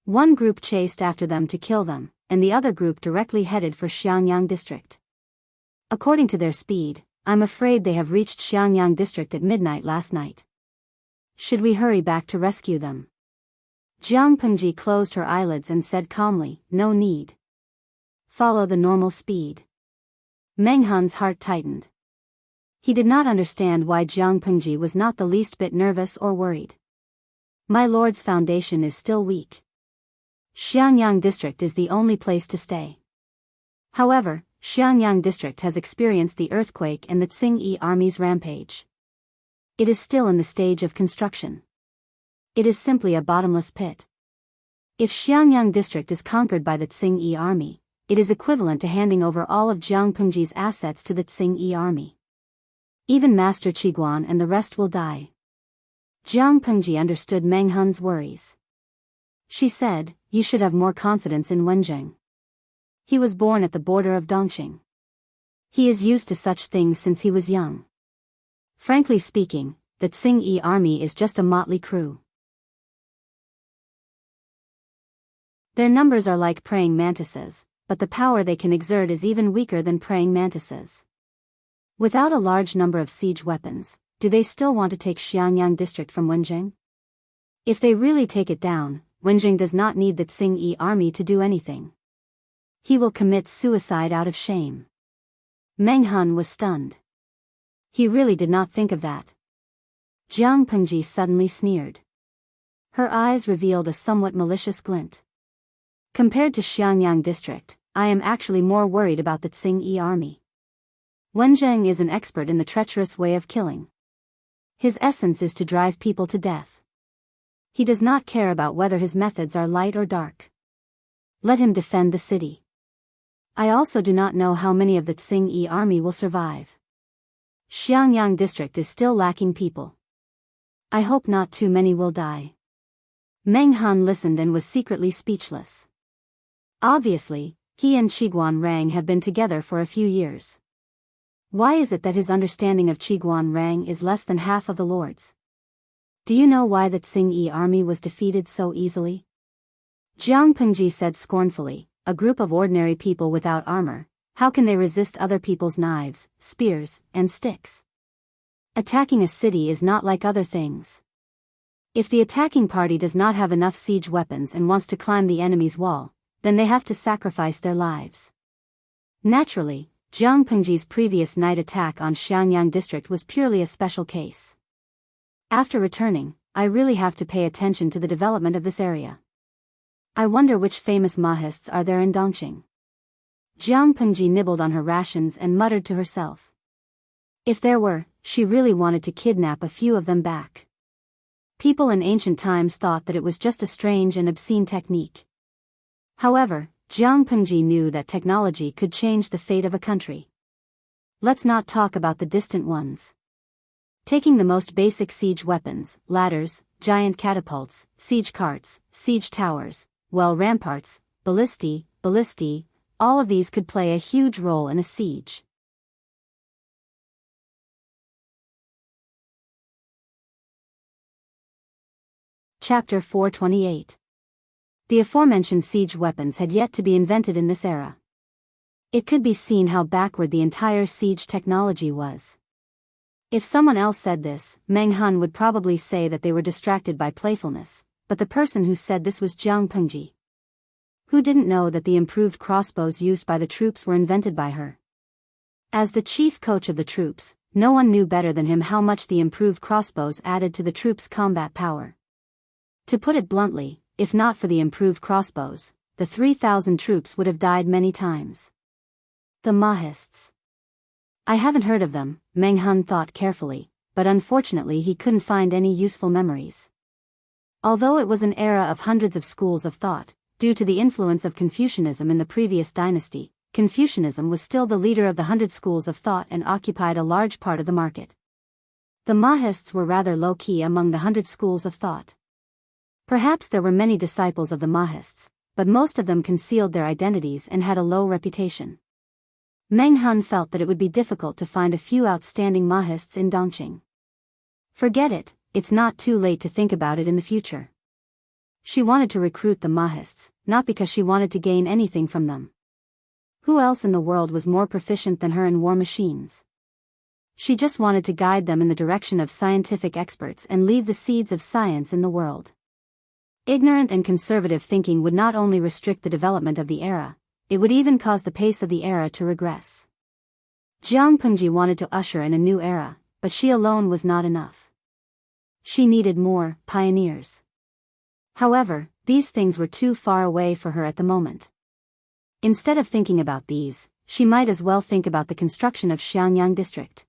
One group chased after them to kill them, and the other group directly headed for Xiangyang district. According to their speed, I'm afraid they have reached Xiangyang district at midnight last night. Should we hurry back to rescue them?" Jiang Pengji closed her eyelids and said calmly, "No need. Follow the normal speed." Meng Hun's heart tightened. He did not understand why Jiang Pengji was not the least bit nervous or worried. "My lord's foundation is still weak. Xiangyang district is the only place to stay. However, Xiangyang district has experienced the earthquake and the Tsing-Yi army's rampage. It is still in the stage of construction. It is simply a bottomless pit. If Xiangyang district is conquered by the Tsing-Yi army, it is equivalent to handing over all of Jiang Pengji's assets to the Tsing army. Even Master Qiguan and the rest will die. Jiang Pengji understood Meng Hun's worries. She said, "You should have more confidence in Wenjing. He was born at the border of Dongqing. He is used to such things since he was young. Frankly speaking, the Tsing army is just a motley crew. Their numbers are like praying mantises, but the power they can exert is even weaker than praying mantises. Without a large number of siege weapons, do they still want to take Xiangyang district from Wenjing? If they really take it down, Wenjing does not need the Tsing army to do anything. He will commit suicide out of shame." Meng Hun was stunned. He really did not think of that. Jiang Pengji suddenly sneered. Her eyes revealed a somewhat malicious glint. "Compared to Xiangyang district, I am actually more worried about the Tsing army. Wenjing is an expert in the treacherous way of killing. His essence is to drive people to death. He does not care about whether his methods are light or dark. Let him defend the city. I also do not know how many of the Tsing army will survive. Xiangyang district is still lacking people. I hope not too many will die." Meng Hun listened and was secretly speechless. Obviously, he and Qiguan Rang have been together for a few years. Why is it that his understanding of Qiguan Rang is less than half of the Lord's? Do you know why the Tsing army was defeated so easily? Jiang Pengji said scornfully, "A group of ordinary people without armor, how can they resist other people's knives, spears, and sticks? Attacking a city is not like other things. If the attacking party does not have enough siege weapons and wants to climb the enemy's wall, then they have to sacrifice their lives." Naturally, Jiang Pengji's previous night attack on Xiangyang district was purely a special case. After returning, I really have to pay attention to the development of this area. I wonder which famous Mahists are there in Dongqing. Jiang Pengji nibbled on her rations and muttered to herself. If there were, she really wanted to kidnap a few of them back. People in ancient times thought that it was just a strange and obscene technique. However, Jiang Pengji knew that technology could change the fate of a country. Let's not talk about the distant ones. Taking the most basic siege weapons, ladders, giant catapults, siege carts, siege towers, ramparts, ballistae, all of these could play a huge role in a siege. Chapter 428. The aforementioned siege weapons had yet to be invented in this era. It could be seen how backward the entire siege technology was. If someone else said this, Meng Hun would probably say that they were distracted by playfulness, but the person who said this was Jiang Pengji. Who didn't know that the improved crossbows used by the troops were invented by her? As the chief coach of the troops, no one knew better than him how much the improved crossbows added to the troops' combat power. To put it bluntly, if not for the improved crossbows, the 3,000 troops would have died many times. The Mahists. I haven't heard of them, Meng Hun thought carefully, but unfortunately he couldn't find any useful memories. Although it was an era of hundreds of schools of thought, due to the influence of Confucianism in the previous dynasty, Confucianism was still the leader of the 100 schools of thought and occupied a large part of the market. The Mahists were rather low-key among the 100 schools of thought. Perhaps there were many disciples of the Mahists, but most of them concealed their identities and had a low reputation. Meng Hun felt that it would be difficult to find a few outstanding Mahists in Dongqing. Forget it, it's not too late to think about it in the future. She wanted to recruit the Mahists, not because she wanted to gain anything from them. Who else in the world was more proficient than her in war machines? She just wanted to guide them in the direction of scientific experts and leave the seeds of science in the world. Ignorant and conservative thinking would not only restrict the development of the era, it would even cause the pace of the era to regress. Jiang Pengji wanted to usher in a new era, but she alone was not enough. She needed more pioneers. However, these things were too far away for her at the moment. Instead of thinking about these, she might as well think about the construction of Xiangyang district.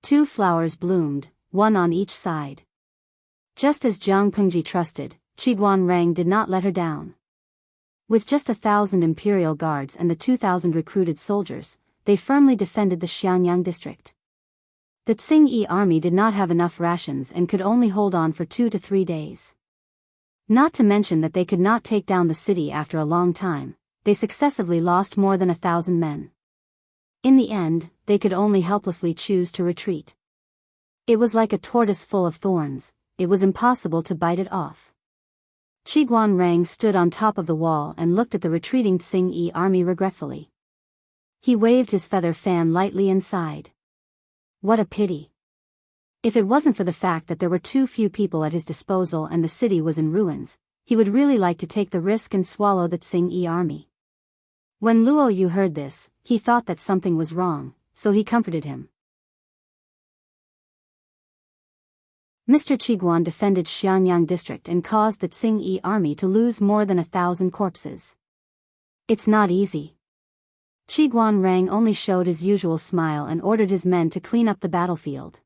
2 flowers bloomed, one on each side. Just as Jiang Pengji trusted, Qiguan Rang did not let her down. With just 1,000 imperial guards and the 2,000 recruited soldiers, they firmly defended the Xiangyang district. The Tsing army did not have enough rations and could only hold on for 2 to 3 days. Not to mention that they could not take down the city after a long time. They successively lost more than 1,000 men. In the end, they could only helplessly choose to retreat. It was like a tortoise full of thorns. It was impossible to bite it off. Qiguanrang stood on top of the wall and looked at the retreating Tsing army regretfully. He waved his feather fan lightly and sighed. What a pity. If it wasn't for the fact that there were too few people at his disposal and the city was in ruins, he would really like to take the risk and swallow the Tsing army. When Luo Yu heard this, he thought that something was wrong, so he comforted him. Mr. Qiguan defended Xiangyang district and caused the Tsing army to lose more than 1,000 corpses. It's not easy. Qiguanrang only showed his usual smile and ordered his men to clean up the battlefield.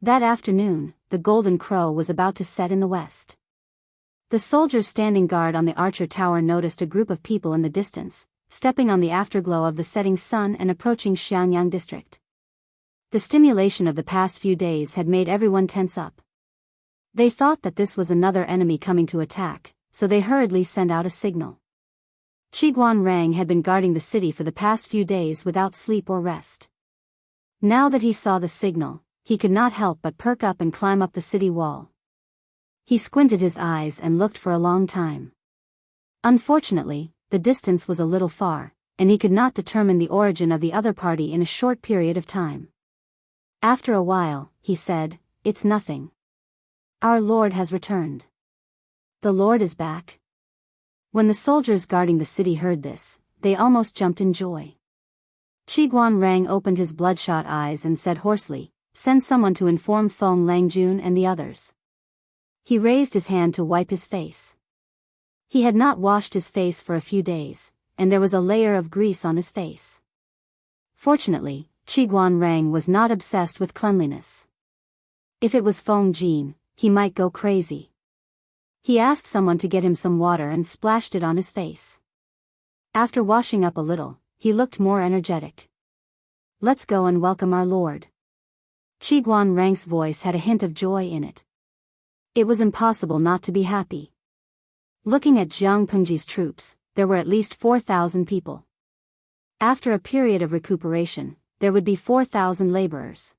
That afternoon, the golden crow was about to set in the west. The soldiers standing guard on the Archer Tower noticed a group of people in the distance, stepping on the afterglow of the setting sun and approaching Xiangyang district. The stimulation of the past few days had made everyone tense up. They thought that this was another enemy coming to attack, so they hurriedly sent out a signal. Qiguanrang had been guarding the city for the past few days without sleep or rest. Now that he saw the signal, he could not help but perk up and climb up the city wall. He squinted his eyes and looked for a long time. Unfortunately, the distance was a little far, and he could not determine the origin of the other party in a short period of time. After a while, he said, "It's nothing. Our Lord has returned. The Lord is back." When the soldiers guarding the city heard this, they almost jumped in joy. Qiguanrang opened his bloodshot eyes and said hoarsely, "Send someone to inform Feng Langjun and the others." He raised his hand to wipe his face. He had not washed his face for a few days, and there was a layer of grease on his face. Fortunately, Qiguanrang was not obsessed with cleanliness. If it was Feng Jin, he might go crazy. He asked someone to get him some water and splashed it on his face. After washing up a little, he looked more energetic. "Let's go and welcome our Lord." Qiguanrang's voice had a hint of joy in it. It was impossible not to be happy. Looking at Jiang Pengji's troops, there were at least 4,000 people. After a period of recuperation, there would be 4,000 laborers.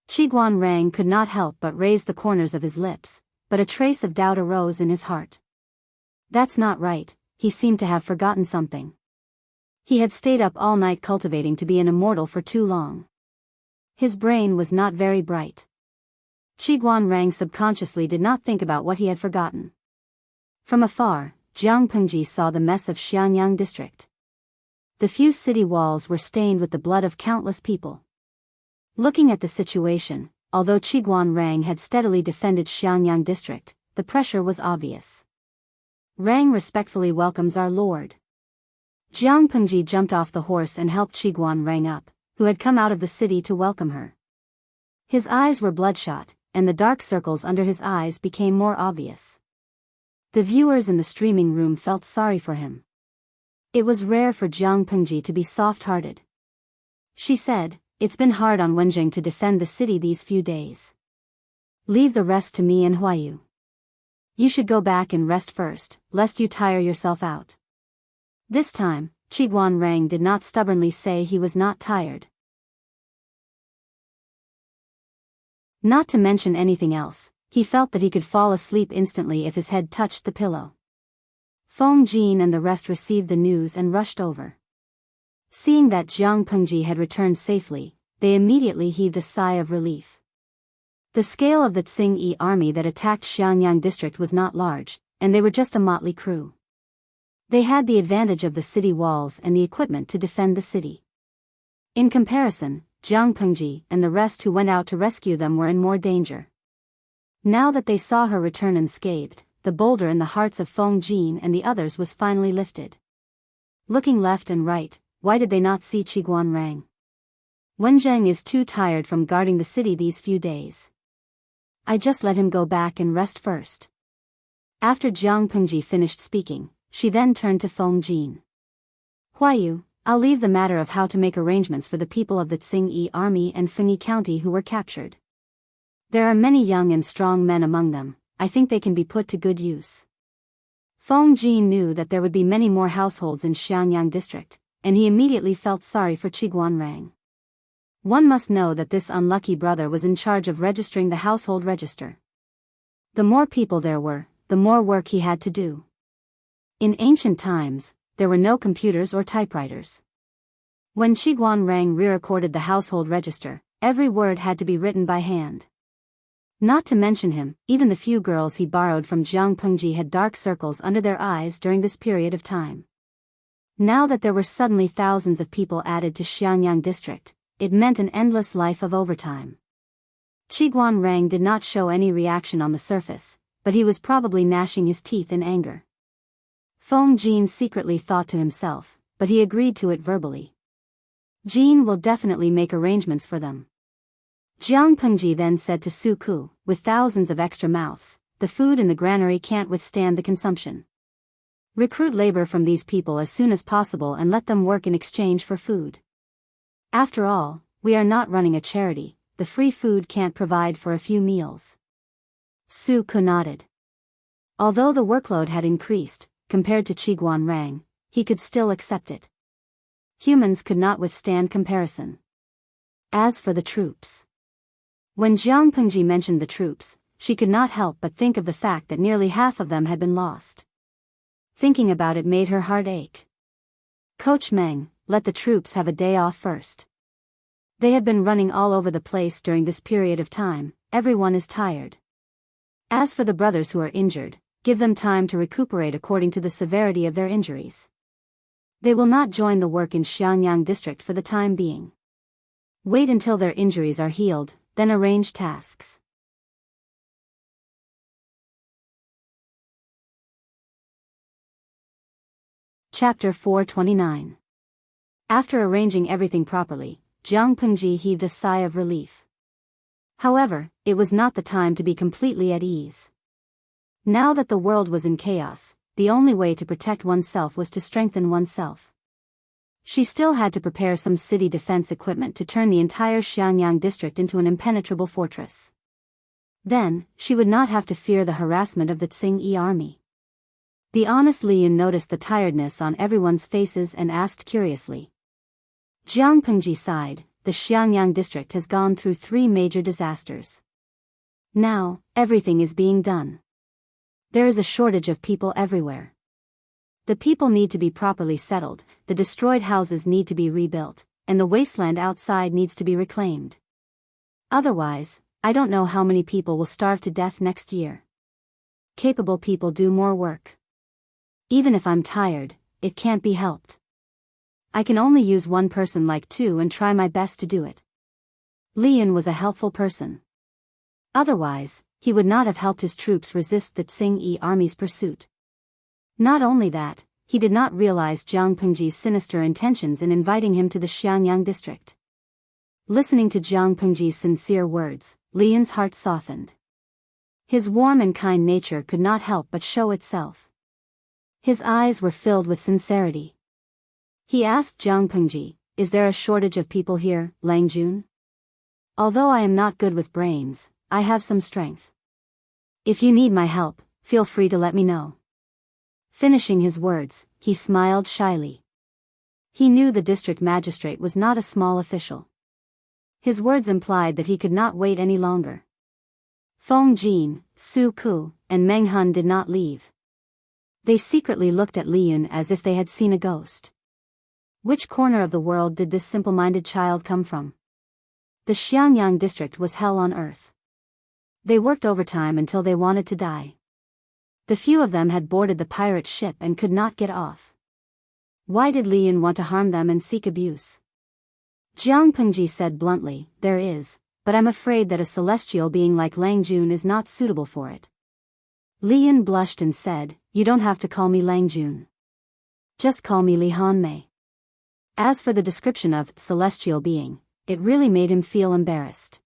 Qiguanrang could not help but raise the corners of his lips, but a trace of doubt arose in his heart. That's not right, he seemed to have forgotten something. He had stayed up all night cultivating to be an immortal for too long. His brain was not very bright. Qiguanrang subconsciously did not think about what he had forgotten. From afar, Jiang Pengji saw the mess of Xiangyang district. The few city walls were stained with the blood of countless people. Looking at the situation, although Qiguanrang had steadily defended Xiangyang district, the pressure was obvious. "Rang respectfully welcomes our Lord." Jiang Pengji jumped off the horse and helped Qiguanrang up, who had come out of the city to welcome her. His eyes were bloodshot, and the dark circles under his eyes became more obvious. The viewers in the streaming room felt sorry for him. It was rare for Jiang Pengji to be soft-hearted. She said, "It's been hard on Wenjing to defend the city these few days. Leave the rest to me and Huayu. You should go back and rest first, lest you tire yourself out." This time, Qiguanrang did not stubbornly say he was not tired. Not to mention anything else, he felt that he could fall asleep instantly if his head touched the pillow. Feng Jin and the rest received the news and rushed over. Seeing that Jiang Pengji had returned safely, they immediately heaved a sigh of relief. The scale of the Tsing army that attacked Xiangyang district was not large, and they were just a motley crew. They had the advantage of the city walls and the equipment to defend the city. In comparison, Jiang Pengji and the rest who went out to rescue them were in more danger. Now that they saw her return unscathed, the boulder in the hearts of Feng Jin and the others was finally lifted. Looking left and right, why did they not see Qiguanrang? Wenjing is too tired from guarding the city these few days. I just let him go back and rest first. After Jiang Pengji finished speaking, she then turned to Feng Jin. Huayu, I'll leave the matter of how to make arrangements for the people of the Tsing army and Fengyi County who were captured. There are many young and strong men among them. I think they can be put to good use. Feng Jin knew that there would be many more households in Xiangyang district, and he immediately felt sorry for Qiguanrang. One must know that this unlucky brother was in charge of registering the household register. The more people there were, the more work he had to do. In ancient times, there were no computers or typewriters. When Qiguanrang re-recorded the household register, every word had to be written by hand. Not to mention him, even the few girls he borrowed from Jiang Pengji had dark circles under their eyes during this period of time. Now that there were suddenly thousands of people added to Xiangyang district, it meant an endless life of overtime. Qiguanrang did not show any reaction on the surface, but he was probably gnashing his teeth in anger. Feng Jin secretly thought to himself, but he agreed to it verbally. Jin will definitely make arrangements for them. Jiang Pengji then said to Su Ku, with thousands of extra mouths, the food in the granary can't withstand the consumption. Recruit labor from these people as soon as possible and let them work in exchange for food. After all, we are not running a charity, the free food can't provide for a few meals. Su Ku nodded. Although the workload had increased, compared to Qiguanrang, he could still accept it. Humans could not withstand comparison. As for the troops. When Jiang Pengji mentioned the troops, she could not help but think of the fact that nearly half of them had been lost. Thinking about it made her heart ache. Coach Meng, let the troops have a day off first. They have been running all over the place during this period of time, everyone is tired. As for the brothers who are injured, give them time to recuperate according to the severity of their injuries. They will not join the work in Xiangyang district for the time being. Wait until their injuries are healed, then arrange tasks. Chapter 429. After arranging everything properly, Jiang Pengji heaved a sigh of relief. However, it was not the time to be completely at ease. Now that the world was in chaos, the only way to protect oneself was to strengthen oneself. She still had to prepare some city defense equipment to turn the entire Xiangyang district into an impenetrable fortress. Then, she would not have to fear the harassment of the Tsing army. The honest Li Yun noticed the tiredness on everyone's faces and asked curiously. Jiang Pengji sighed, the Xiangyang district has gone through 3 major disasters. Now, everything is being done. There is a shortage of people everywhere. The people need to be properly settled, the destroyed houses need to be rebuilt, and the wasteland outside needs to be reclaimed. Otherwise, I don't know how many people will starve to death next year. Capable people do more work. Even if I'm tired, it can't be helped. I can only use one person like 2 and try my best to do it. Li Yun was a helpful person. Otherwise, he would not have helped his troops resist the Tsing army's pursuit. Not only that, he did not realize Jiang Pengji's sinister intentions in inviting him to the Xiangyang district. Listening to Jiang Pengji's sincere words, Li Yun's heart softened. His warm and kind nature could not help but show itself. His eyes were filled with sincerity. He asked Jiang Pengji, "Is there a shortage of people here, Lang Jun? Although I am not good with brains, I have some strength. If you need my help, feel free to let me know." Finishing his words, he smiled shyly. He knew the district magistrate was not a small official. His words implied that he could not wait any longer. Feng Jin, Su Ku, and Meng Hun did not leave. They secretly looked at Li Yun as if they had seen a ghost. Which corner of the world did this simple-minded child come from? The Xiangyang district was hell on earth. They worked overtime until they wanted to die. The few of them had boarded the pirate ship and could not get off. Why did Li Yun want to harm them and seek abuse? Jiang Pengji said bluntly, "There is, but I'm afraid that a celestial being like Lang Jun is not suitable for it." Li Yun blushed and said, "You don't have to call me Lang Jun. Just call me Li Hanmei." As for the description of celestial being, it really made him feel embarrassed.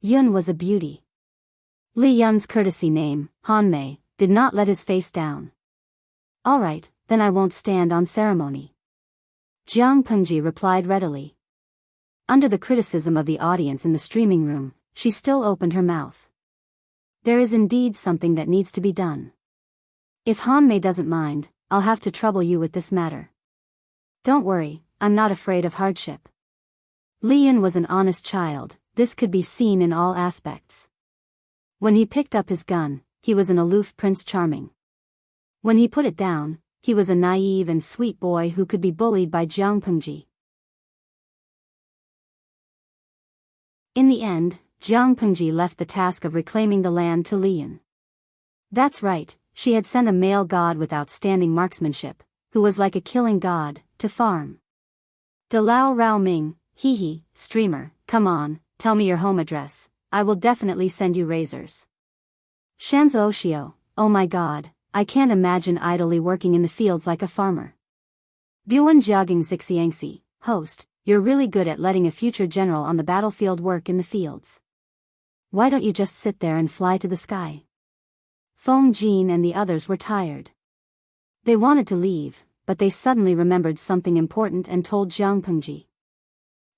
Yun was a beauty. Li Yun's courtesy name, Hanmei, did not let his face down. All right, then I won't stand on ceremony. Jiang Pengji replied readily. Under the criticism of the audience in the streaming room, she still opened her mouth. There is indeed something that needs to be done. If Han Mei doesn't mind, I'll have to trouble you with this matter. Don't worry, I'm not afraid of hardship. Lian was an honest child, this could be seen in all aspects. When he picked up his gun, he was an aloof Prince Charming. When he put it down, he was a naive and sweet boy who could be bullied by Jiang Pengji. In the end, Jiang Pengji left the task of reclaiming the land to Lian. That's right, she had sent a male god with outstanding marksmanship, who was like a killing god, to farm. Dalao Rao Ming, hee, streamer, come on, tell me your home address, I will definitely send you razors. Shanzhou Xiao, oh my god, I can't imagine idly working in the fields like a farmer. Buan Jiaging Zixiangxi, host, you're really good at letting a future general on the battlefield work in the fields. Why don't you just sit there and fly to the sky? Feng Jin and the others were tired. They wanted to leave, but they suddenly remembered something important and told Jiang Pengji.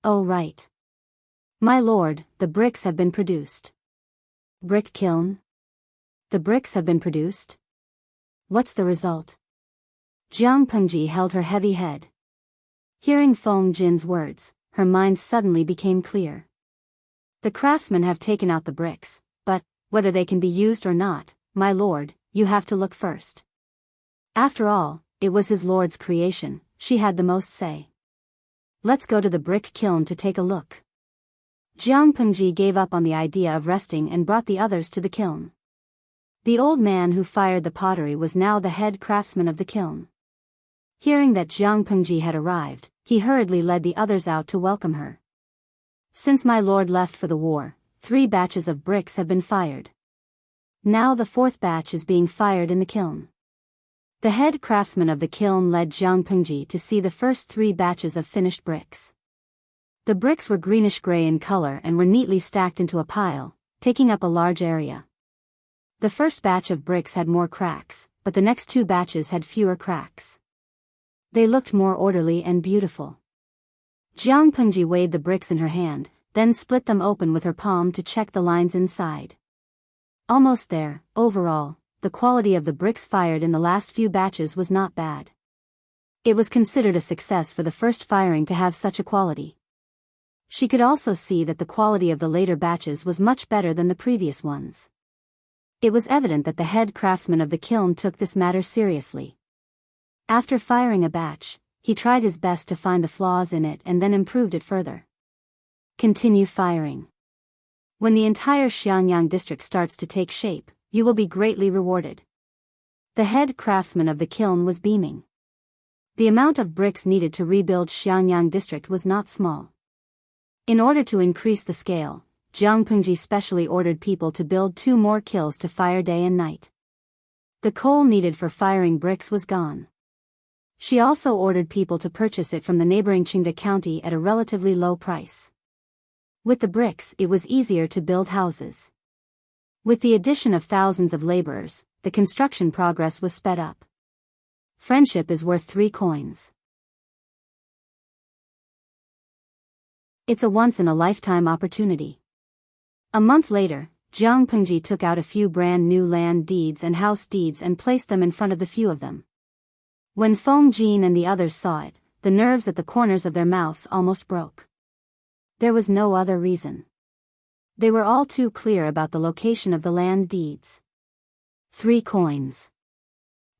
Oh right. My lord, the bricks have been produced. Brick kiln? The bricks have been produced? What's the result? Jiang Pengji held her heavy head. Hearing Feng Jin's words, her mind suddenly became clear. The craftsmen have taken out the bricks, but, whether they can be used or not, my lord, you have to look first. After all, it was his lord's creation, she had the most say. Let's go to the brick kiln to take a look. Jiang Pengji gave up on the idea of resting and brought the others to the kiln. The old man who fired the pottery was now the head craftsman of the kiln. Hearing that Jiang Pengji had arrived, he hurriedly led the others out to welcome her. Since my lord left for the war, 3 batches of bricks have been fired. Now the 4th batch is being fired in the kiln. The head craftsman of the kiln led Jiang Pengji to see the first 3 batches of finished bricks. The bricks were greenish-gray in color and were neatly stacked into a pile, taking up a large area. The first batch of bricks had more cracks, but the next 2 batches had fewer cracks. They looked more orderly and beautiful. Jiang Pengji weighed the bricks in her hand, then split them open with her palm to check the lines inside. Almost there, overall, the quality of the bricks fired in the last few batches was not bad. It was considered a success for the first firing to have such a quality. She could also see that the quality of the later batches was much better than the previous ones. It was evident that the head craftsman of the kiln took this matter seriously. After firing a batch, he tried his best to find the flaws in it and then improved it further. Continue firing. When the entire Xiangyang district starts to take shape, you will be greatly rewarded. The head craftsman of the kiln was beaming. The amount of bricks needed to rebuild Xiangyang district was not small. In order to increase the scale, Jiang Pengji specially ordered people to build 2 more kilns to fire day and night. The coal needed for firing bricks was gone. She also ordered people to purchase it from the neighboring Qingde County at a relatively low price. With the bricks, it was easier to build houses. With the addition of thousands of laborers, the construction progress was sped up. Friendship is worth 3 coins. It's a once-in-a-lifetime opportunity. A month later, Jiang Pengji took out a few brand new land deeds and house deeds and placed them in front of the few of them. When Feng Jin and the others saw it, the nerves at the corners of their mouths almost broke. There was no other reason. They were all too clear about the location of the land deeds. 3 coins.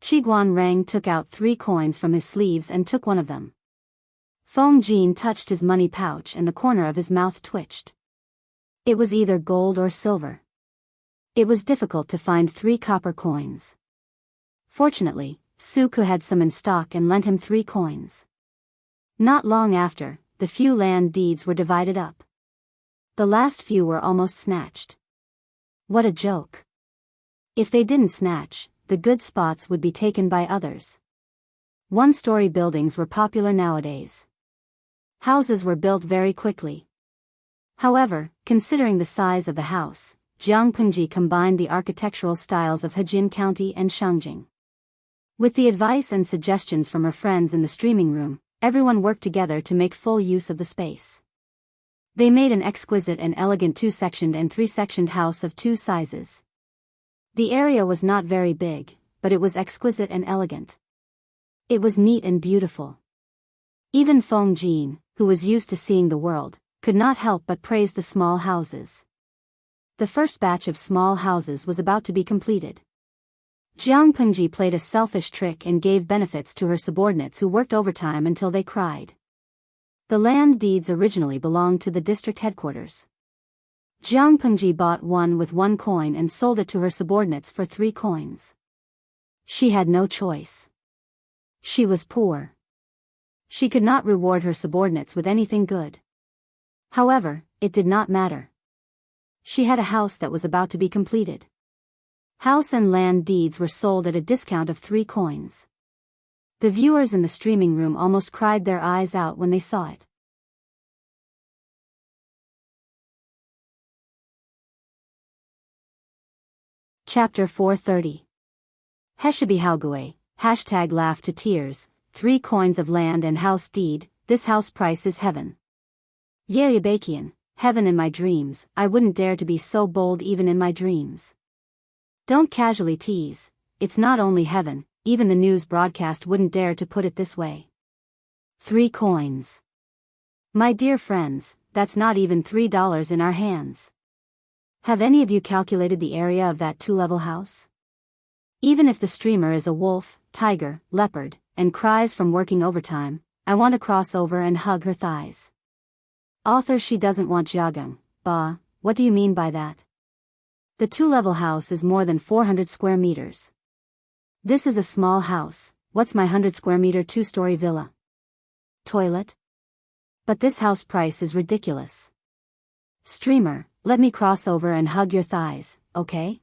Qiguan Rang took out 3 coins from his sleeves and took one of them. Feng Jin touched his money pouch and the corner of his mouth twitched. It was either gold or silver. It was difficult to find 3 copper coins. Fortunately, Suku had some in stock and lent him 3 coins. Not long after, the few land deeds were divided up. The last few were almost snatched. What a joke. If they didn't snatch, the good spots would be taken by others. 1-story buildings were popular nowadays. Houses were built very quickly. However, considering the size of the house, Jiang Pengji combined the architectural styles of Hejin County and Shangjing. With the advice and suggestions from her friends in the streaming room, everyone worked together to make full use of the space. They made an exquisite and elegant 2-sectioned and 3-sectioned house of 2 sizes. The area was not very big, but it was exquisite and elegant. It was neat and beautiful. Even Feng Jin, who was used to seeing the world, could not help but praise the small houses. The first batch of small houses was about to be completed. Jianghu played a selfish trick and gave benefits to her subordinates who worked overtime until they cried. The land deeds originally belonged to the district headquarters. Jianghu bought one with 1 coin and sold it to her subordinates for 3 coins. She had no choice. She was poor. She could not reward her subordinates with anything good. However, it did not matter. She had a house that was about to be completed. House and land deeds were sold at a discount of 3 coins. The viewers in the streaming room almost cried their eyes out when they saw it. Chapter 430. Heshibihaogui, #laugh to tears, 3 coins of land and house deed, this house price is heaven. Yeyabakian, heaven in my dreams, I wouldn't dare to be so bold even in my dreams. Don't casually tease, it's not only heaven, even the news broadcast wouldn't dare to put it this way. 3 coins. My dear friends, that's not even $3 in our hands. Have any of you calculated the area of that 2-level house? Even if the streamer is a wolf, tiger, leopard, and cries from working overtime, I want to cross over and hug her thighs. Author, she doesn't want Jianghu. Bah, what do you mean by that? The 2-level house is more than 400 square meters. This is a small house, what's my 100 square meter 2-story villa? Toilet? But this house price is ridiculous. Streamer, let me cross over and hug your thighs, okay?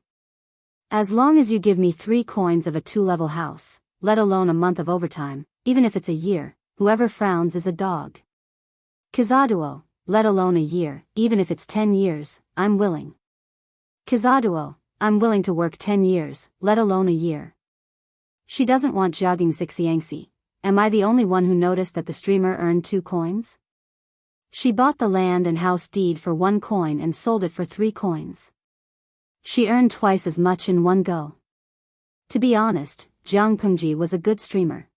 As long as you give me 3 coins of a 2-level house, let alone a month of overtime, even if it's a year, whoever frowns is a dog. Kizaduo, let alone a year, even if it's 10 years, I'm willing. Kizaduo, I'm willing to work 10 years, let alone a year. She doesn't want jogging Xixiangxi. Am I the only one who noticed that the streamer earned 2 coins? She bought the land and house deed for 1 coin and sold it for 3 coins. She earned twice as much in one go. To be honest, Jianghu was a good streamer.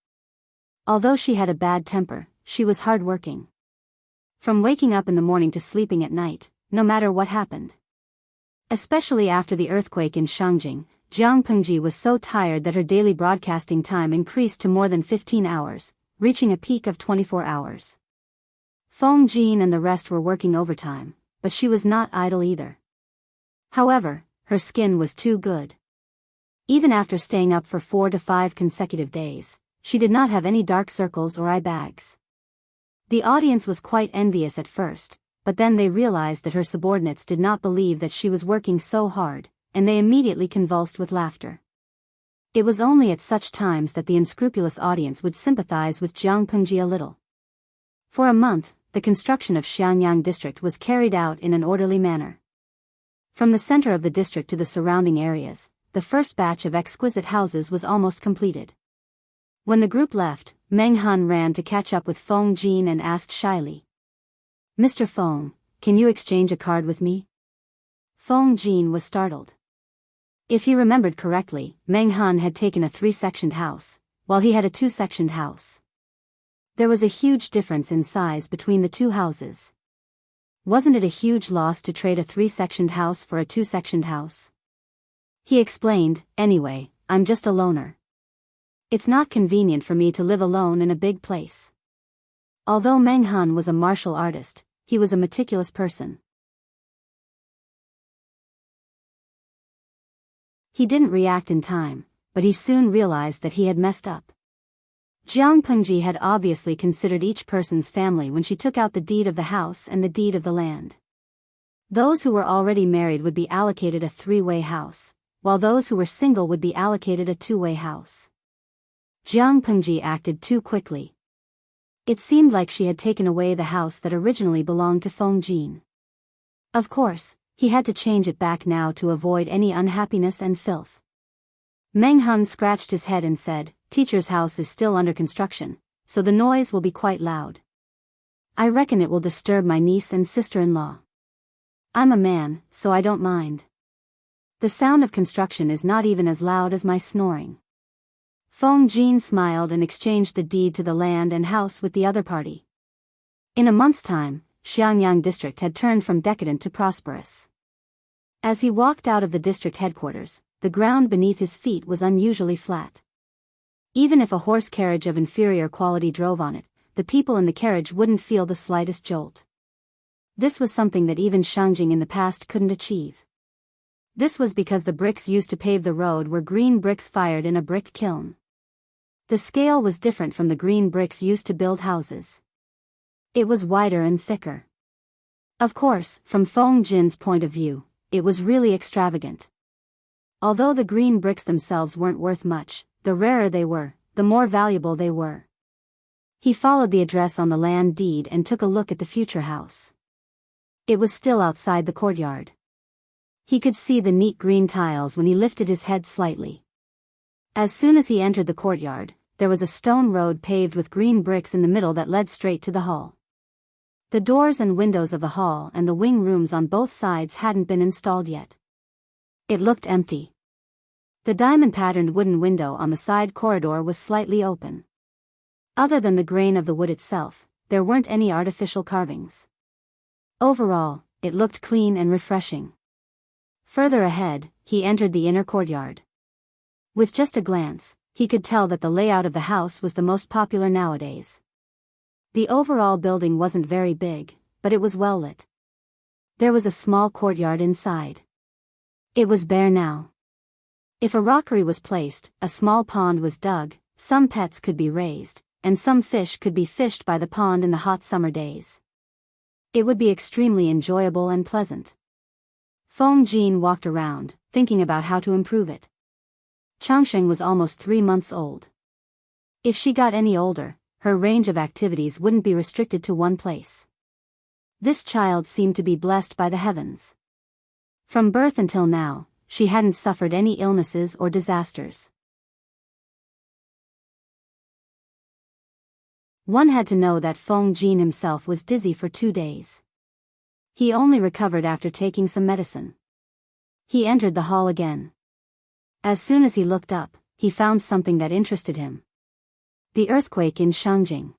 Although she had a bad temper, she was hardworking. From waking up in the morning to sleeping at night, no matter what happened. Especially after the earthquake in Shangjing, Jianghu was so tired that her daily broadcasting time increased to more than 15 hours, reaching a peak of 24 hours. Feng Jin and the rest were working overtime, but she was not idle either. However, her skin was too good. Even after staying up for 4 to 5 consecutive days, she did not have any dark circles or eye bags. The audience was quite envious at first, but then they realized that her subordinates did not believe that she was working so hard, and they immediately convulsed with laughter. It was only at such times that the unscrupulous audience would sympathize with Jianghu a little. For a month, the construction of Xiangyang district was carried out in an orderly manner. From the center of the district to the surrounding areas, the first batch of exquisite houses was almost completed. When the group left, Meng Han ran to catch up with Feng Jin and asked shyly, Mr. Feng, can you exchange a card with me? Feng Jin was startled. If he remembered correctly, Meng Han had taken a 3-sectioned house, while he had a 2-sectioned house. There was a huge difference in size between the 2 houses. Wasn't it a huge loss to trade a 3-sectioned house for a 2-sectioned house? He explained, anyway, I'm just a loner. It's not convenient for me to live alone in a big place. Although Meng Han was a martial artist, he was a meticulous person. He didn't react in time, but he soon realized that he had messed up. Jianghu had obviously considered each person's family when she took out the deed of the house and the deed of the land. Those who were already married would be allocated a 3-way house, while those who were single would be allocated a 2-way house. Jianghu acted too quickly. It seemed like she had taken away the house that originally belonged to Feng Jin. Of course, he had to change it back now to avoid any unhappiness and filth. Meng Han scratched his head and said, Teacher's house is still under construction, so the noise will be quite loud. I reckon it will disturb my niece and sister-in-law. I'm a man, so I don't mind. The sound of construction is not even as loud as my snoring. Feng Jin smiled and exchanged the deed to the land and house with the other party. In a month's time, Xiangyang district had turned from decadent to prosperous. As he walked out of the district headquarters, the ground beneath his feet was unusually flat. Even if a horse carriage of inferior quality drove on it, the people in the carriage wouldn't feel the slightest jolt. This was something that even Shangjing in the past couldn't achieve. This was because the bricks used to pave the road were green bricks fired in a brick kiln. The scale was different from the green bricks used to build houses. It was wider and thicker. Of course, from Feng Jin's point of view, it was really extravagant. Although the green bricks themselves weren't worth much, the rarer they were, the more valuable they were. He followed the address on the land deed and took a look at the future house. It was still outside the courtyard. He could see the neat green tiles when he lifted his head slightly. As soon as he entered the courtyard, there was a stone road paved with green bricks in the middle that led straight to the hall. The doors and windows of the hall and the wing rooms on both sides hadn't been installed yet. It looked empty. The diamond-patterned wooden window on the side corridor was slightly open. Other than the grain of the wood itself, there weren't any artificial carvings. Overall, it looked clean and refreshing. Further ahead, he entered the inner courtyard. With just a glance, he could tell that the layout of the house was the most popular nowadays. The overall building wasn't very big, but it was well lit. There was a small courtyard inside. It was bare now. If a rockery was placed, a small pond was dug, some pets could be raised, and some fish could be fished by the pond in the hot summer days. It would be extremely enjoyable and pleasant. Feng Jin walked around, thinking about how to improve it. Changsheng was almost 3 months old. If she got any older, her range of activities wouldn't be restricted to one place. This child seemed to be blessed by the heavens. From birth until now, she hadn't suffered any illnesses or disasters. One had to know that Feng Jin himself was dizzy for 2 days. He only recovered after taking some medicine. He entered the hall again. As soon as he looked up, he found something that interested him. The earthquake in Shangjing.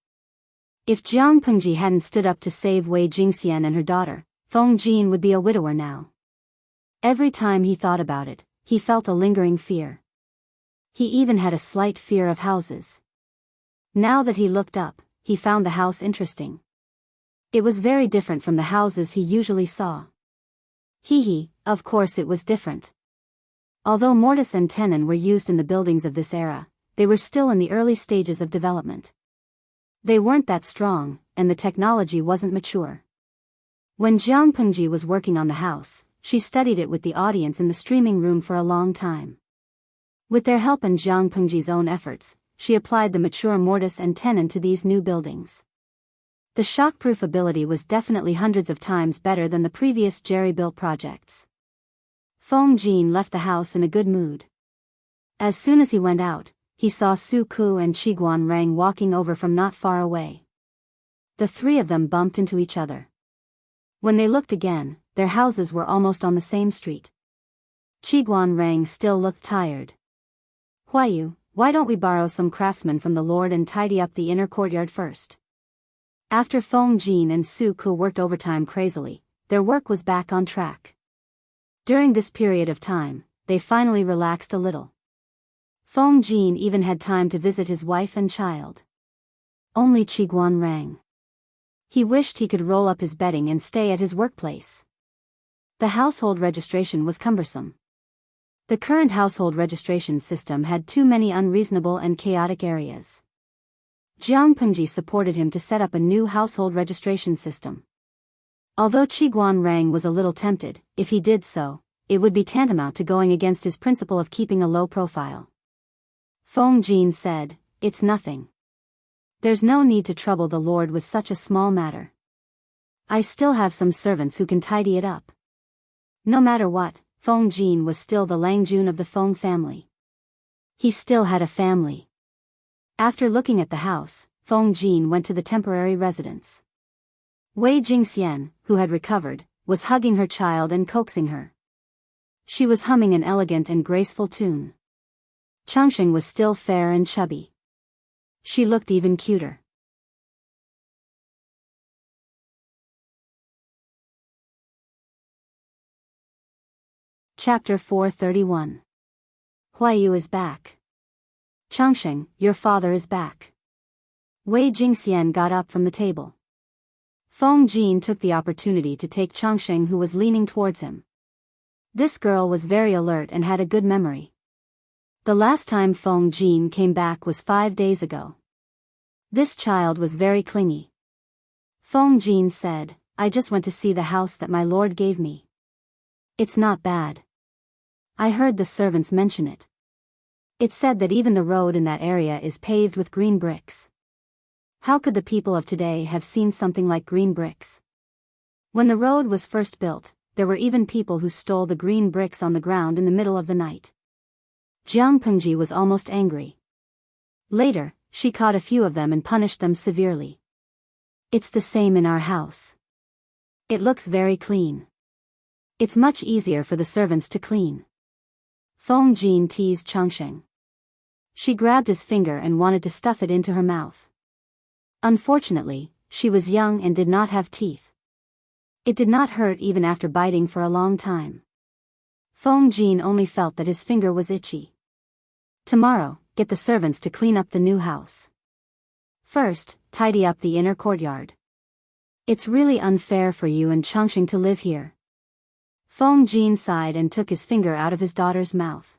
If Jiang Pengji hadn't stood up to save Wei Jingxian and her daughter, Feng Jin would be a widower now. Every time he thought about it, he felt a lingering fear. He even had a slight fear of houses. Now that he looked up, he found the house interesting. It was very different from the houses he usually saw. Of course it was different. Although mortise and tenon were used in the buildings of this era, they were still in the early stages of development. They weren't that strong, and the technology wasn't mature. When Jiang Pengji was working on the house, she studied it with the audience in the streaming room for a long time. With their help and Jiang Pengji's own efforts, she applied the mature mortise and tenon to these new buildings. The shockproof ability was definitely hundreds of times better than the previous jerry-built projects. Feng Jin left the house in a good mood. As soon as he went out, he saw Su Ku and Qiguan Rang walking over from not far away. The three of them bumped into each other. When they looked again, their houses were almost on the same street. Qiguan Rang still looked tired. Huayu, why don't we borrow some craftsmen from the Lord and tidy up the inner courtyard first? After Feng Jin and Su Ku worked overtime crazily, their work was back on track. During this period of time, they finally relaxed a little. Feng Jin even had time to visit his wife and child. Only Qiguan Rang. He wished he could roll up his bedding and stay at his workplace. The household registration was cumbersome. The current household registration system had too many unreasonable and chaotic areas. Jiang Pengji supported him to set up a new household registration system. Although Qiguan Rang was a little tempted, if he did so, it would be tantamount to going against his principle of keeping a low profile. Feng Jin said, "It's nothing. There's no need to trouble the Lord with such a small matter. I still have some servants who can tidy it up." No matter what, Feng Jin was still the Langjun of the Feng family. He still had a family. After looking at the house, Feng Jin went to the temporary residence. Wei Jingxian, who had recovered, was hugging her child and coaxing her. She was humming an elegant and graceful tune. Changsheng was still fair and chubby. She looked even cuter. Chapter 431. Huaiyu is back. Changsheng, your father is back. Wei Jingxian got up from the table. Feng Jin took the opportunity to take Changsheng, who was leaning towards him. This girl was very alert and had a good memory. The last time Feng Jin came back was 5 days ago. This child was very clingy. Feng Jin said, I just went to see the house that my lord gave me. It's not bad. I heard the servants mention it. It said that even the road in that area is paved with green bricks. How could the people of today have seen something like green bricks? When the road was first built, there were even people who stole the green bricks on the ground in the middle of the night. Jiang Pengji was almost angry. Later, she caught a few of them and punished them severely. It's the same in our house. It looks very clean. It's much easier for the servants to clean. Feng Jin teased Changsheng. She grabbed his finger and wanted to stuff it into her mouth. Unfortunately, she was young and did not have teeth. It did not hurt even after biting for a long time. Feng Jin only felt that his finger was itchy. Tomorrow, get the servants to clean up the new house. First, tidy up the inner courtyard. It's really unfair for you and Changsheng to live here. Feng Jin sighed and took his finger out of his daughter's mouth.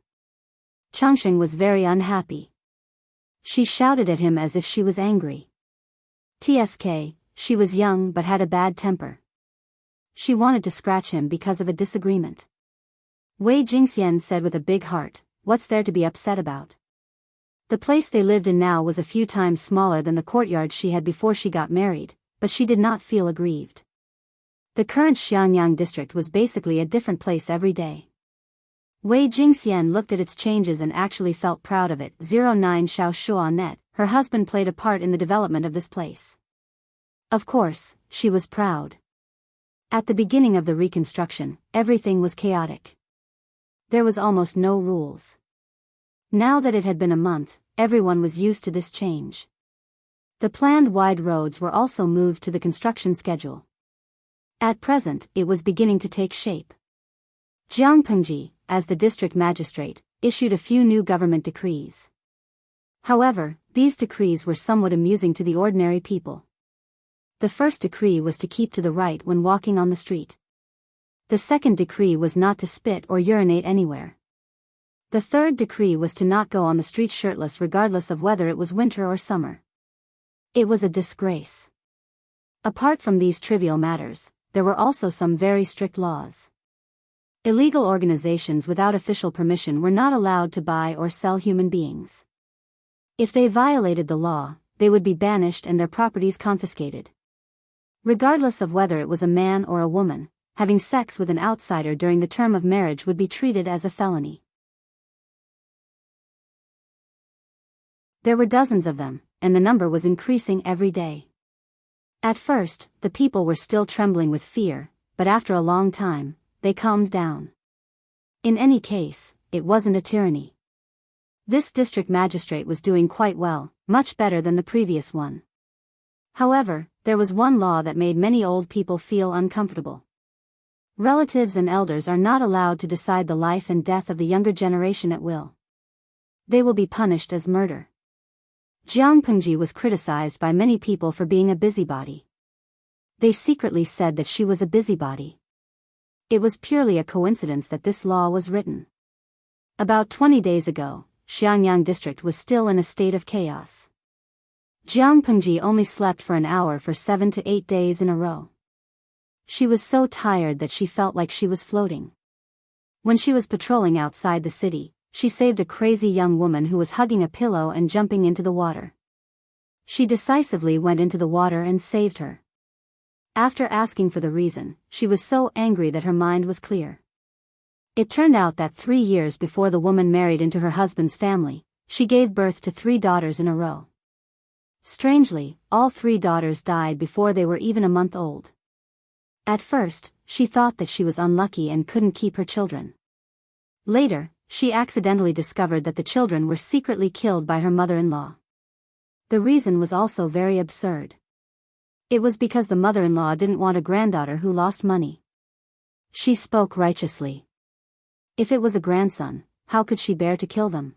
Changsheng was very unhappy. She shouted at him as if she was angry. TSK, she was young but had a bad temper. She wanted to scratch him because of a disagreement. Wei Jingxian said with a big heart, what's there to be upset about? The place they lived in now was a few times smaller than the courtyard she had before she got married, but she did not feel aggrieved. The current Xianyang district was basically a different place every day. Wei Jingxian looked at its changes and actually felt proud of it. 09 Xiao Net, her husband played a part in the development of this place. Of course, she was proud. At the beginning of the reconstruction, everything was chaotic. There was almost no rules. Now that it had been a month, everyone was used to this change. The planned wide roads were also moved to the construction schedule. At present, it was beginning to take shape. Jiang Pengji, as the district magistrate, issued a few new government decrees. However, these decrees were somewhat amusing to the ordinary people. The first decree was to keep to the right when walking on the street. The second decree was not to spit or urinate anywhere. The third decree was to not go on the street shirtless regardless of whether it was winter or summer. It was a disgrace. Apart from these trivial matters, there were also some very strict laws. Illegal organizations without official permission were not allowed to buy or sell human beings. If they violated the law, they would be banished and their properties confiscated. Regardless of whether it was a man or a woman, having sex with an outsider during the term of marriage would be treated as a felony. There were dozens of them, and the number was increasing every day. At first, the people were still trembling with fear, but after a long time, they calmed down. In any case, it wasn't a tyranny. This district magistrate was doing quite well, much better than the previous one. However, there was one law that made many old people feel uncomfortable. Relatives and elders are not allowed to decide the life and death of the younger generation at will. They will be punished as murder. Jiang Pengji was criticized by many people for being a busybody. They secretly said that she was a busybody. It was purely a coincidence that this law was written. About 20 days ago, Xianyang district was still in a state of chaos. Jiang Pengji only slept for an hour for 7 to 8 days in a row. She was so tired that she felt like she was floating. When she was patrolling outside the city, she saved a crazy young woman who was hugging a pillow and jumping into the water. She decisively went into the water and saved her. After asking for the reason, she was so angry that her mind was clear. It turned out that 3 years before the woman married into her husband's family, She gave birth to 3 daughters in a row. Strangely, all 3 daughters died before they were even a month old. At first, she thought that she was unlucky and couldn't keep her children. Later, she accidentally discovered that the children were secretly killed by her mother-in-law. The reason was also very absurd. It was because the mother-in-law didn't want a granddaughter who lost money. She spoke righteously. If it was a grandson, how could she bear to kill them?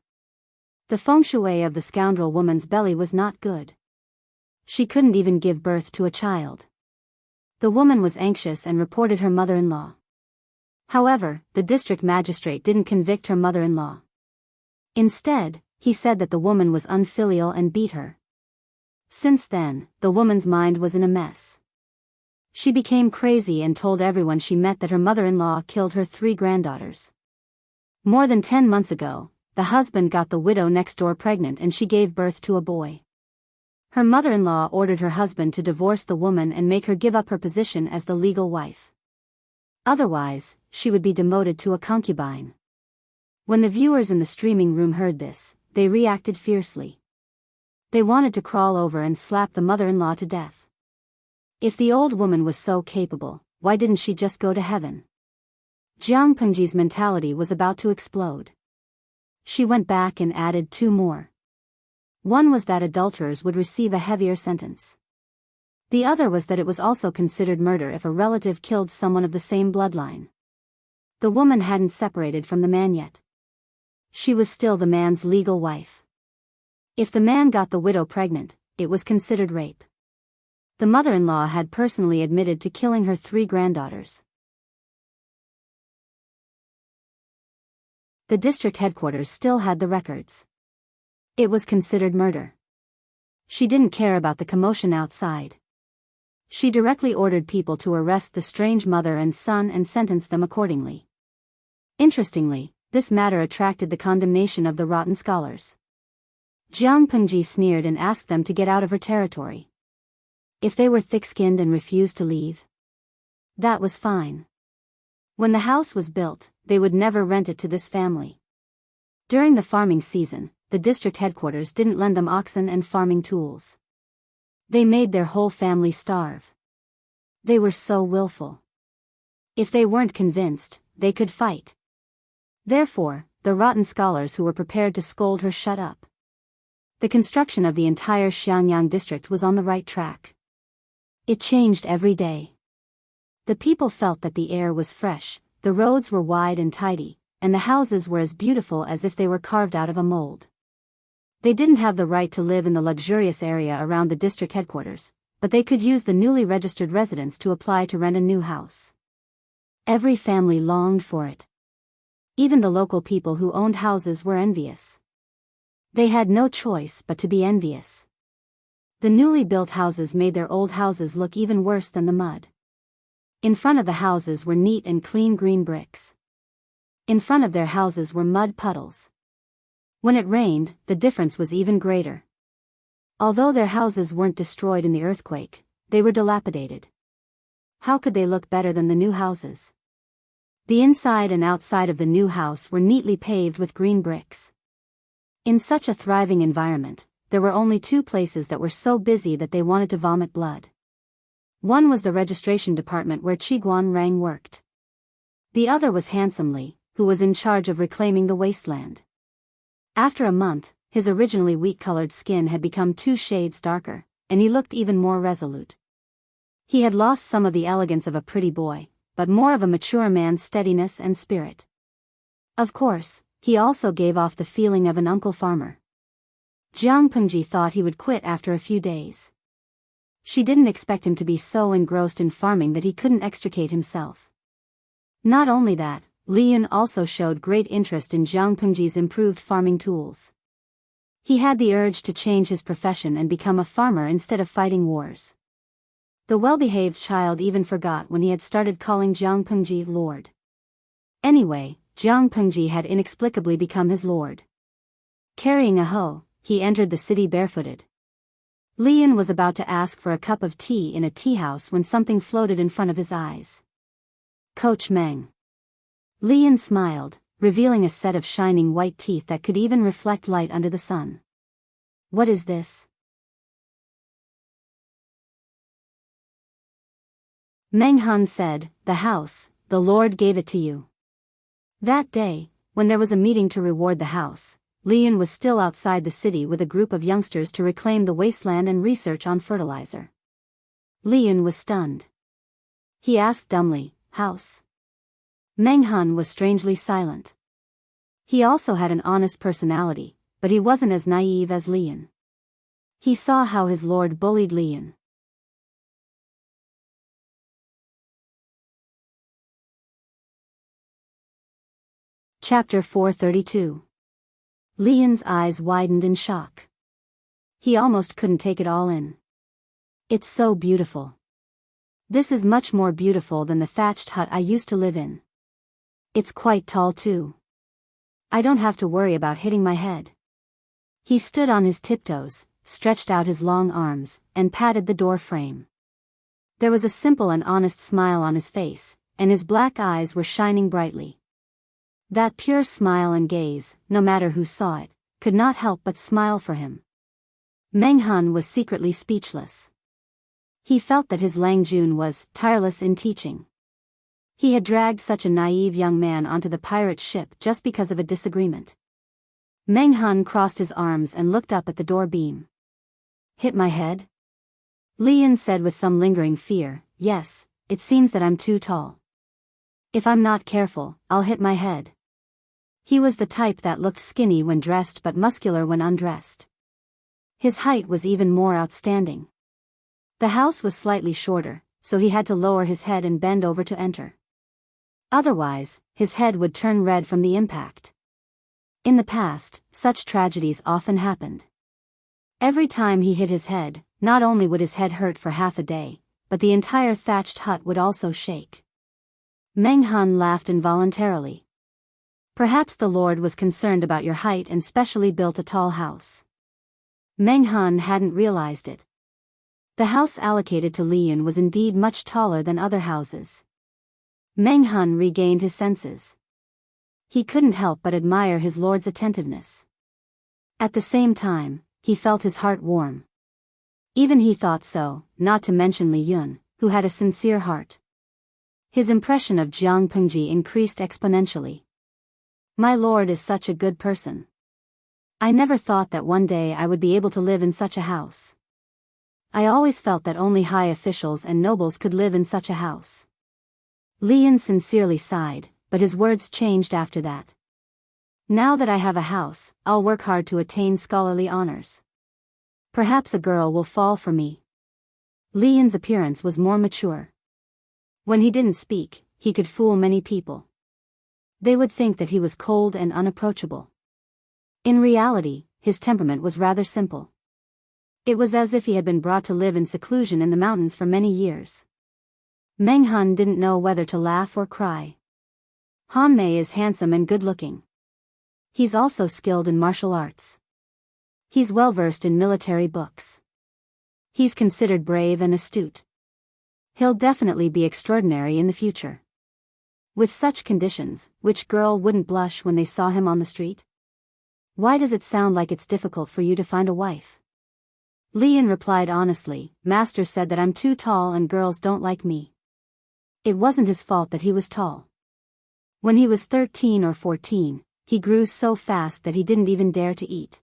The feng shui of the scoundrel woman's belly was not good. She couldn't even give birth to a child. The woman was anxious and reported her mother-in-law. However, the district magistrate didn't convict her mother-in-law. Instead, he said that the woman was unfilial and beat her. Since then, the woman's mind was in a mess. She became crazy and told everyone she met that her mother-in-law killed her 3 granddaughters. More than 10 months ago, the husband got the widow next door pregnant and she gave birth to a boy. Her mother-in-law ordered her husband to divorce the woman and make her give up her position as the legal wife. Otherwise, she would be demoted to a concubine. When the viewers in the streaming room heard this, they reacted fiercely. They wanted to crawl over and slap the mother-in-law to death. If the old woman was so capable, why didn't she just go to heaven? Jiang Pengji's mentality was about to explode. She went back and added 2 more. One was that adulterers would receive a heavier sentence. The other was that it was also considered murder if a relative killed someone of the same bloodline. The woman hadn't separated from the man yet. She was still the man's legal wife. If the man got the widow pregnant, it was considered rape. The mother-in-law had personally admitted to killing her 3 granddaughters. The district headquarters still had the records. It was considered murder. She didn't care about the commotion outside. She directly ordered people to arrest the strange mother and son and sentence them accordingly. Interestingly, this matter attracted the condemnation of the rotten scholars. Jiang Pengji sneered and asked them to get out of her territory. If they were thick-skinned and refused to leave, that was fine. When the house was built, they would never rent it to this family. During the farming season, the district headquarters didn't lend them oxen and farming tools. They made their whole family starve. They were so willful. If they weren't convinced, they could fight. Therefore, the rotten scholars who were prepared to scold her shut up. The construction of the entire Xiangyang district was on the right track. It changed every day. The people felt that the air was fresh, the roads were wide and tidy, and the houses were as beautiful as if they were carved out of a mold. They didn't have the right to live in the luxurious area around the district headquarters, but they could use the newly registered residents to apply to rent a new house. Every family longed for it. Even the local people who owned houses were envious. They had no choice but to be envious. The newly built houses made their old houses look even worse than the mud. In front of the houses were neat and clean green bricks. In front of their houses were mud puddles. When it rained, the difference was even greater. Although their houses weren't destroyed in the earthquake, they were dilapidated. How could they look better than the new houses? The inside and outside of the new house were neatly paved with green bricks. In such a thriving environment, there were only 2 places that were so busy that they wanted to vomit blood. One was the registration department where Qiguan Rang worked. The other was Handsomely, who was in charge of reclaiming the wasteland. After a month, his originally wheat-colored skin had become 2 shades darker, and he looked even more resolute. He had lost some of the elegance of a pretty boy, but more of a mature man's steadiness and spirit. Of course, he also gave off the feeling of an uncle farmer. Jiang Pengji thought he would quit after a few days. She didn't expect him to be so engrossed in farming that he couldn't extricate himself. Not only that, Li Yun also showed great interest in Jiang Pengji's improved farming tools. He had the urge to change his profession and become a farmer instead of fighting wars. The well-behaved child even forgot when he had started calling Jiang Pengji Lord. Anyway, Jiang Pengji had inexplicably become his lord. Carrying a hoe, he entered the city barefooted. Li Yun was about to ask for a cup of tea in a tea house when something floated in front of his eyes. Coach Meng. Li Yun smiled, revealing a set of shining white teeth that could even reflect light under the sun. What is this? Meng Han said, the house, the Lord gave it to you. That day, when there was a meeting to reward the house, Li Yun was still outside the city with a group of youngsters to reclaim the wasteland and research on fertilizer. Li Yun was stunned. He asked dumbly, house? Meng Han was strangely silent. He also had an honest personality, but he wasn't as naive as Li Yun. He saw how his lord bullied Li Yun. Chapter 432. Li Yun's eyes widened in shock. He almost couldn't take it all in. It's so beautiful. This is much more beautiful than the thatched hut I used to live in. It's quite tall too. I don't have to worry about hitting my head. He stood on his tiptoes, stretched out his long arms, and patted the door frame. There was a simple and honest smile on his face, and his black eyes were shining brightly. That pure smile and gaze, no matter who saw it, could not help but smile for him. Meng Han was secretly speechless. He felt that his Lang Jun was tireless in teaching. He had dragged such a naive young man onto the pirate ship just because of a disagreement. Meng Han crossed his arms and looked up at the door beam. Hit my head? Li Yun said with some lingering fear, yes, it seems that I'm too tall. If I'm not careful, I'll hit my head. He was the type that looked skinny when dressed but muscular when undressed. His height was even more outstanding. The house was slightly shorter, so he had to lower his head and bend over to enter. Otherwise, his head would turn red from the impact. In the past, such tragedies often happened. Every time he hit his head, not only would his head hurt for half a day, but the entire thatched hut would also shake. Meng Han laughed involuntarily. Perhaps the Lord was concerned about your height and specially built a tall house. Meng Han hadn't realized it. The house allocated to Li Yun was indeed much taller than other houses. Meng Han regained his senses. He couldn't help but admire his lord's attentiveness. At the same time, he felt his heart warm. Even he thought so, not to mention Li Yun, who had a sincere heart. His impression of Jianghu increased exponentially. My lord is such a good person. I never thought that one day I would be able to live in such a house. I always felt that only high officials and nobles could live in such a house. Li Yun sincerely sighed, but his words changed after that. Now that I have a house, I'll work hard to attain scholarly honors. Perhaps a girl will fall for me. Li Yun's appearance was more mature. When he didn't speak, he could fool many people. They would think that he was cold and unapproachable. In reality, his temperament was rather simple. It was as if he had been brought to live in seclusion in the mountains for many years. Meng Han didn't know whether to laugh or cry. Han Mei is handsome and good-looking. He's also skilled in martial arts. He's well-versed in military books. He's considered brave and astute. He'll definitely be extraordinary in the future. With such conditions, which girl wouldn't blush when they saw him on the street? Why does it sound like it's difficult for you to find a wife? Li Yun replied honestly, Master said that I'm too tall and girls don't like me. It wasn't his fault that he was tall. When he was 13 or 14, he grew so fast that he didn't even dare to eat.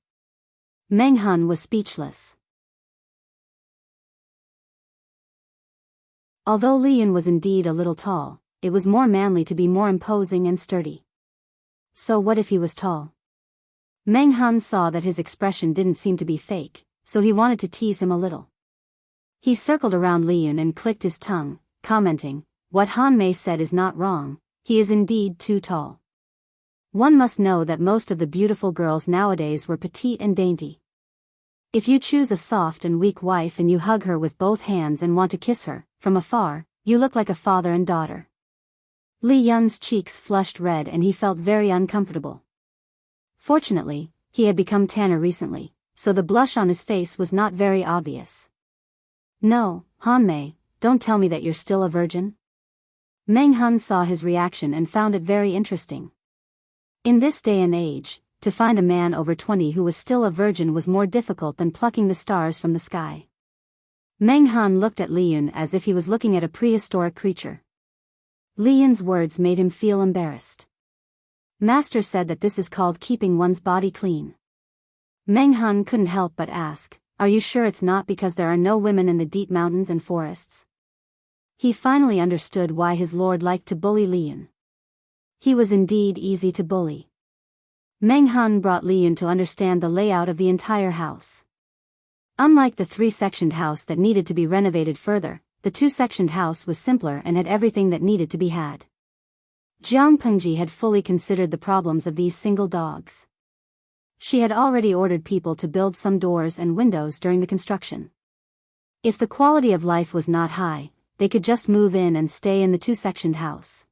Meng Han was speechless. Although Li Yun was indeed a little tall, it was more manly to be more imposing and sturdy. So what if he was tall? Meng Han saw that his expression didn't seem to be fake, so he wanted to tease him a little. He circled around Li Yun and clicked his tongue, commenting, what Han Mei said is not wrong, he is indeed too tall. One must know that most of the beautiful girls nowadays were petite and dainty. If you choose a soft and weak wife and you hug her with both hands and want to kiss her, from afar, you look like a father and daughter. Li Yun's cheeks flushed red and he felt very uncomfortable. Fortunately, he had become tanner recently, so the blush on his face was not very obvious. No, Han Mei, don't tell me that you're still a virgin. Meng Han saw his reaction and found it very interesting. In this day and age, to find a man over 20 who was still a virgin was more difficult than plucking the stars from the sky. Meng Han looked at Li Yun as if he was looking at a prehistoric creature. Li Yun's words made him feel embarrassed. Master said that this is called keeping one's body clean. Meng Han couldn't help but ask, are you sure it's not because there are no women in the deep mountains and forests? He finally understood why his lord liked to bully Li Yun. He was indeed easy to bully. Meng Han brought Li Yun to understand the layout of the entire house. Unlike the three-sectioned house that needed to be renovated further, the two-sectioned house was simpler and had everything that needed to be had. Jianghu had fully considered the problems of these single dogs. She had already ordered people to build some doors and windows during the construction. If the quality of life was not high, they could just move in and stay in the two-sectioned house.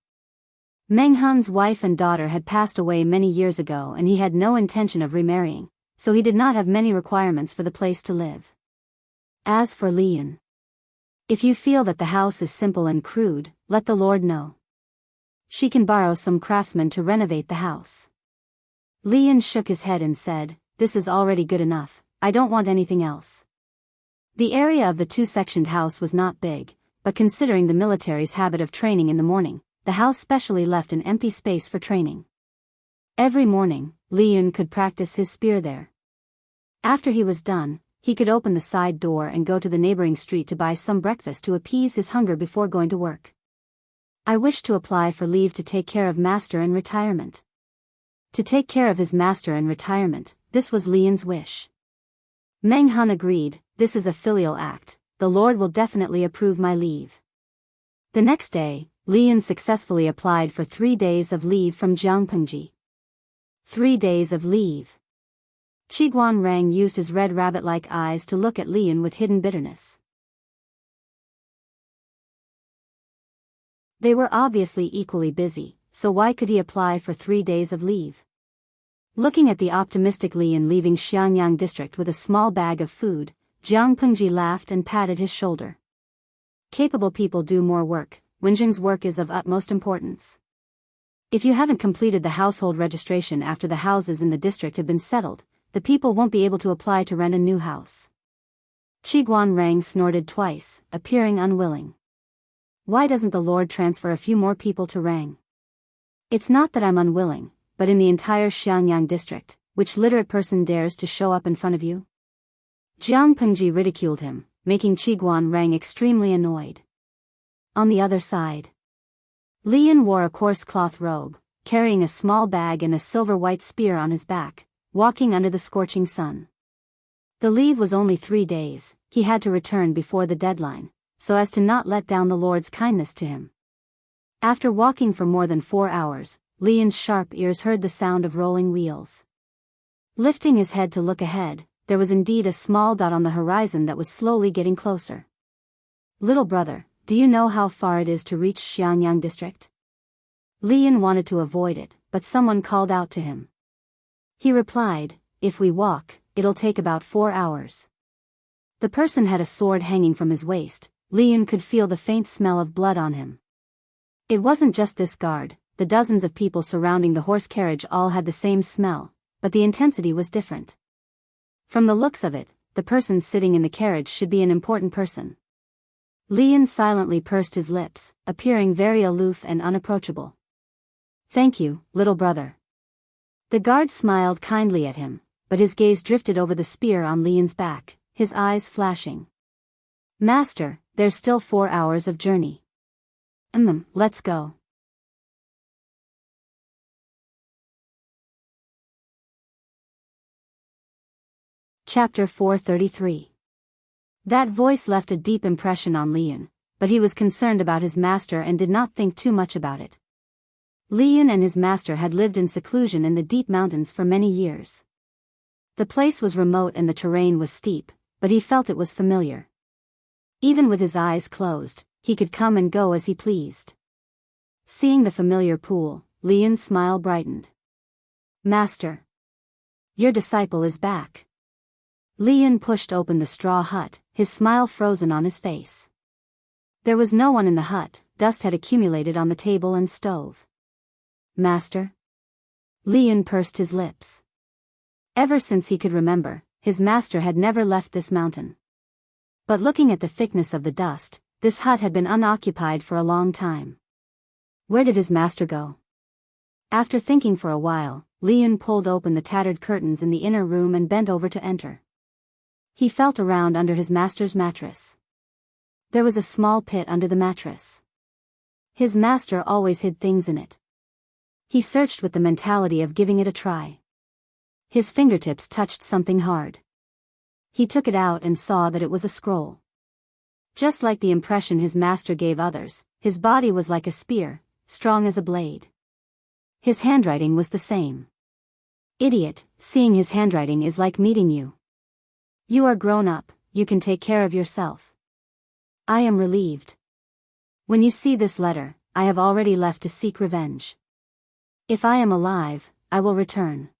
Meng Han's wife and daughter had passed away many years ago and he had no intention of remarrying, so he did not have many requirements for the place to live. As for Li Yun, if you feel that the house is simple and crude, let the Lord know. She can borrow some craftsmen to renovate the house. Li Yun shook his head and said, this is already good enough, I don't want anything else. The area of the two-sectioned house was not big, but considering the military's habit of training in the morning, the house specially left an empty space for training. Every morning, Li Yun could practice his spear there. After he was done, he could open the side door and go to the neighboring street to buy some breakfast to appease his hunger before going to work. I wish to apply for leave to take care of master in retirement. To take care of his master in retirement, this was Li Yun's wish. Meng Han agreed, this is a filial act, the Lord will definitely approve my leave. The next day, Li Yun successfully applied for 3 days of leave from Jianghu. 3 days of leave. Qiguan Rang used his red rabbit-like eyes to look at Li Yun with hidden bitterness. They were obviously equally busy, so why could he apply for 3 days of leave? Looking at the optimistic Li Yun leaving Xiangyang district with a small bag of food, Jianghu laughed and patted his shoulder. Capable people do more work, Wenjing's work is of utmost importance. If you haven't completed the household registration after the houses in the district have been settled, the people won't be able to apply to rent a new house. Qiguan Rang snorted twice, appearing unwilling. Why doesn't the Lord transfer a few more people to Rang? It's not that I'm unwilling, but in the entire Xiangyang district, which literate person dares to show up in front of you? Jianghu ridiculed him, making Qiguan Rang extremely annoyed. On the other side, Li Yun wore a coarse cloth robe, carrying a small bag and a silver-white spear on his back, walking under the scorching sun. The leave was only 3 days, he had to return before the deadline, so as to not let down the Lord's kindness to him. After walking for more than 4 hours, Li Yun's sharp ears heard the sound of rolling wheels. Lifting his head to look ahead, there was indeed a small dot on the horizon that was slowly getting closer. Little brother, do you know how far it is to reach Xiangyang district? Li Yun wanted to avoid it, but someone called out to him. He replied, if we walk, it'll take about 4 hours. The person had a sword hanging from his waist. Li Yun could feel the faint smell of blood on him. It wasn't just this guard, the dozens of people surrounding the horse carriage all had the same smell, but the intensity was different. From the looks of it, the person sitting in the carriage should be an important person. Li Yun silently pursed his lips, appearing very aloof and unapproachable. Thank you, little brother. The guard smiled kindly at him, but his gaze drifted over the spear on Li Yun's back, his eyes flashing. Master, there's still 4 hours of journey. Let's go. Chapter 433. That voice left a deep impression on Li Yun, but he was concerned about his master and did not think too much about it. Li Yun and his master had lived in seclusion in the deep mountains for many years. The place was remote and the terrain was steep, but he felt it was familiar. Even with his eyes closed, he could come and go as he pleased. Seeing the familiar pool, Li Yun's smile brightened. Master, your disciple is back. Li Yun pushed open the straw hut, his smile frozen on his face. There was no one in the hut, dust had accumulated on the table and stove. Master? Li Yun pursed his lips. Ever since he could remember, his master had never left this mountain. But looking at the thickness of the dust, this hut had been unoccupied for a long time. Where did his master go? After thinking for a while, Li Yun pulled open the tattered curtains in the inner room and bent over to enter. He felt around under his master's mattress. There was a small pit under the mattress. His master always hid things in it. He searched with the mentality of giving it a try. His fingertips touched something hard. He took it out and saw that it was a scroll. Just like the impression his master gave others, his body was like a spear, strong as a blade. His handwriting was the same. Idiot, seeing his handwriting is like meeting you. You are grown up, you can take care of yourself. I am relieved. When you see this letter, I have already left to seek revenge. If I am alive, I will return.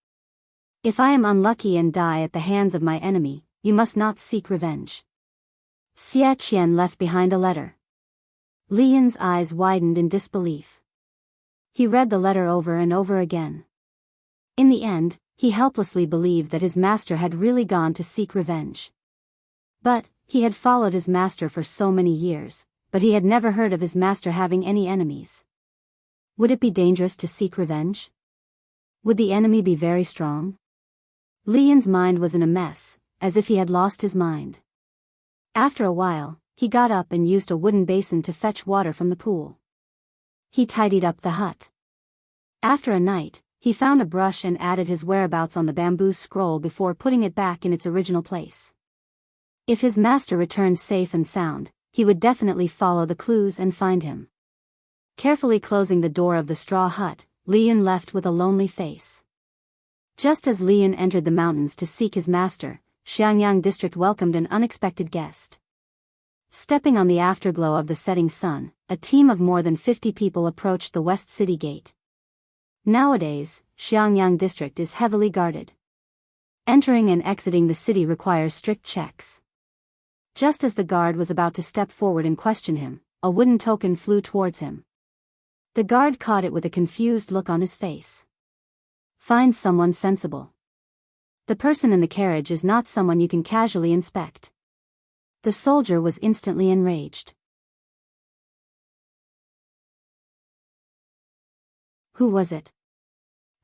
If I am unlucky and die at the hands of my enemy, you must not seek revenge. Xie Qian left behind a letter. Li Yun's eyes widened in disbelief. He read the letter over and over again. In the end, he helplessly believed that his master had really gone to seek revenge. But, he had followed his master for so many years, but he had never heard of his master having any enemies. Would it be dangerous to seek revenge? Would the enemy be very strong? Li Yun's mind was in a mess, as if he had lost his mind. After a while, he got up and used a wooden basin to fetch water from the pool. He tidied up the hut. After a night, he found a brush and added his whereabouts on the bamboo scroll before putting it back in its original place. If his master returned safe and sound, he would definitely follow the clues and find him. Carefully closing the door of the straw hut, Li Yun left with a lonely face. Just as Li Yun entered the mountains to seek his master, Xiangyang district welcomed an unexpected guest. Stepping on the afterglow of the setting sun, a team of more than 50 people approached the West City Gate. Nowadays, Xiangyang district is heavily guarded. Entering and exiting the city requires strict checks. Just as the guard was about to step forward and question him, a wooden token flew towards him. The guard caught it with a confused look on his face. Find someone sensible. The person in the carriage is not someone you can casually inspect. The soldier was instantly enraged. Who was it?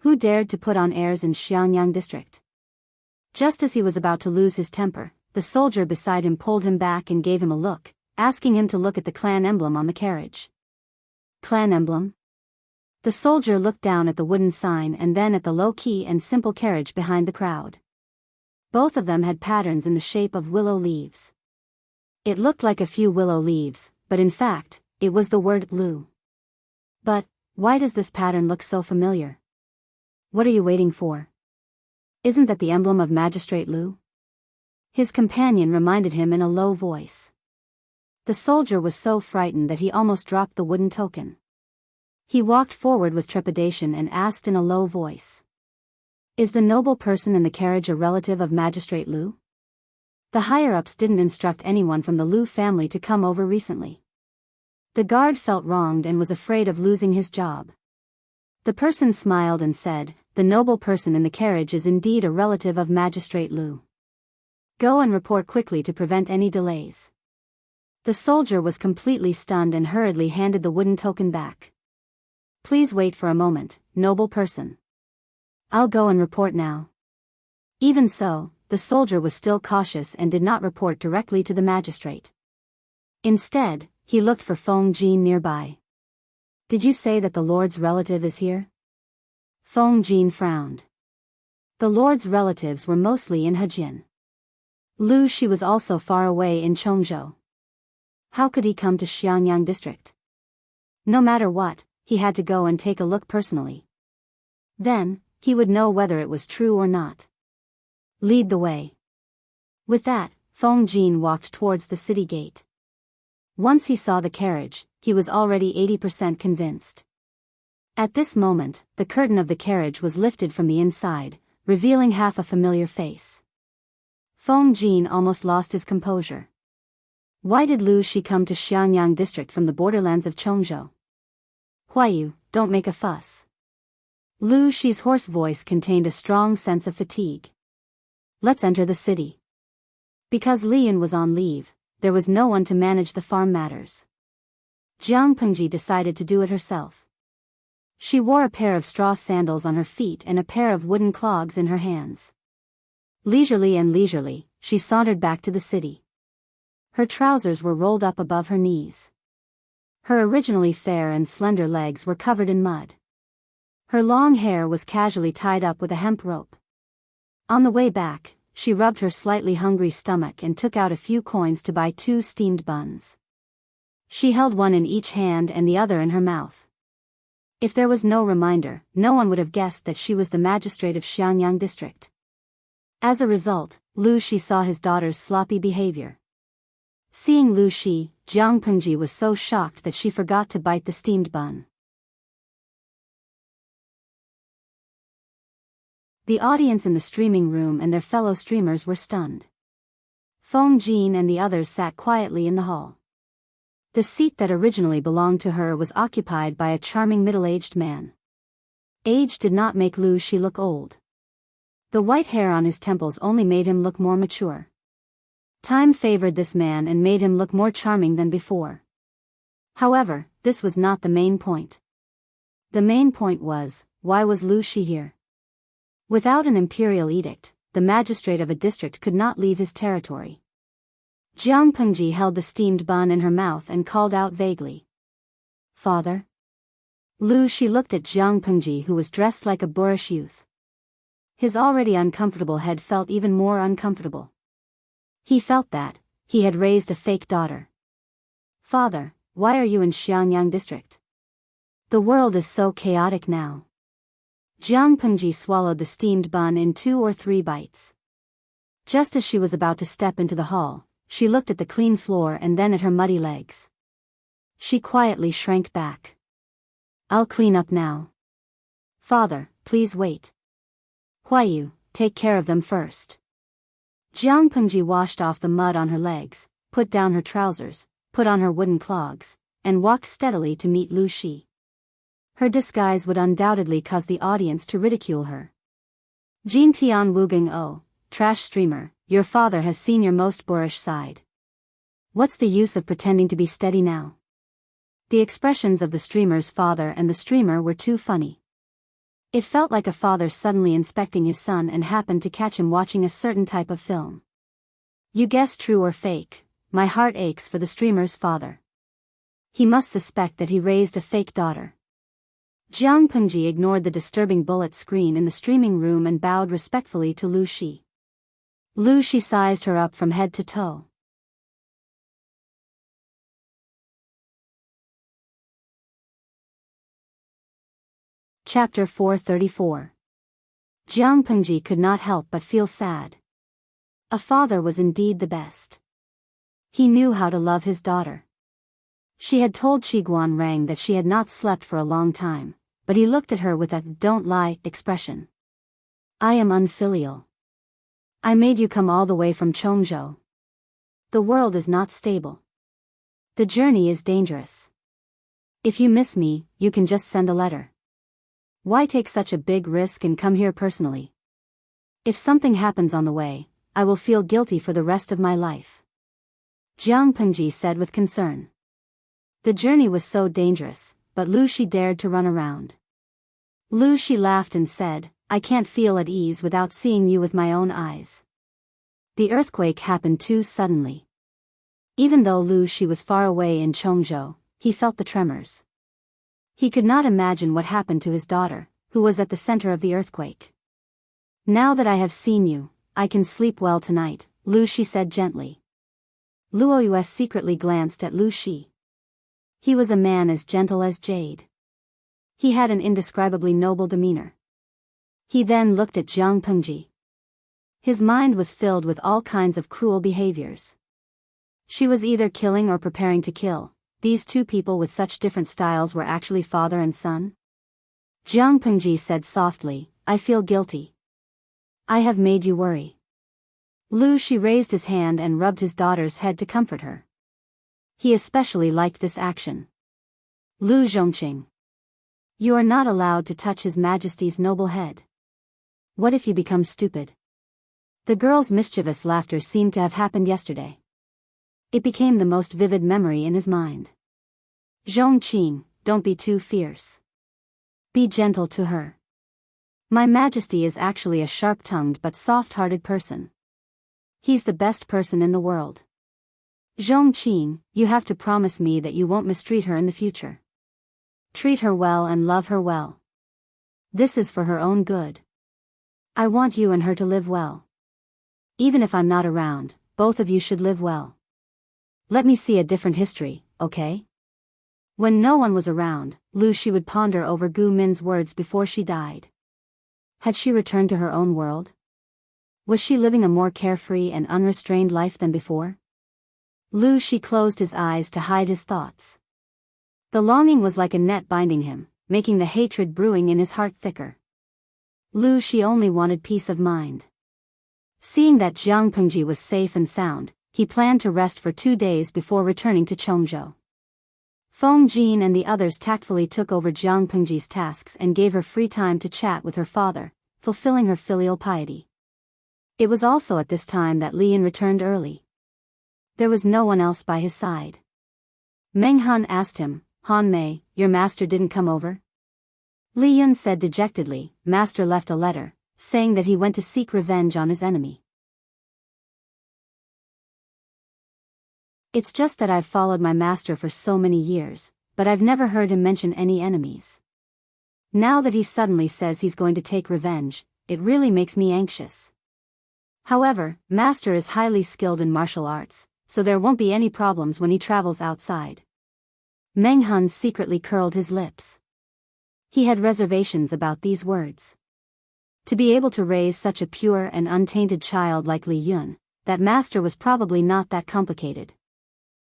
Who dared to put on airs in Xiangyang district? Just as he was about to lose his temper, the soldier beside him pulled him back and gave him a look, asking him to look at the clan emblem on the carriage. Clan emblem? The soldier looked down at the wooden sign and then at the low-key and simple carriage behind the crowd. Both of them had patterns in the shape of willow leaves. It looked like a few willow leaves, but in fact, it was the word Lu. But, why does this pattern look so familiar? What are you waiting for? Isn't that the emblem of Magistrate Lu? His companion reminded him in a low voice. The soldier was so frightened that he almost dropped the wooden token. He walked forward with trepidation and asked in a low voice. Is the noble person in the carriage a relative of Magistrate Lu? The higher-ups didn't instruct anyone from the Lu family to come over recently. The guard felt wronged and was afraid of losing his job. The person smiled and said, the noble person in the carriage is indeed a relative of Magistrate Lu. Go and report quickly to prevent any delays. The soldier was completely stunned and hurriedly handed the wooden token back. Please wait for a moment, noble person. I'll go and report now. Even so, the soldier was still cautious and did not report directly to the magistrate. Instead, he looked for Feng Jin nearby. Did you say that the Lord's relative is here? Feng Jin frowned. The Lord's relatives were mostly in Hejin. Lu Shi was also far away in Chongzhou. How could he come to Xiangyang district? No matter what, he had to go and take a look personally. Then, he would know whether it was true or not. Lead the way. With that, Feng Jin walked towards the city gate. Once he saw the carriage, he was already 80% convinced. At this moment, the curtain of the carriage was lifted from the inside, revealing half a familiar face. Feng Jin almost lost his composure. Why did Lu Shi come to Xiangyang district from the borderlands of Chongzhou? Huayu, don't make a fuss. Lu Shi's hoarse voice contained a strong sense of fatigue. Let's enter the city. Because Lian was on leave, there was no one to manage the farm matters. Jiang Pengji decided to do it herself. She wore a pair of straw sandals on her feet and a pair of wooden clogs in her hands. Leisurely, she sauntered back to the city. Her trousers were rolled up above her knees. Her originally fair and slender legs were covered in mud. Her long hair was casually tied up with a hemp rope. On the way back, she rubbed her slightly hungry stomach and took out a few coins to buy 2 steamed buns. She held one in each hand and the other in her mouth. If there was no reminder, no one would have guessed that she was the magistrate of Xiangyang district. As a result, Lu Shi saw his daughter's sloppy behavior. Seeing Lu Shi, Jiang Pengji was so shocked that she forgot to bite the steamed bun. The audience in the streaming room and their fellow streamers were stunned. Feng Jin and the others sat quietly in the hall. The seat that originally belonged to her was occupied by a charming middle-aged man. Age did not make Lu Shi look old. The white hair on his temples only made him look more mature. Time favored this man and made him look more charming than before. However, this was not the main point. The main point was, why was Lu Shi here? Without an imperial edict, the magistrate of a district could not leave his territory. Jiang Pengji held the steamed bun in her mouth and called out vaguely. Father? Lu Shi looked at Jiang Pengji, who was dressed like a boorish youth. His already uncomfortable head felt even more uncomfortable. He felt that he had raised a fake daughter. Father, why are you in Xiangyang district? The world is so chaotic now. Jiang Pengji swallowed the steamed bun in 2 or 3 bites. Just as she was about to step into the hall, she looked at the clean floor and then at her muddy legs. She quietly shrank back. I'll clean up now. Father, please wait. Huaiyu, take care of them first. Jiang Pengji washed off the mud on her legs, put down her trousers, put on her wooden clogs, and walked steadily to meet Lu Shi. Her disguise would undoubtedly cause the audience to ridicule her. Jin Tian Wugang O, trash streamer, your father has seen your most boorish side. What's the use of pretending to be steady now? The expressions of the streamer's father and the streamer were too funny. It felt like a father suddenly inspecting his son and happened to catch him watching a certain type of film. You guess true or fake, my heart aches for the streamer's father. He must suspect that he raised a fake daughter. Jiang Pengji ignored the disturbing bullet screen in the streaming room and bowed respectfully to Lu Shi. Lu Shi sized her up from head to toe. Chapter 434. Jiang Pengji could not help but feel sad. A father was indeed the best. He knew how to love his daughter. She had told Qiguan Rang that she had not slept for a long time, but he looked at her with a "don't lie" expression. I am unfilial. I made you come all the way from Chongzhou. The world is not stable. The journey is dangerous. If you miss me, you can just send a letter. Why take such a big risk and come here personally? If something happens on the way, I will feel guilty for the rest of my life. Jiang Pengji said with concern. The journey was so dangerous, but Lu Shi dared to run around. Lu Shi laughed and said, I can't feel at ease without seeing you with my own eyes. The earthquake happened too suddenly. Even though Lu Shi was far away in Chongzhou, he felt the tremors. He could not imagine what happened to his daughter, who was at the center of the earthquake. Now that I have seen you, I can sleep well tonight, Lu Shi said gently. Luoyues secretly glanced at Lu Shi. He was a man as gentle as jade. He had an indescribably noble demeanor. He then looked at Jiang Pengji. His mind was filled with all kinds of cruel behaviors. She was either killing or preparing to kill. These two people with such different styles were actually father and son? Jiang Pengji said softly, I feel guilty. I have made you worry. Lu Shi raised his hand and rubbed his daughter's head to comfort her. He especially liked this action. Lu Zhongqing. You are not allowed to touch His Majesty's noble head. What if you become stupid? The girl's mischievous laughter seemed to have happened yesterday. It became the most vivid memory in his mind. Zhongqing, don't be too fierce. Be gentle to her. My Majesty is actually a sharp-tongued but soft-hearted person. He's the best person in the world. Zhongqing, you have to promise me that you won't mistreat her in the future. Treat her well and love her well. This is for her own good. I want you and her to live well. Even if I'm not around, both of you should live well. Let me see a different history, okay? When no one was around, Lu Shi would ponder over Gu Min's words before she died. Had she returned to her own world? Was she living a more carefree and unrestrained life than before? Lu Shi closed his eyes to hide his thoughts. The longing was like a net binding him, making the hatred brewing in his heart thicker. Lu Shi only wanted peace of mind. Seeing that Jiang Pengji was safe and sound, he planned to rest for 2 days before returning to Chongzhou. Feng Jin and the others tactfully took over Jiang Pengji's tasks and gave her free time to chat with her father, fulfilling her filial piety. It was also at this time that Li Yun returned early. There was no one else by his side. Meng Han asked him, Han Mei, your master didn't come over? Li Yun said dejectedly, Master left a letter, saying that he went to seek revenge on his enemy. It's just that I've followed my master for so many years, but I've never heard him mention any enemies. Now that he suddenly says he's going to take revenge, it really makes me anxious. However, Master is highly skilled in martial arts, so there won't be any problems when he travels outside. Meng Han secretly curled his lips. He had reservations about these words. To be able to raise such a pure and untainted child like Li Yun, that Master was probably not that complicated.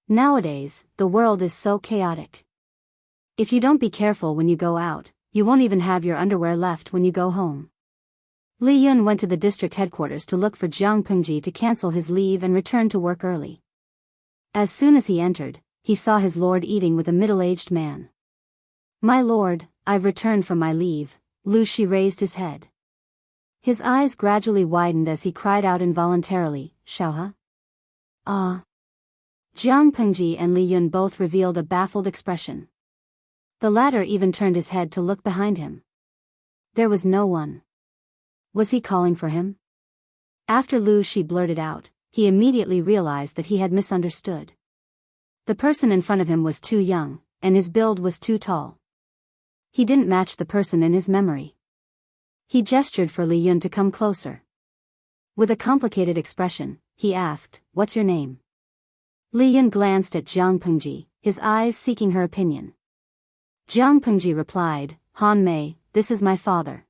Nowadays, the world is so chaotic. If you don't be careful when you go out, you won't even have your underwear left when you go home. Li Yun went to the district headquarters to look for Jiang Pengji to cancel his leave and return to work early. As soon as he entered, he saw his lord eating with a middle-aged man. My lord, I've returned from my leave. Lu Shi raised his head. His eyes gradually widened as he cried out involuntarily, Xiaohe? Ah. Jiang Pengji and Li Yun both revealed a baffled expression. The latter even turned his head to look behind him. There was no one. Was he calling for him? After Lu Shi blurted out, he immediately realized that he had misunderstood. The person in front of him was too young, and his build was too tall. He didn't match the person in his memory. He gestured for Li Yun to come closer. With a complicated expression, he asked, What's your name? Li Yun glanced at Jiang Pengji, his eyes seeking her opinion. Jiang Pengji replied, Han Mei, this is my father.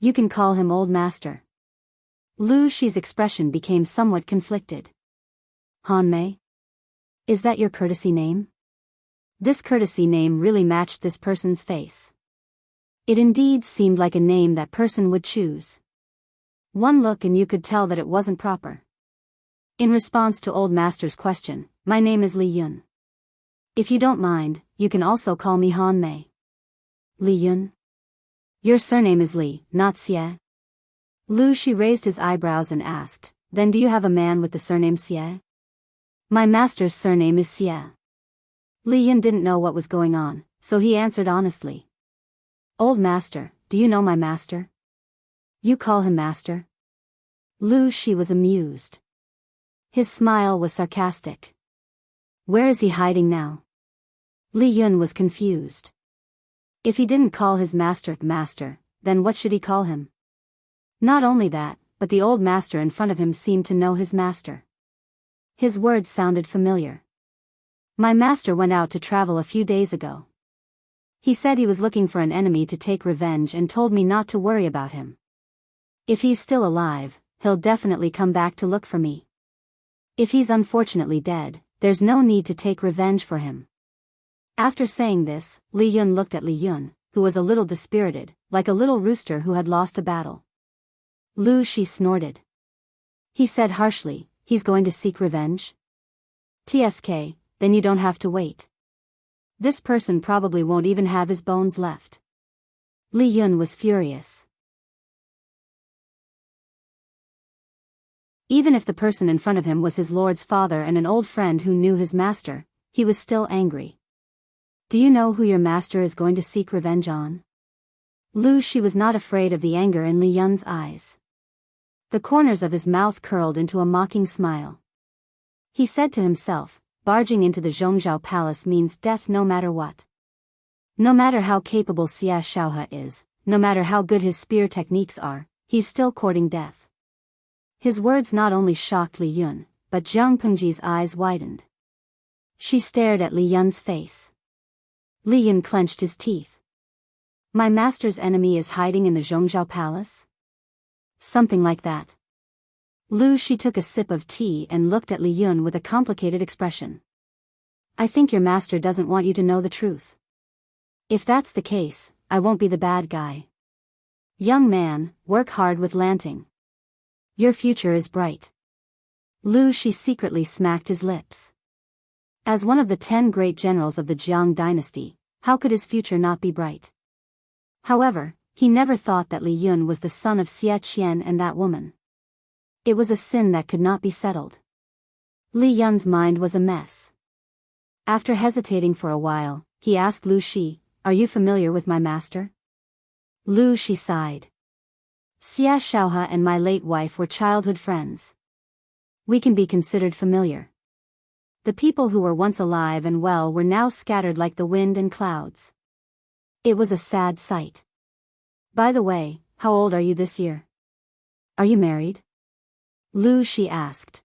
You can call him Old Master. Lu Shi's expression became somewhat conflicted. Han Mei? Is that your courtesy name? This courtesy name really matched this person's face. It indeed seemed like a name that person would choose. One look and you could tell that it wasn't proper. In response to Old Master's question, my name is Li Yun. If you don't mind, you can also call me Han Mei. Li Yun? Your surname is Li, not Xie? Lu Shi raised his eyebrows and asked, Then do you have a man with the surname Xie? My master's surname is Xie. Li Yun didn't know what was going on, so he answered honestly. Old Master, do you know my master? You call him master? Lu Shi was amused. His smile was sarcastic. Where is he hiding now? Li Yun was confused. If he didn't call his master, then what should he call him? Not only that, but the old master in front of him seemed to know his master. His words sounded familiar. My master went out to travel a few days ago. He said he was looking for an enemy to take revenge and told me not to worry about him. If he's still alive, he'll definitely come back to look for me. If he's unfortunately dead, there's no need to take revenge for him. After saying this, Li Yun looked at Li Yun, who was a little dispirited, like a little rooster who had lost a battle. Lu Shi snorted. He said harshly, he's going to seek revenge? TSK, then you don't have to wait. This person probably won't even have his bones left. Li Yun was furious. Even if the person in front of him was his lord's father and an old friend who knew his master, he was still angry. Do you know who your master is going to seek revenge on? Lu Shi was not afraid of the anger in Li Yun's eyes. The corners of his mouth curled into a mocking smile. He said to himself, barging into the Zhongzhou palace means death no matter what. No matter how capable Xia Shaohe is, no matter how good his spear techniques are, he's still courting death. His words not only shocked Li Yun, but Jiang Pengji's eyes widened. She stared at Li Yun's face. Li Yun clenched his teeth. My master's enemy is hiding in the Zhongzhou palace? Something like that. Lu Shi took a sip of tea and looked at Li Yun with a complicated expression. I think your master doesn't want you to know the truth. If that's the case, I won't be the bad guy. Young man, work hard with Lanting. Your future is bright. Lu Shi secretly smacked his lips. As one of the 10 great generals of the Jiang dynasty, how could his future not be bright? However, he never thought that Li Yun was the son of Xie Qian and that woman. It was a sin that could not be settled. Li Yun's mind was a mess. After hesitating for a while, he asked Lu Shi, are you familiar with my master? Lu Shi sighed. Xia Shaohe and my late wife were childhood friends. We can be considered familiar. The people who were once alive and well were now scattered like the wind and clouds. It was a sad sight. By the way, how old are you this year? Are you married? Lu Shi asked.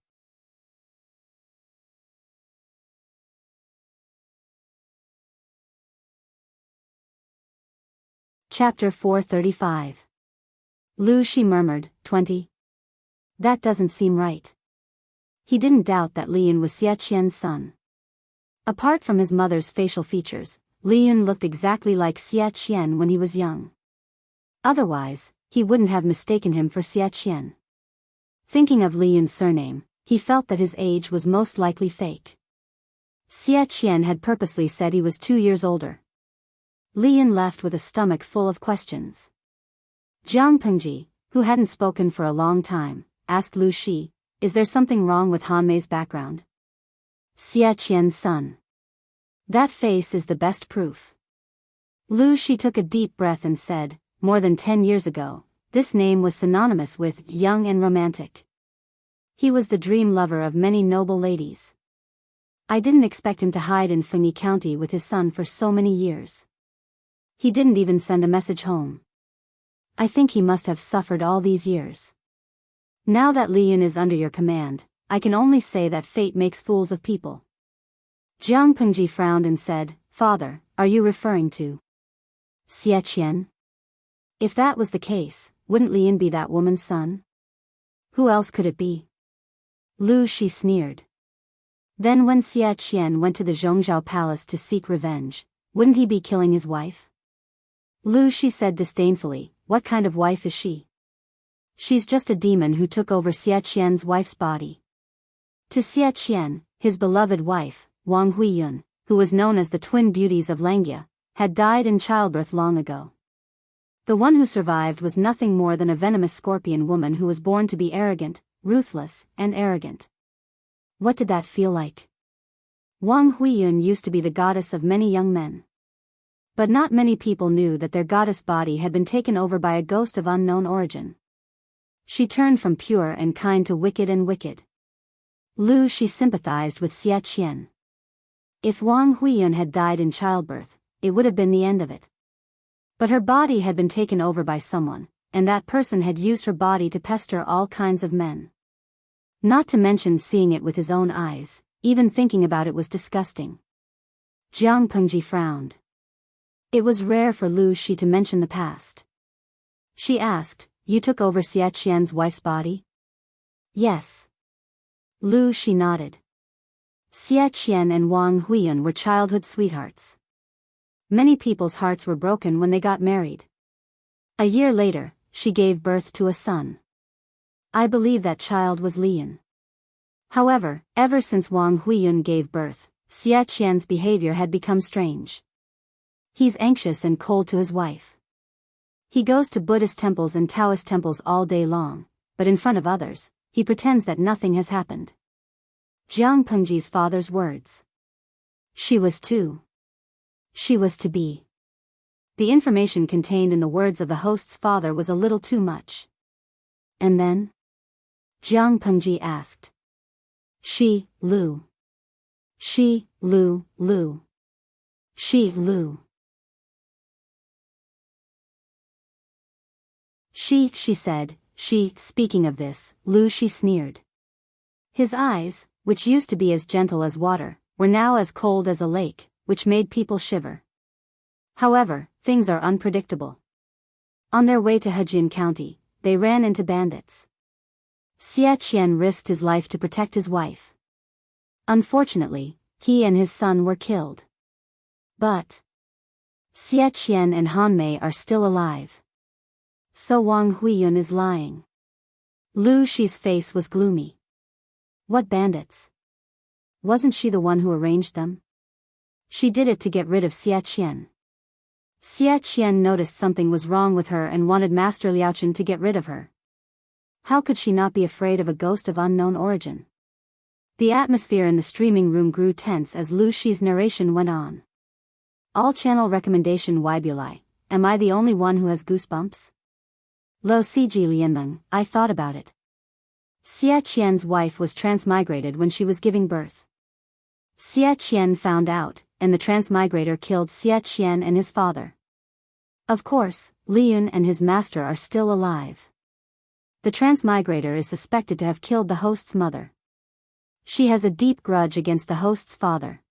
Chapter 435. Lu Shi murmured, 20. That doesn't seem right. He didn't doubt that Li Yun was Xie Qian's son. Apart from his mother's facial features, Li Yun looked exactly like Xie Qian when he was young. Otherwise, he wouldn't have mistaken him for Xie Qian. Thinking of Li Yun's surname, he felt that his age was most likely fake. Xie Qian had purposely said he was 2 years older. Li Yun left with a stomach full of questions. Jiang Pengji, who hadn't spoken for a long time, asked Lu Shi, is there something wrong with Han Mei's background? Xie Qian's son. That face is the best proof. Lu Shi took a deep breath and said, more than 10 years ago, this name was synonymous with young and romantic. He was the dream lover of many noble ladies. I didn't expect him to hide in Fengyi County with his son for so many years. He didn't even send a message home. I think he must have suffered all these years. Now that Li Yun is under your command, I can only say that fate makes fools of people. Jiang Pengji frowned and said, Father, are you referring to Xie Qian? If that was the case, wouldn't Li Yun be that woman's son? Who else could it be? Lu Shi sneered. Then when Xie Qian went to the Zhongzhou palace to seek revenge, wouldn't he be killing his wife? Lu Shi said disdainfully, what kind of wife is she? She's just a demon who took over Xie Qian's wife's body. To Xie Qian, his beloved wife, Wang Huiyun, who was known as the twin beauties of Langia, had died in childbirth long ago. The one who survived was nothing more than a venomous scorpion woman who was born to be arrogant, ruthless, and arrogant. What did that feel like? Wang Huiyun used to be the goddess of many young men. But not many people knew that their goddess body had been taken over by a ghost of unknown origin. She turned from pure and kind to wicked and wicked. Lu Shi sympathized with Xie Qian. If Wang Huiyun had died in childbirth, it would have been the end of it. But her body had been taken over by someone, and that person had used her body to pester all kinds of men. Not to mention seeing it with his own eyes, even thinking about it was disgusting. Jiang Pengji frowned. It was rare for Lu Shi to mention the past. She asked, you took over Xie Qian's wife's body? Yes. Lu Shi nodded. Xie Qian and Wang Huiyun were childhood sweethearts. Many people's hearts were broken when they got married. A year later, she gave birth to a son. I believe that child was Li Yun. However, ever since Wang Huiyun gave birth, Xie Qian's behavior had become strange. He's anxious and cold to his wife. He goes to Buddhist temples and Taoist temples all day long, but in front of others, he pretends that nothing has happened. Jiang Pengji's father's words. She was to be. The information contained in the words of the host's father was a little too much. And then? Jiang Pengji asked. Lu. She said, speaking of this, Lu she sneered. His eyes, which used to be as gentle as water, were now as cold as a lake, which made people shiver. However, things are unpredictable. On their way to Hejian County, they ran into bandits. Xie Qian risked his life to protect his wife. Unfortunately, he and his son were killed. But Xie Qian and Han Mei are still alive. So Wang Huiyun is lying. Lu Shi's face was gloomy. What bandits? Wasn't she the one who arranged them? She did it to get rid of Xie Qian. Xie Qian noticed something was wrong with her and wanted Master Liaochen to get rid of her. How could she not be afraid of a ghost of unknown origin? The atmosphere in the streaming room grew tense as Lu Shi's narration went on. All channel recommendation Weibulai, am I the only one who has goosebumps? Lo Ciji Lianmeng, I thought about it. Xie Qian's wife was transmigrated when she was giving birth. Xie Qian found out, and the transmigrator killed Xie Qian and his father. Of course, Liyun and his master are still alive. The transmigrator is suspected to have killed the host's mother. She has a deep grudge against the host's father.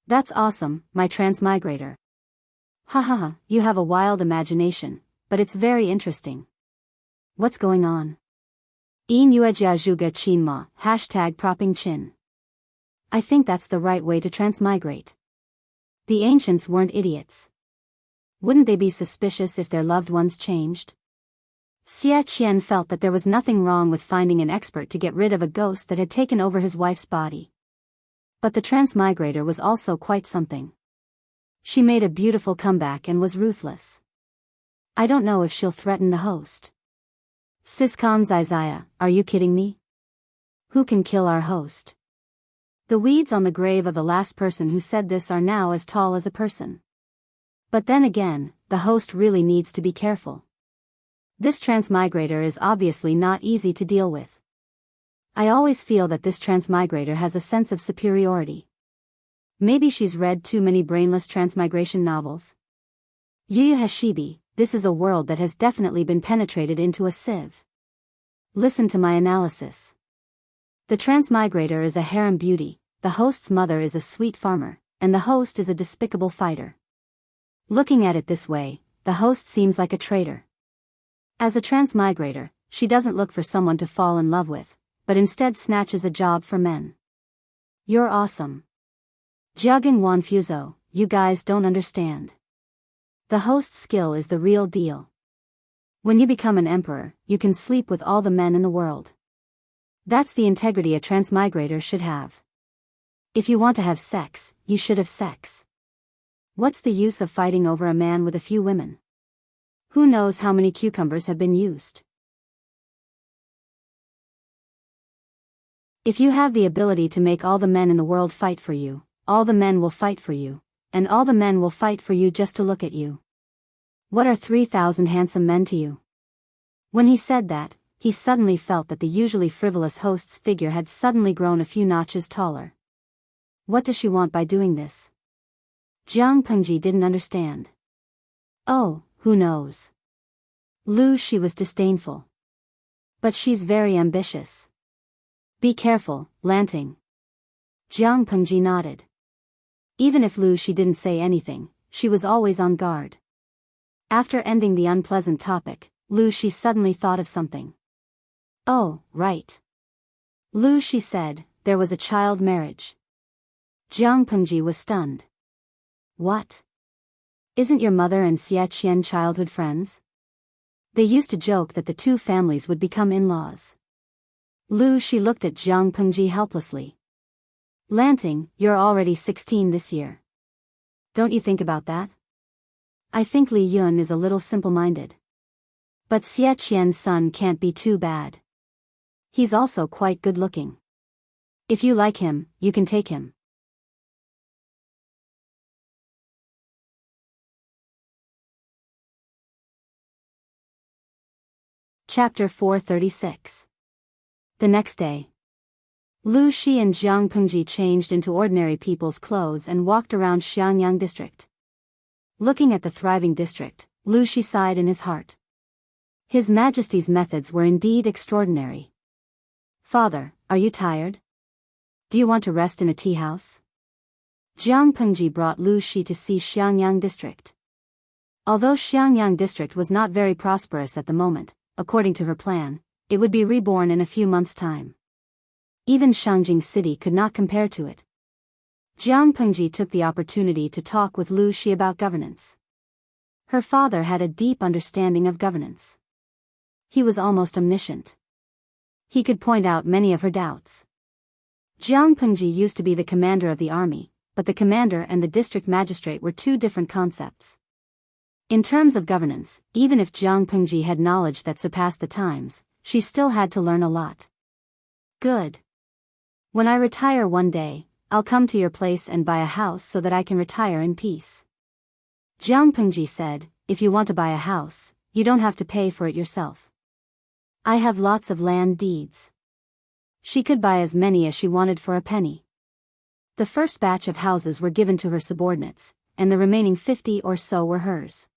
That's awesome, my transmigrator. Hahaha, you have a wild imagination, but it's very interesting. What's going on? Inuejiajuga Chinma, #propping chin. I think that's the right way to transmigrate. The ancients weren't idiots. Wouldn't they be suspicious if their loved ones changed? Xie Qian felt that there was nothing wrong with finding an expert to get rid of a ghost that had taken over his wife's body. But the transmigrator was also quite something. She made a beautiful comeback and was ruthless. I don't know if she'll threaten the host. Siskan Zizaya, are you kidding me? Who can kill our host? The weeds on the grave of the last person who said this are now as tall as a person. But then again, the host really needs to be careful. This transmigrator is obviously not easy to deal with. I always feel that this transmigrator has a sense of superiority. Maybe she's read too many brainless transmigration novels. Yu Hashibi, this is a world that has definitely been penetrated into a sieve. Listen to my analysis. The transmigrator is a harem beauty, the host's mother is a sweet farmer, and the host is a despicable fighter. Looking at it this way, the host seems like a traitor. As a transmigrator, she doesn't look for someone to fall in love with, but instead snatches a job for men. You're awesome. Jiaging Wan Fuzo, you guys don't understand. The host's skill is the real deal. When you become an emperor, you can sleep with all the men in the world. That's the integrity a transmigrator should have. If you want to have sex, you should have sex. What's the use of fighting over a man with a few women? Who knows how many cucumbers have been used? If you have the ability to make all the men in the world fight for you, all the men will fight for you, and all the men will fight for you just to look at you. What are 3,000 handsome men to you? When he said that, he suddenly felt that the usually frivolous host's figure had suddenly grown a few notches taller. What does she want by doing this? Jiang Pengji didn't understand. Oh, who knows? Lu Shi was disdainful. But she's very ambitious. Be careful, Lanting. Jiang Pengji nodded. Even if Lu Shi didn't say anything, she was always on guard. After ending the unpleasant topic, Lu Shi suddenly thought of something. Oh, right. Lu Shi said, there was a child marriage. Jiang Pengji was stunned. What? Isn't your mother and Xie Qian childhood friends? They used to joke that the two families would become in-laws. Lu Shi looked at Jiang Pengji helplessly. Lanting, you're already 16 this year. Don't you think about that? I think Li Yun is a little simple-minded. But Xie Qian's son can't be too bad. He's also quite good-looking. If you like him, you can take him. Chapter 436. The next day. Lu Shi and Jiang Pengji changed into ordinary people's clothes and walked around Xiangyang district. Looking at the thriving district, Lu Shi sighed in his heart. His Majesty's methods were indeed extraordinary. Father, are you tired? Do you want to rest in a tea house? Jiang Pengji brought Lu Shi to see Xiangyang district. Although Xiangyang district was not very prosperous at the moment, according to her plan, it would be reborn in a few months' time. Even Shangjing City could not compare to it. Jiang Pengji took the opportunity to talk with Lu Shi about governance. Her father had a deep understanding of governance. He was almost omniscient. He could point out many of her doubts. Jiang Pengji used to be the commander of the army, but the commander and the district magistrate were two different concepts. In terms of governance, even if Jiang Pengji had knowledge that surpassed the times, she still had to learn a lot. Good. When I retire one day, I'll come to your place and buy a house so that I can retire in peace. Jiang Pengji said, if you want to buy a house, you don't have to pay for it yourself. I have lots of land deeds. She could buy as many as she wanted for a penny. The first batch of houses were given to her subordinates, and the remaining 50 or so were hers.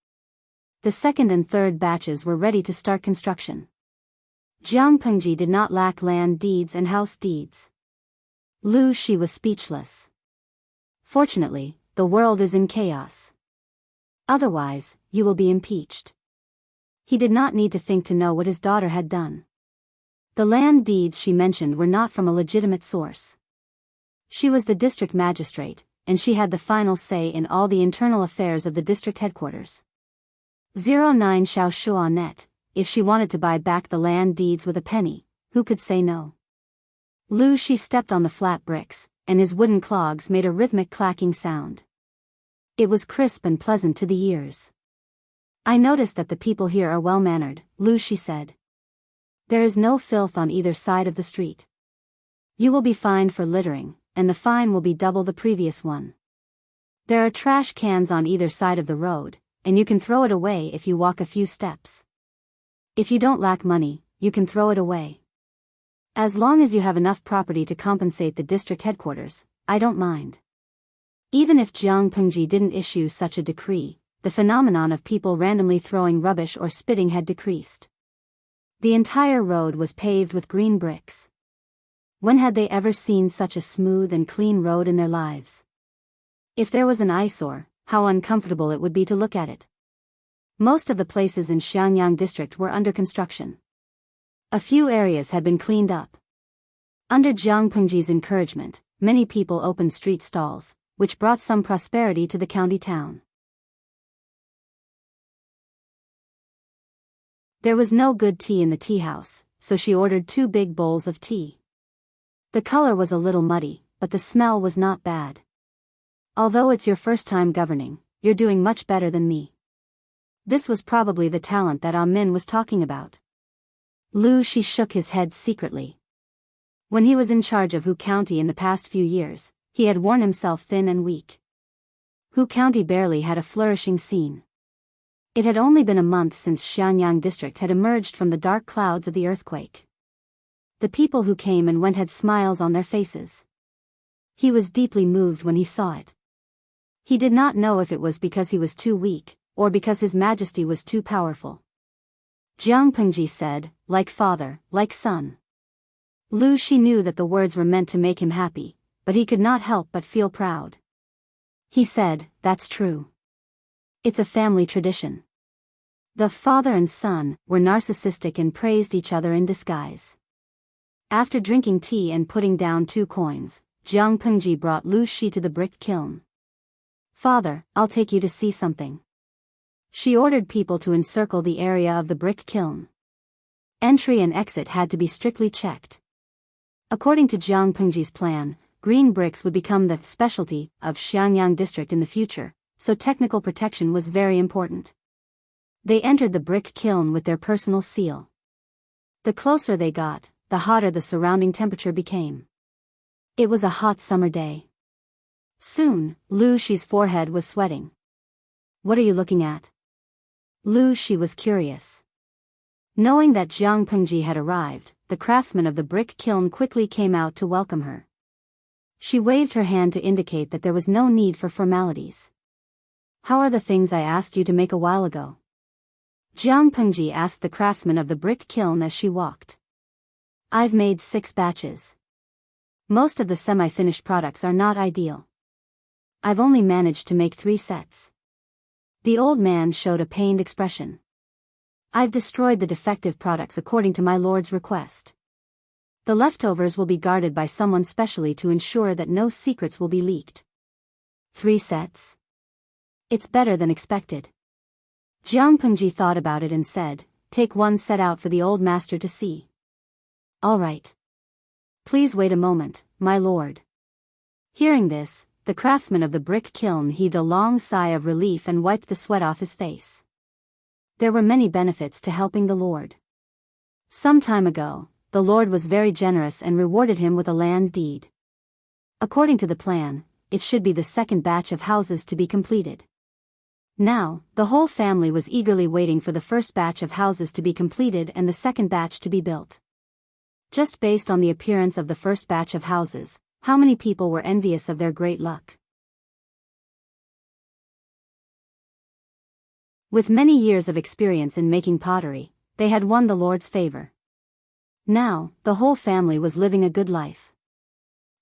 The second and third batches were ready to start construction. Jiang Pengji did not lack land deeds and house deeds. Lu Shi was speechless. Fortunately, the world is in chaos. Otherwise, you will be impeached. He did not need to think to know what his daughter had done. The land deeds she mentioned were not from a legitimate source. She was the district magistrate, and she had the final say in all the internal affairs of the district headquarters. 09 Xiao Shua net, if she wanted to buy back the land deeds with a penny, who could say no? Lu Shi stepped on the flat bricks, and his wooden clogs made a rhythmic clacking sound. It was crisp and pleasant to the ears. I noticed that the people here are well-mannered, Lu Shi said. There is no filth on either side of the street. You will be fined for littering, and the fine will be double the previous one. There are trash cans on either side of the road, and you can throw it away if you walk a few steps. If you don't lack money, you can throw it away. As long as you have enough property to compensate the district headquarters, I don't mind. Even if Jiang Pengji didn't issue such a decree, the phenomenon of people randomly throwing rubbish or spitting had decreased. The entire road was paved with green bricks. When had they ever seen such a smooth and clean road in their lives? If there was an eyesore, how uncomfortable it would be to look at it. Most of the places in Xiangyang district were under construction. A few areas had been cleaned up. Under Jiang Pengji's encouragement, many people opened street stalls, which brought some prosperity to the county town. There was no good tea in the tea house, so she ordered 2 big bowls of tea. The color was a little muddy, but the smell was not bad. Although it's your first time governing, you're doing much better than me. This was probably the talent that Min was talking about. Lu Shi shook his head secretly. When he was in charge of Hu County in the past few years, he had worn himself thin and weak. Hu County barely had a flourishing scene. It had only been a month since Xiangyang district had emerged from the dark clouds of the earthquake. The people who came and went had smiles on their faces. He was deeply moved when he saw it. He did not know if it was because he was too weak, or because His Majesty was too powerful. Jiang Pengji said, like father, like son. Lu Shi knew that the words were meant to make him happy, but he could not help but feel proud. He said, that's true. It's a family tradition. The father and son were narcissistic and praised each other in disguise. After drinking tea and putting down 2 coins, Jiang Pengji brought Lu Shi to the brick kiln. Father, I'll take you to see something. She ordered people to encircle the area of the brick kiln. Entry and exit had to be strictly checked. According to Jiang Pengji's plan, green bricks would become the specialty of Xiangyang district in the future, so technical protection was very important. They entered the brick kiln with their personal seal. The closer they got, the hotter the surrounding temperature became. It was a hot summer day. Soon, Lu Shi's forehead was sweating. "What are you looking at?" Lu Shi was curious. Knowing that Jiang Pengji had arrived, the craftsman of the brick kiln quickly came out to welcome her. She waved her hand to indicate that there was no need for formalities. "How are the things I asked you to make a while ago?" Jiang Pengji asked the craftsman of the brick kiln as she walked. "I've made 6 batches. Most of the semi-finished products are not ideal. I've only managed to make 3 sets." The old man showed a pained expression. "I've destroyed the defective products according to my lord's request. The leftovers will be guarded by someone specially to ensure that no secrets will be leaked." 3 sets? It's better than expected. Jiang Pengji thought about it and said, "Take 1 set out for the old master to see." "All right. Please wait a moment, my lord." Hearing this, the craftsman of the brick kiln heaved a long sigh of relief and wiped the sweat off his face. There were many benefits to helping the lord. Some time ago, the lord was very generous and rewarded him with a land deed. According to the plan, it should be the second batch of houses to be completed. Now, the whole family was eagerly waiting for the first batch of houses to be completed and the second batch to be built. Just based on the appearance of the first batch of houses, how many people were envious of their great luck? With many years of experience in making pottery, they had won the Lord's favor. Now, the whole family was living a good life.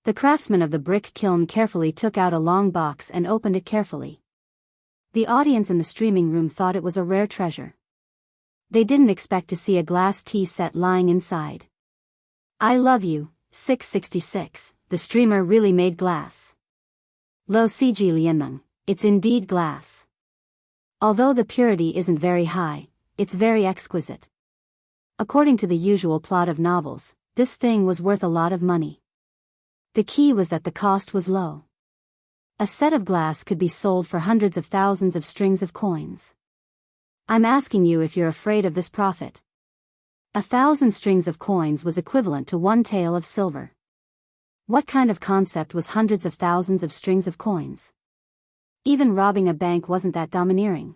The craftsman of the brick kiln carefully took out a long box and opened it carefully. The audience in the streaming room thought it was a rare treasure. They didn't expect to see a glass tea set lying inside. "I love you, 666, the streamer really made glass. Lo Cg Lianmeng, it's indeed glass. Although the purity isn't very high, it's very exquisite." According to the usual plot of novels, this thing was worth a lot of money. The key was that the cost was low. A set of glass could be sold for hundreds of thousands of strings of coins. I'm asking you if you're afraid of this profit. 1,000 strings of coins was equivalent to 1 tael of silver. What kind of concept was hundreds of thousands of strings of coins? Even robbing a bank wasn't that domineering.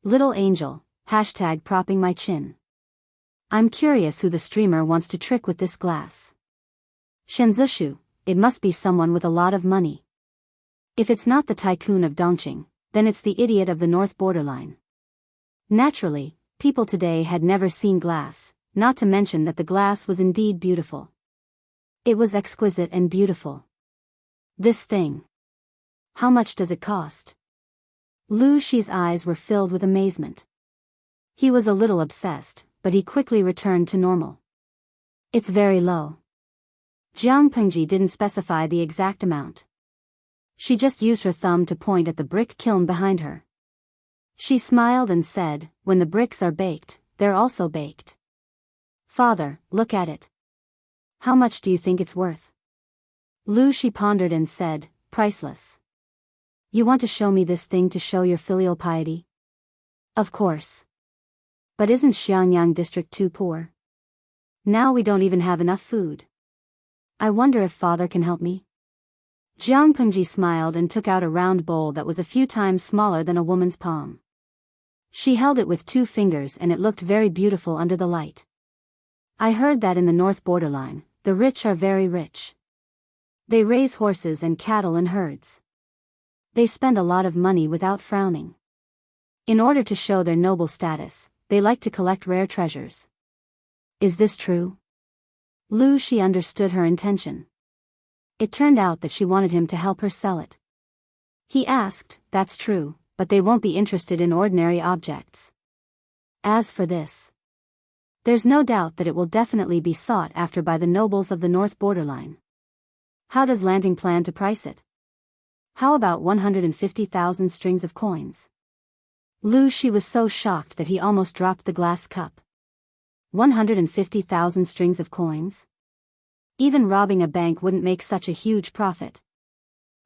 Little angel, #propping my chin. I'm curious who the streamer wants to trick with this glass. Shenzushu, it must be someone with a lot of money. If it's not the tycoon of Dongqing, then it's the idiot of the north borderline. Naturally, people today had never seen glass, not to mention that the glass was indeed beautiful. It was exquisite and beautiful. This thing. How much does it cost? Lu Shi's eyes were filled with amazement. He was a little obsessed, but he quickly returned to normal. It's very low. Jiang Pengji didn't specify the exact amount. She just used her thumb to point at the brick kiln behind her. She smiled and said, "When the bricks are baked, they're also baked. Father, look at it. How much do you think it's worth?" Lu Shi pondered and said, "Priceless. You want to show me this thing to show your filial piety?" "Of course. But isn't Xiangyang district too poor? Now we don't even have enough food. I wonder if father can help me?" Jiang Pengji smiled and took out a round bowl that was a few times smaller than a woman's palm. She held it with 2 fingers and it looked very beautiful under the light. "I heard that in the north borderline, the rich are very rich. They raise horses and cattle in herds. They spend a lot of money without frowning. In order to show their noble status, they like to collect rare treasures. Is this true?" Lu Shi understood her intention. It turned out that she wanted him to help her sell it. He asked, "That's true, but they won't be interested in ordinary objects. As for this, there's no doubt that it will definitely be sought after by the nobles of the north borderline. How does Lanting plan to price it? How about 150,000 strings of coins?" Lu Shi was so shocked that he almost dropped the glass cup. 150,000 strings of coins? Even robbing a bank wouldn't make such a huge profit.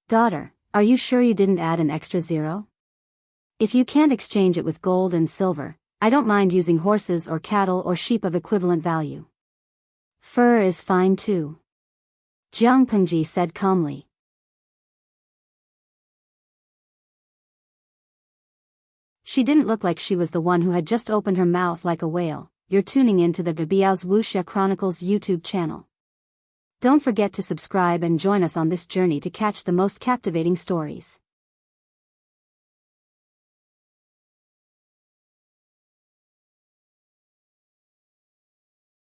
Daughter, are you sure you didn't add an extra zero? If you can't exchange it with gold and silver, I don't mind using horses or cattle or sheep of equivalent value. Fur is fine too. Jiang Pengji said calmly. She didn't look like she was the one who had just opened her mouth like a whale. You're tuning into the Biyao's Wuxia Chronicles YouTube channel. Don't forget to subscribe and join us on this journey to catch the most captivating stories.